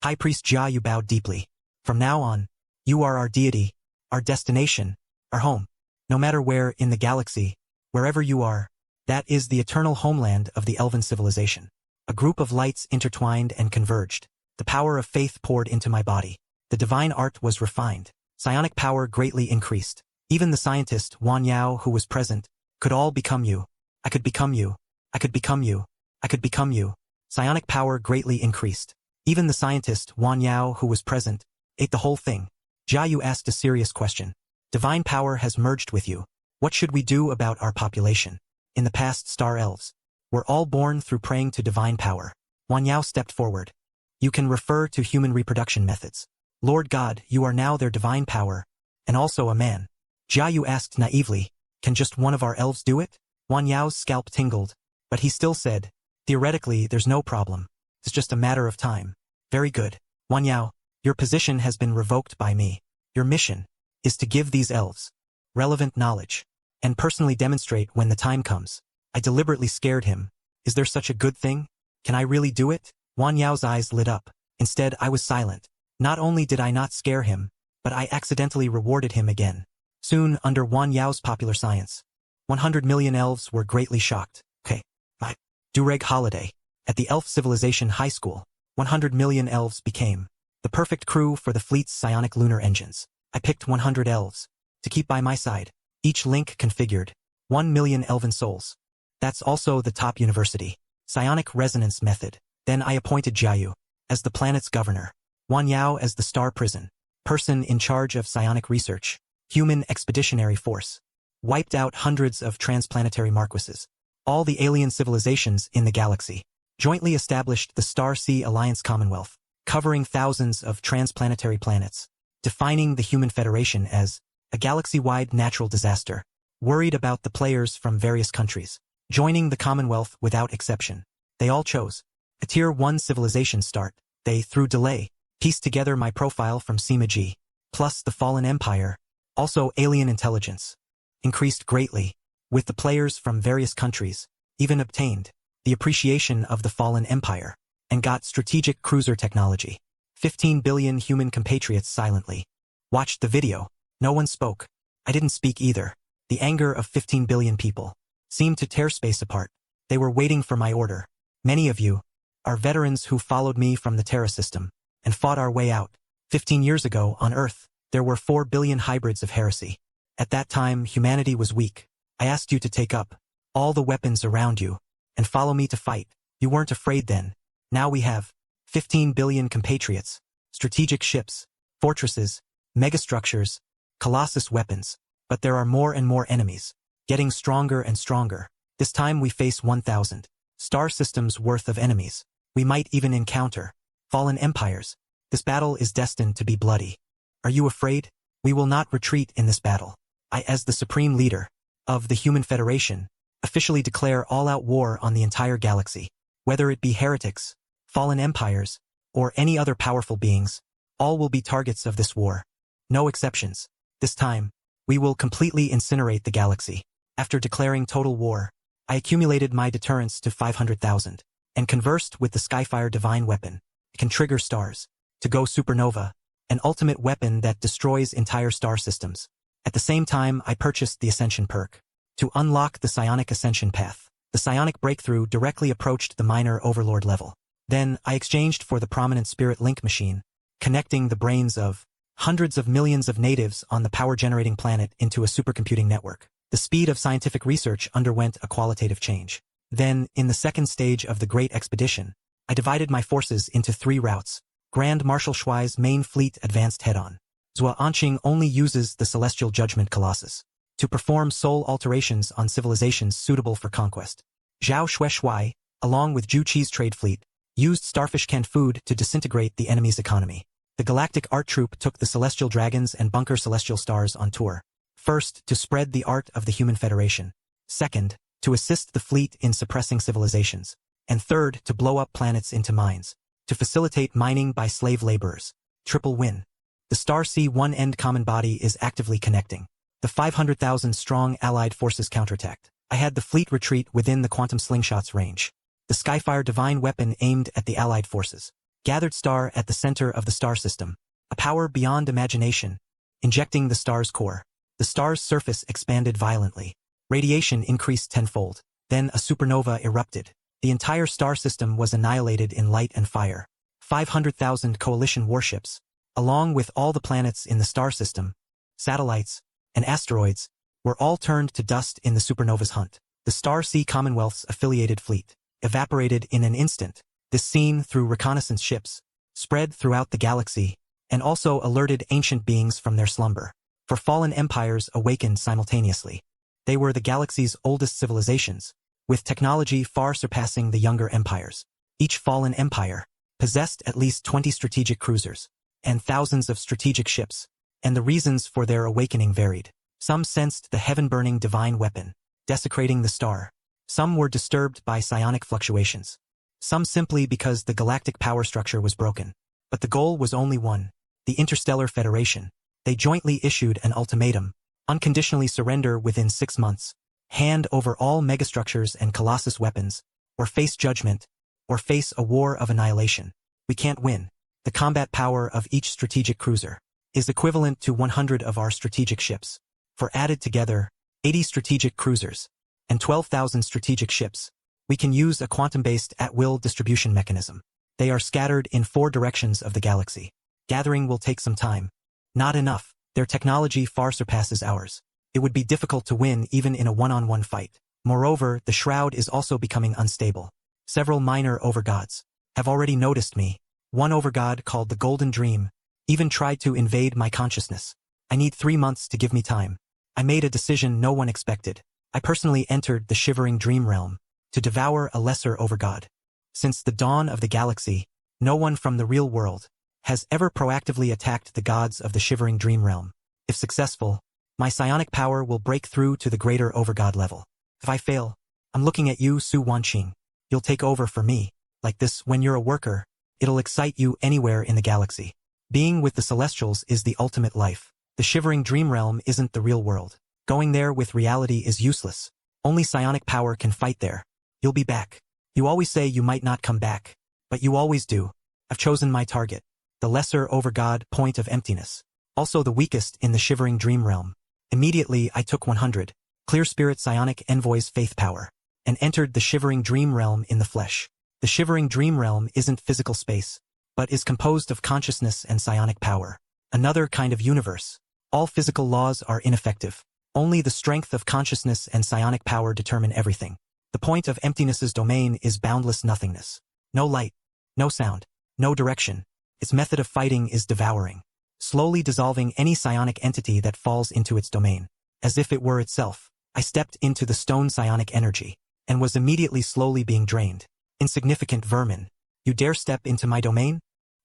High Priest Jia Yu bowed deeply. From now on, you are our deity, our destination, our home. No matter where in the galaxy, wherever you are, that is the eternal homeland of the elven civilization. A group of lights intertwined and converged. The power of faith poured into my body. The divine art was refined. Psionic power greatly increased. Even the scientist, Wan Yao, who was present, could all become you. I could become you. I could become you. I could become you. Psionic power greatly increased. Even the scientist, Wan Yao, who was present, ate the whole thing. Jia Yu asked a serious question. Divine power has merged with you. What should we do about our population? In the past, star elves were all born through praying to divine power. Wan Yao stepped forward. You can refer to human reproduction methods. Lord God, you are now their divine power, and also a man. Jiayu asked naively, can just one of our elves do it? Wan Yao's scalp tingled, but he still said, theoretically, there's no problem. It's just a matter of time. Very good. Wan Yao, your position has been revoked by me. Your mission is to give these elves relevant knowledge and personally demonstrate when the time comes. I deliberately scared him. Is there such a good thing? Can I really do it? Wan Yao's eyes lit up. Instead, I was silent. Not only did I not scare him, but I accidentally rewarded him again. Soon, under Wan Yao's popular science, 100 million elves were greatly shocked. Okay. My Dureg holiday. At the Elf Civilization High School, 100 million elves became the perfect crew for the fleet's psionic lunar engines. I picked 100 elves to keep by my side. Each link configured 1 million elven souls. That's also the top university. Psionic resonance method. Then I appointed Jiayu as the planet's governor, Wan Yao as the star prison, person in charge of psionic research, human expeditionary force. Wiped out hundreds of transplanetary marquises. All the alien civilizations in the galaxy. Jointly established the Star Sea Alliance Commonwealth, covering thousands of transplanetary planets. Defining the Human Federation as a galaxy-wide natural disaster. Worried about the players from various countries. Joining the Commonwealth without exception. They all chose a Tier 1 civilization start. They, through delay, pieced together my profile from Sima Ji, plus the Fallen Empire, also alien intelligence. Increased greatly, with the players from various countries, even obtained the appreciation of the Fallen Empire, and got strategic cruiser technology. 15 billion human compatriots silently watched the video. No one spoke. I didn't speak either. The anger of 15 billion people seemed to tear space apart. They were waiting for my order. Many of you are veterans who followed me from the Terra system and fought our way out. 15 years ago, on Earth, there were 4 billion hybrids of heresy. At that time, humanity was weak. I asked you to take up all the weapons around you and follow me to fight. You weren't afraid then. Now we have 15 billion compatriots, strategic ships, fortresses, megastructures, colossus weapons. But there are more and more enemies, getting stronger and stronger. This time we face 1,000 star systems worth of enemies. We might even encounter fallen empires. This battle is destined to be bloody. Are you afraid? We will not retreat in this battle. I, as the supreme leader of the Human Federation, officially declare all-out war on the entire galaxy. Whether it be heretics, fallen empires, or any other powerful beings, all will be targets of this war. No exceptions. This time, we will completely incinerate the galaxy. After declaring total war, I accumulated my deterrence to 500,000, and conversed with the Skyfire divine weapon. It can trigger stars to go supernova, an ultimate weapon that destroys entire star systems. At the same time, I purchased the Ascension perk to unlock the Psionic Ascension path. The Psionic breakthrough directly approached the minor overlord level. Then, I exchanged for the prominent spirit link machine, connecting the brains of hundreds of millions of natives on the power-generating planet into a supercomputing network. The speed of scientific research underwent a qualitative change. Then, in the second stage of the Great Expedition, I divided my forces into 3 routes. Grand Marshal Shuai's main fleet advanced head-on. Zhua Anqing only uses the Celestial Judgment Colossus to perform soul alterations on civilizations suitable for conquest. Zhao Shuai, along with Zhu Qi's trade fleet, used starfish canned food to disintegrate the enemy's economy. The Galactic Art Troupe took the Celestial Dragons and Bunker Celestial Stars on tour. First, to spread the art of the Human Federation. Second, to assist the fleet in suppressing civilizations. And third, to blow up planets into mines. To facilitate mining by slave laborers. Triple win. The Star C1 End Common Body is actively connecting. The 500,000 strong Allied forces counterattacked. I had the fleet retreat within the quantum slingshot's range. The Skyfire divine weapon aimed at the Allied forces. Gathered star at the center of the star system. A power beyond imagination, injecting the star's core. The star's surface expanded violently. Radiation increased tenfold. Then a supernova erupted. The entire star system was annihilated in light and fire. 500,000 coalition warships, along with all the planets in the star system, satellites, and asteroids, were all turned to dust in the supernova's hunt. The Star Sea Commonwealth's affiliated fleet evaporated in an instant. This scene, through reconnaissance ships, spread throughout the galaxy, and also alerted ancient beings from their slumber. For fallen empires awakened simultaneously. They were the galaxy's oldest civilizations, with technology far surpassing the younger empires. Each fallen empire possessed at least 20 strategic cruisers, and thousands of strategic ships, and the reasons for their awakening varied. Some sensed the heaven-burning divine weapon, desecrating the star. Some were disturbed by psionic fluctuations. Some simply because the galactic power structure was broken. But the goal was only one: the Interstellar Federation. They jointly issued an ultimatum: unconditionally surrender within 6 months, hand over all megastructures and colossus weapons, or face judgment, or face a war of annihilation. We can't win. The combat power of each strategic cruiser is equivalent to 100 of our strategic ships. For added together, 80 strategic cruisers and 12,000 strategic ships, we can use a quantum-based at-will distribution mechanism. They are scattered in 4 directions of the galaxy. Gathering will take some time. Not enough. Their technology far surpasses ours. It would be difficult to win even in a one-on-one fight. Moreover, the shroud is also becoming unstable. Several minor overgods have already noticed me. One overgod, called the Golden Dream, even tried to invade my consciousness. I need 3 months to give me time. I made a decision no one expected. I personally entered the Shivering Dream Realm to devour a lesser overgod. Since the dawn of the galaxy, no one from the real world has ever proactively attacked the gods of the Shivering Dream Realm. If successful, my psionic power will break through to the greater overgod level. If I fail, I'm looking at you, Su Wanqing. You'll take over for me. Like this, when you're a worker, it'll excite you anywhere in the galaxy. Being with the Celestials is the ultimate life. The Shivering Dream Realm isn't the real world. Going there with reality is useless. Only psionic power can fight there. You'll be back. You always say you might not come back, but you always do. I've chosen my target. The lesser overgod, Point of Emptiness. Also the weakest in the Shivering Dream Realm. Immediately I took 100 Clear Spirit Psionic Envoy's faith power and entered the Shivering Dream Realm in the flesh. The Shivering Dream Realm isn't physical space, but is composed of consciousness and psionic power. Another kind of universe. All physical laws are ineffective. Only the strength of consciousness and psionic power determine everything. The Point of Emptiness's domain is boundless nothingness. No light, no sound, no direction. Its method of fighting is devouring, slowly dissolving any psionic entity that falls into its domain. As if it were itself, I stepped into the stone psionic energy, and was immediately slowly being drained. Insignificant vermin. You dare step into my domain?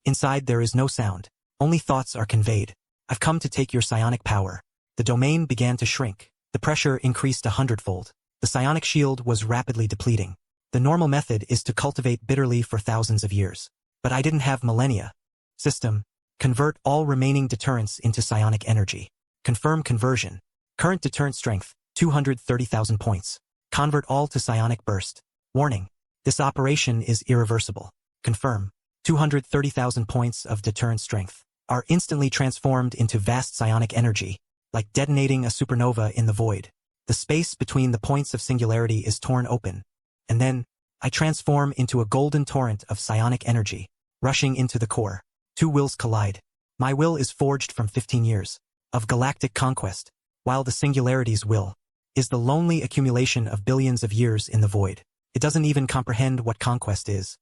Inside there is no sound. Only thoughts are conveyed. I've come to take your psionic power. The domain began to shrink. The pressure increased 100-fold. The psionic shield was rapidly depleting. The normal method is to cultivate bitterly for thousands of years. But I didn't have millennia. System. Convert all remaining deterrents into psionic energy. Confirm conversion. Current deterrent strength, 230,000 points. Convert all to psionic burst. Warning. This operation is irreversible. Confirm. 230,000 points of deterrent strength are instantly transformed into vast psionic energy, like detonating a supernova in the void. The space between the points of singularity is torn open, and then I transform into a golden torrent of psionic energy, rushing into the core. 2 wills collide. My will is forged from 15 years of galactic conquest, while the singularity's will is the lonely accumulation of billions of years in the void. It doesn't even comprehend what conquest is.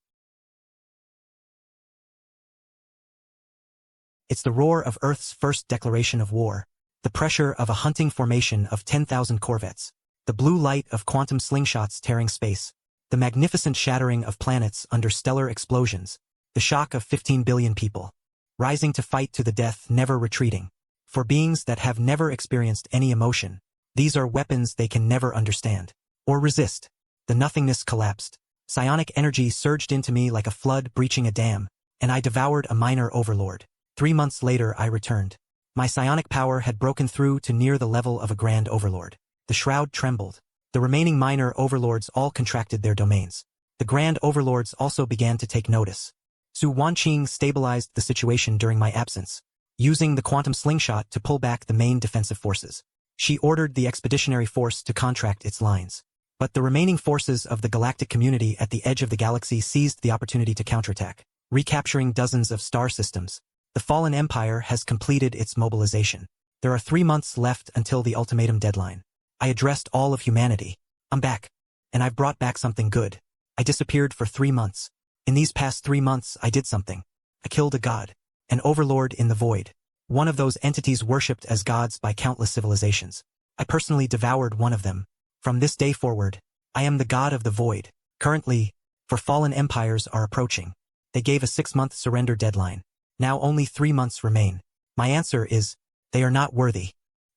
It's the roar of Earth's first declaration of war, the pressure of a hunting formation of 10,000 corvettes, the blue light of quantum slingshots tearing space, the magnificent shattering of planets under stellar explosions, the shock of 15 billion people, rising to fight to the death, never retreating. For beings that have never experienced any emotion, these are weapons they can never understand or resist. The nothingness collapsed. Psionic energy surged into me like a flood breaching a dam, and I devoured a minor overlord. 3 months later I returned. My psionic power had broken through to near the level of a grand overlord. The shroud trembled. The remaining minor overlords all contracted their domains. The grand overlords also began to take notice. Su Wanqing stabilized the situation during my absence, using the quantum slingshot to pull back the main defensive forces. She ordered the expeditionary force to contract its lines. But the remaining forces of the galactic community at the edge of the galaxy seized the opportunity to counterattack, recapturing dozens of star systems. The fallen empire has completed its mobilization. There are 3 months left until the ultimatum deadline. I addressed all of humanity. I'm back. And I've brought back something good. I disappeared for 3 months. In these past 3 months I did something. I killed a god, an overlord in the void, one of those entities worshipped as gods by countless civilizations. I personally devoured one of them. From this day forward, I am the god of the void. Currently, for fallen empires are approaching. They gave a 6-month surrender deadline. Now only 3 months remain. My answer is, they are not worthy.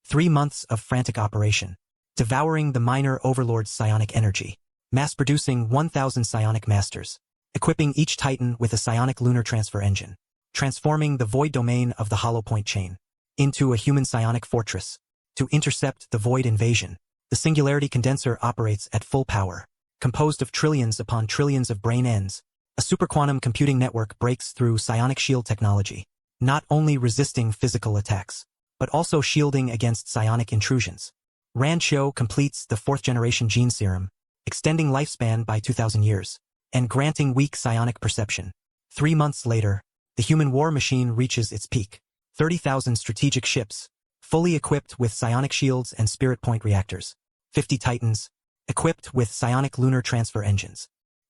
3 months of frantic operation. Devouring the minor overlord's psionic energy. Mass-producing 1,000 psionic masters. Equipping each Titan with a psionic lunar transfer engine. Transforming the void domain of the hollow point chain into a human psionic fortress. To intercept the void invasion, the singularity condenser operates at full power. Composed of trillions upon trillions of brain ends, a superquantum computing network breaks through psionic shield technology, not only resisting physical attacks, but also shielding against psionic intrusions. Rancho completes the 4th-generation gene serum, extending lifespan by 2,000 years, and granting weak psionic perception. 3 months later, the human war machine reaches its peak. 30,000 strategic ships, fully equipped with psionic shields and spirit point reactors. 50 Titans, equipped with psionic lunar transfer engines.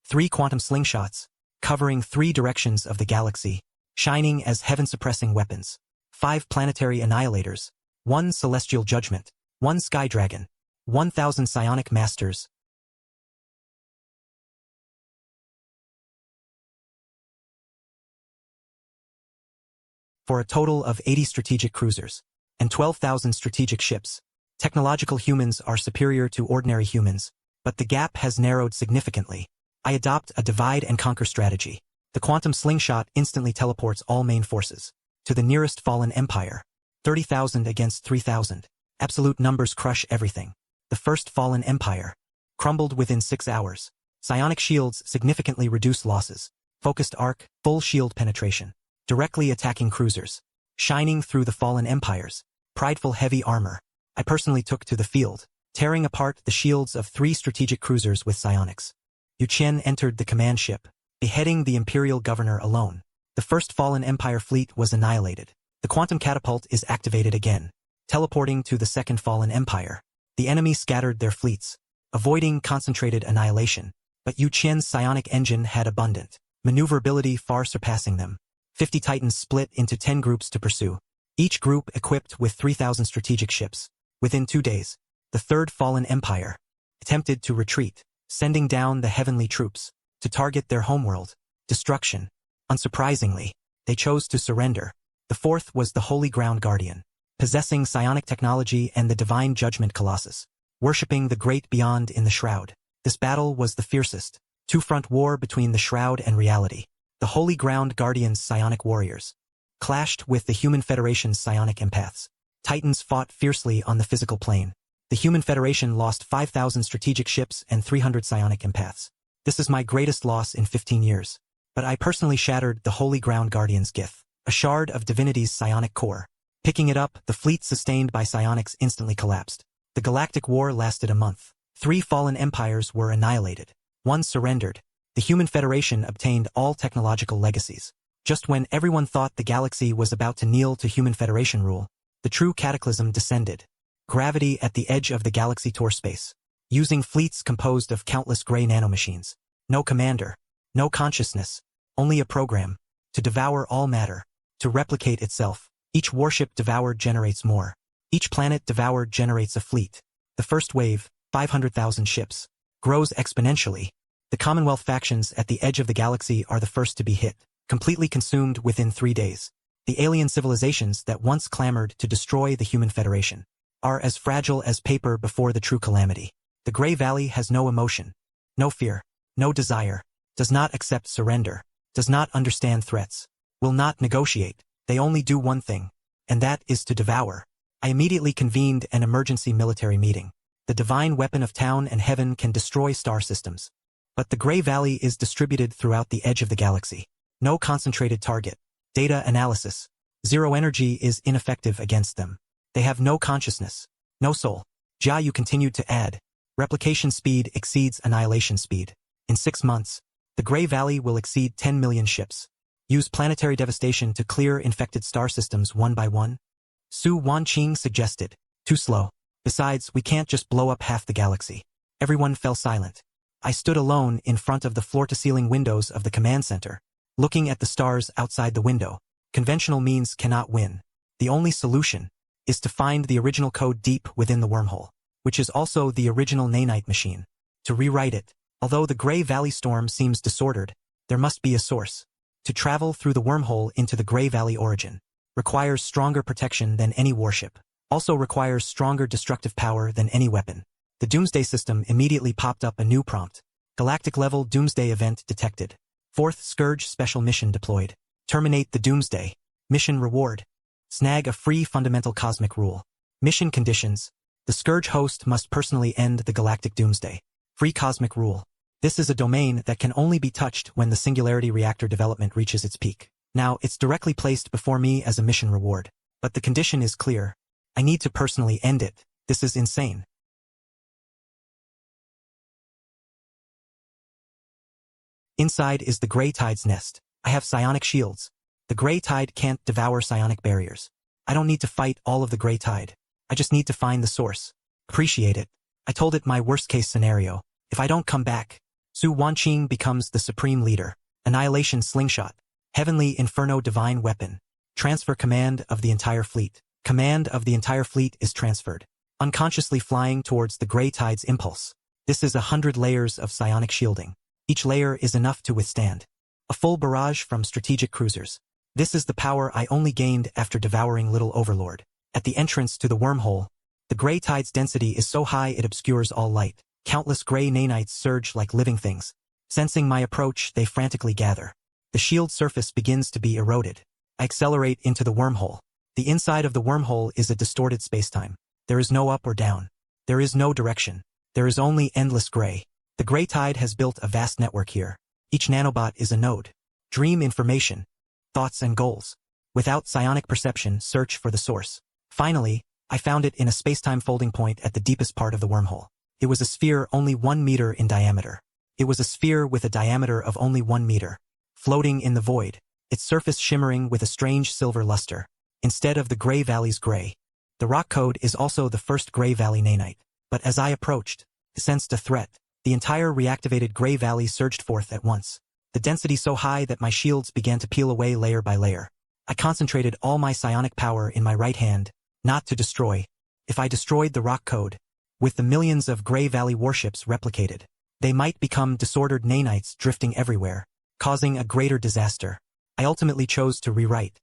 3 quantum slingshots, covering 3 directions of the galaxy, shining as heaven-suppressing weapons. 5 planetary annihilators, 1 celestial judgment, 1 sky dragon, 1,000 psionic masters, for a total of 80 strategic cruisers, and 12,000 strategic ships. Technological humans are superior to ordinary humans, but the gap has narrowed significantly. I adopt a divide-and-conquer strategy. The quantum slingshot instantly teleports all main forces to the nearest fallen empire. 30,000 against 3,000. Absolute numbers crush everything. The first fallen empire crumbled within 6 hours. Psionic shields significantly reduce losses. Focused arc, full shield penetration. Directly attacking cruisers. Shining through the fallen empires. Prideful heavy armor. I personally took to the field, tearing apart the shields of 3 strategic cruisers with psionics. Yu Qian entered the command ship, beheading the imperial governor alone. The first fallen empire fleet was annihilated. The quantum catapult is activated again, teleporting to the second fallen empire. The enemy scattered their fleets, avoiding concentrated annihilation, but Yu Qian's psionic engine had abundant maneuverability far surpassing them. 50 Titans split into 10 groups to pursue, each group equipped with 3,000 strategic ships. Within 2 days, the third fallen empire attempted to retreat, sending down the heavenly troops to target their homeworld. Destruction. Unsurprisingly, they chose to surrender. The fourth was the Holy Ground Guardian, possessing psionic technology and the divine judgment colossus, worshipping the great beyond in the Shroud. This battle was the fiercest, two-front war between the Shroud and reality. The Holy Ground Guardian's psionic warriors clashed with the Human Federation's psionic empaths. Titans fought fiercely on the physical plane. The Human Federation lost 5,000 strategic ships and 300 psionic empaths. This is my greatest loss in 15 years. But I personally shattered the Holy Ground Guardian's Gith, a shard of Divinity's psionic core. Picking it up, the fleet sustained by psionics instantly collapsed. The Galactic War lasted a month. 3 fallen empires were annihilated. 1 surrendered. The Human Federation obtained all technological legacies. Just when everyone thought the galaxy was about to kneel to Human Federation rule, the true cataclysm descended. Gravity at the edge of the galaxy tore space, using fleets composed of countless gray nanomachines. No commander, no consciousness, only a program, to devour all matter, to replicate itself. Each warship devoured generates more. Each planet devoured generates a fleet. The first wave, 500,000 ships, grows exponentially. The Commonwealth factions at the edge of the galaxy are the first to be hit, completely consumed within 3 days. The alien civilizations that once clamored to destroy the Human Federation are as fragile as paper before the true calamity. The Grey Valley has no emotion, no fear, no desire, does not accept surrender, does not understand threats, will not negotiate. They only do one thing, and that is to devour. I immediately convened an emergency military meeting. The divine weapon of town and heaven can destroy star systems. But the Grey Valley is distributed throughout the edge of the galaxy. No concentrated target. Data analysis. Zero energy is ineffective against them. They have no consciousness, no soul. Jia Yu continued to add. Replication speed exceeds annihilation speed. In 6 months, the Grey Valley will exceed 10 million ships. Use planetary devastation to clear infected star systems one by one? Su Wanqing suggested. Too slow. Besides, we can't just blow up half the galaxy. Everyone fell silent. I stood alone in front of the floor-to-ceiling windows of the command center, looking at the stars outside the window. Conventional means cannot win. The only solution is to find the original code deep within the wormhole, which is also the original nanite machine. To rewrite it, although the Grey Valley storm seems disordered, there must be a source. To travel through the wormhole into the Grey Valley origin requires stronger protection than any warship. Also requires stronger destructive power than any weapon. The Doomsday system immediately popped up a new prompt. Galactic level Doomsday event detected. 4th Scourge special mission deployed. Terminate the Doomsday. Mission reward. Snag a free fundamental cosmic rule. Mission conditions. The Scourge host must personally end the Galactic Doomsday. Free cosmic rule. This is a domain that can only be touched when the Singularity Reactor development reaches its peak. Now, it's directly placed before me as a mission reward. But the condition is clear. I need to personally end it. This is insane. Inside is the Grey Tide's nest. I have psionic shields. The Grey Tide can't devour psionic barriers. I don't need to fight all of the Grey Tide. I just need to find the source. Appreciate it. I told it my worst-case scenario. If I don't come back, Su Wanqing becomes the supreme leader. Annihilation slingshot. Heavenly Inferno divine weapon. Transfer command of the entire fleet. Command of the entire fleet is transferred. Unconsciously flying towards the Grey Tide's impulse. This is 100 layers of psionic shielding. Each layer is enough to withstand a full barrage from strategic cruisers. This is the power I only gained after devouring Little Overlord. At the entrance to the wormhole, the Grey Tide's density is so high it obscures all light. Countless Grey nanites surge like living things. Sensing my approach, they frantically gather. The shield surface begins to be eroded. I accelerate into the wormhole. The inside of the wormhole is a distorted spacetime. There is no up or down. There is no direction. There is only endless gray. The Grey Tide has built a vast network here. Each nanobot is a node. Dream information, thoughts and goals. Without psionic perception, search for the source. Finally, I found it in a spacetime folding point at the deepest part of the wormhole. It was a sphere only 1 meter in diameter. It was a sphere with a diameter of only 1 meter. Floating in the void, its surface shimmering with a strange silver luster. Instead of the Grey Valley's gray. The rock code is also the first Grey Valley nanite. But as I approached, I sensed a threat. The entire reactivated Grey Valley surged forth at once. The density so high that my shields began to peel away layer by layer. I concentrated all my psionic power in my right hand, not to destroy. If I destroyed the rock code, with the millions of Grey Valley warships replicated, they might become disordered nanites drifting everywhere, causing a greater disaster. I ultimately chose to rewrite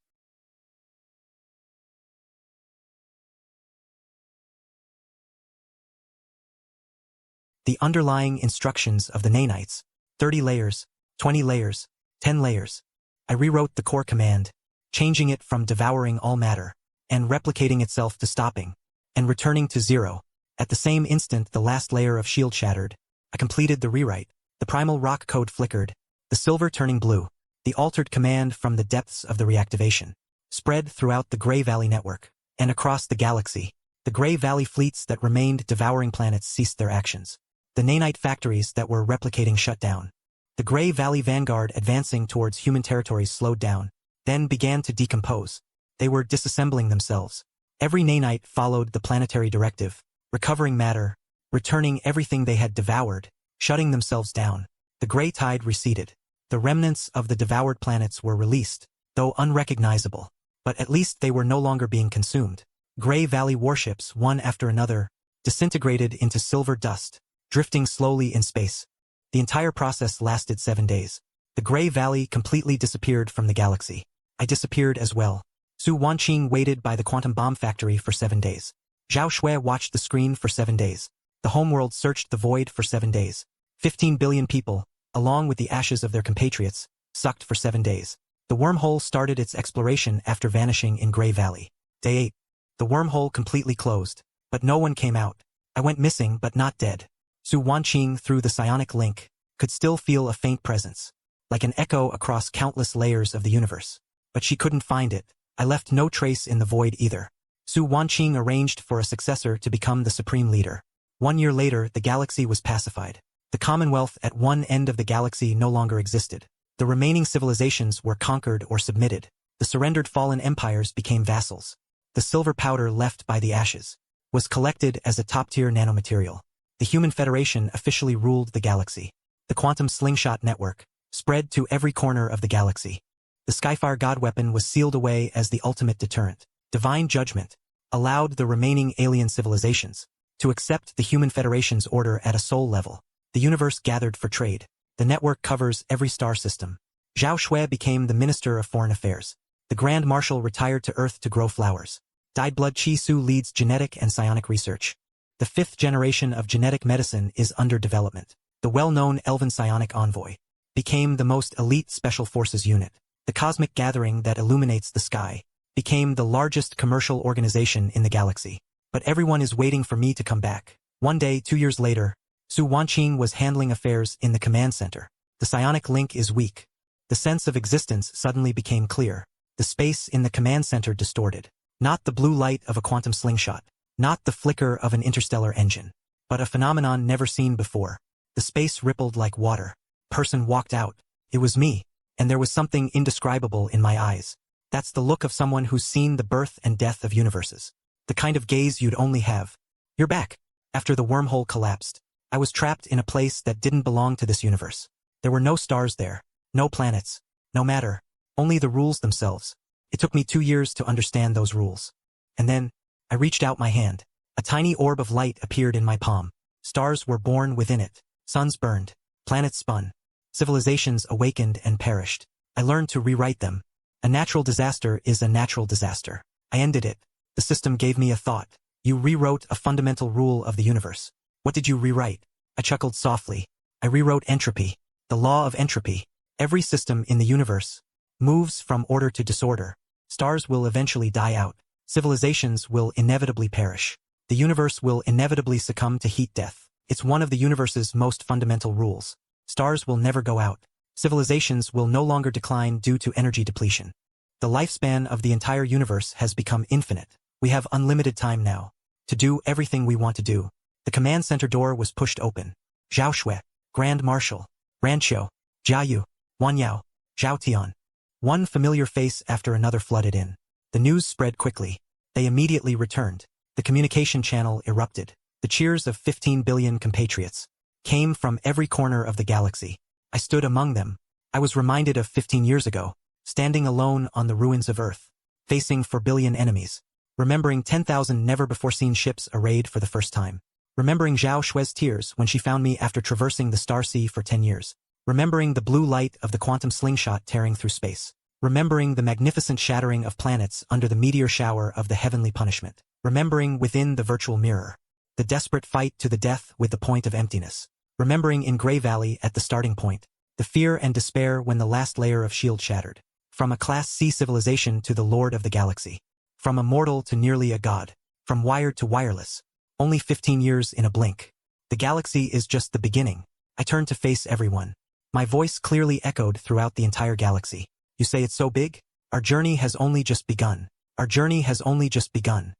the underlying instructions of the nanites. 30 layers, 20 layers, 10 layers. I rewrote the core command, changing it from devouring all matter, and replicating itself to stopping, and returning to 0. At the same instant the last layer of shield shattered. I completed the rewrite. The primal rock code flickered, the silver turning blue. The altered command from the depths of the reactivation spread throughout the Grey Valley network, and across the galaxy. The Grey Valley fleets that remained devouring planets ceased their actions. The nanite factories that were replicating shut down. The Grey Valley vanguard advancing towards human territories slowed down, then began to decompose. They were disassembling themselves. Every nanite followed the planetary directive, recovering matter, returning everything they had devoured, shutting themselves down. The Grey Tide receded. The remnants of the devoured planets were released, though unrecognizable. But at least they were no longer being consumed. Grey Valley warships, one after another, disintegrated into silver dust, drifting slowly in space. The entire process lasted 7 days. The Grey Valley completely disappeared from the galaxy. I disappeared as well. Su Wanqing waited by the quantum bomb factory for 7 days. Zhao Shui watched the screen for 7 days. The homeworld searched the void for 7 days. 15 billion people, along with the ashes of their compatriots, sucked for 7 days. The wormhole started its exploration after vanishing in Grey Valley. Day 8. The wormhole completely closed, but no one came out. I went missing but not dead. Su Wanqing, through the psionic link, could still feel a faint presence, like an echo across countless layers of the universe. But she couldn't find it. I left no trace in the void either. Su Wanqing arranged for a successor to become the supreme leader. 1 year later, the galaxy was pacified. The Commonwealth at one end of the galaxy no longer existed. The remaining civilizations were conquered or submitted. The surrendered fallen empires became vassals. The silver powder left by the ashes was collected as a top-tier nanomaterial. The Human Federation officially ruled the galaxy. The quantum slingshot network spread to every corner of the galaxy. The Skyfire God weapon was sealed away as the ultimate deterrent. Divine judgment allowed the remaining alien civilizations to accept the Human Federation's order at a soul level. The universe gathered for trade. The network covers every star system. Zhao Shui became the Minister of Foreign Affairs. The Grand Marshal retired to Earth to grow flowers. Dyed blood Chi Su leads genetic and psionic research. The 5th generation of genetic medicine is under development. The well-known Elven Psionic Envoy became the most elite Special Forces unit. The cosmic gathering that illuminates the sky became the largest commercial organization in the galaxy. But everyone is waiting for me to come back. One day, 2 years later, Su Wanqing was handling affairs in the command center. The psionic link is weak. The sense of existence suddenly became clear. The space in the command center distorted. Not the blue light of a quantum slingshot. Not the flicker of an interstellar engine. But a phenomenon never seen before. The space rippled like water. Person walked out. It was me. And there was something indescribable in my eyes. That's the look of someone who's seen the birth and death of universes. The kind of gaze you'd only have. You're back. After the wormhole collapsed, I was trapped in a place that didn't belong to this universe. There were no stars there. No planets. No matter. Only the rules themselves. It took me 2 years to understand those rules. And then, I reached out my hand. A tiny orb of light appeared in my palm. Stars were born within it. Suns burned. Planets spun. Civilizations awakened and perished. I learned to rewrite them. A natural disaster is a natural disaster. I ended it. The system gave me a thought. You rewrote a fundamental rule of the universe. What did you rewrite? I chuckled softly. I rewrote entropy. The law of entropy. Every system in the universe moves from order to disorder. Stars will eventually die out. Civilizations will inevitably perish. The universe will inevitably succumb to heat death. It's one of the universe's most fundamental rules. Stars will never go out. Civilizations will no longer decline due to energy depletion. The lifespan of the entire universe has become infinite. We have unlimited time now to do everything we want to do. The command center door was pushed open. Zhao Shui, Grand Marshal, Ranqiu, Jiayu, Wanyao, Zhao Tian. One familiar face after another flooded in. The news spread quickly. They immediately returned. The communication channel erupted. The cheers of 15 billion compatriots came from every corner of the galaxy. I stood among them. I was reminded of 15 years ago, standing alone on the ruins of Earth, facing 4 billion enemies, remembering 10,000 never-before-seen ships arrayed for the first time, remembering Zhao Shui's tears when she found me after traversing the star sea for 10 years, remembering the blue light of the quantum slingshot tearing through space, remembering the magnificent shattering of planets under the meteor shower of the heavenly punishment, remembering within the virtual mirror, the desperate fight to the death with the point of emptiness, remembering in Grey Valley at the starting point, the fear and despair when the last layer of shield shattered, from a Class C civilization to the Lord of the Galaxy, from a mortal to nearly a god, from wired to wireless, only 15 years in a blink. The galaxy is just the beginning. I turned to face everyone. My voice clearly echoed throughout the entire galaxy. You say it's so big? Our journey has only just begun. Our journey has only just begun.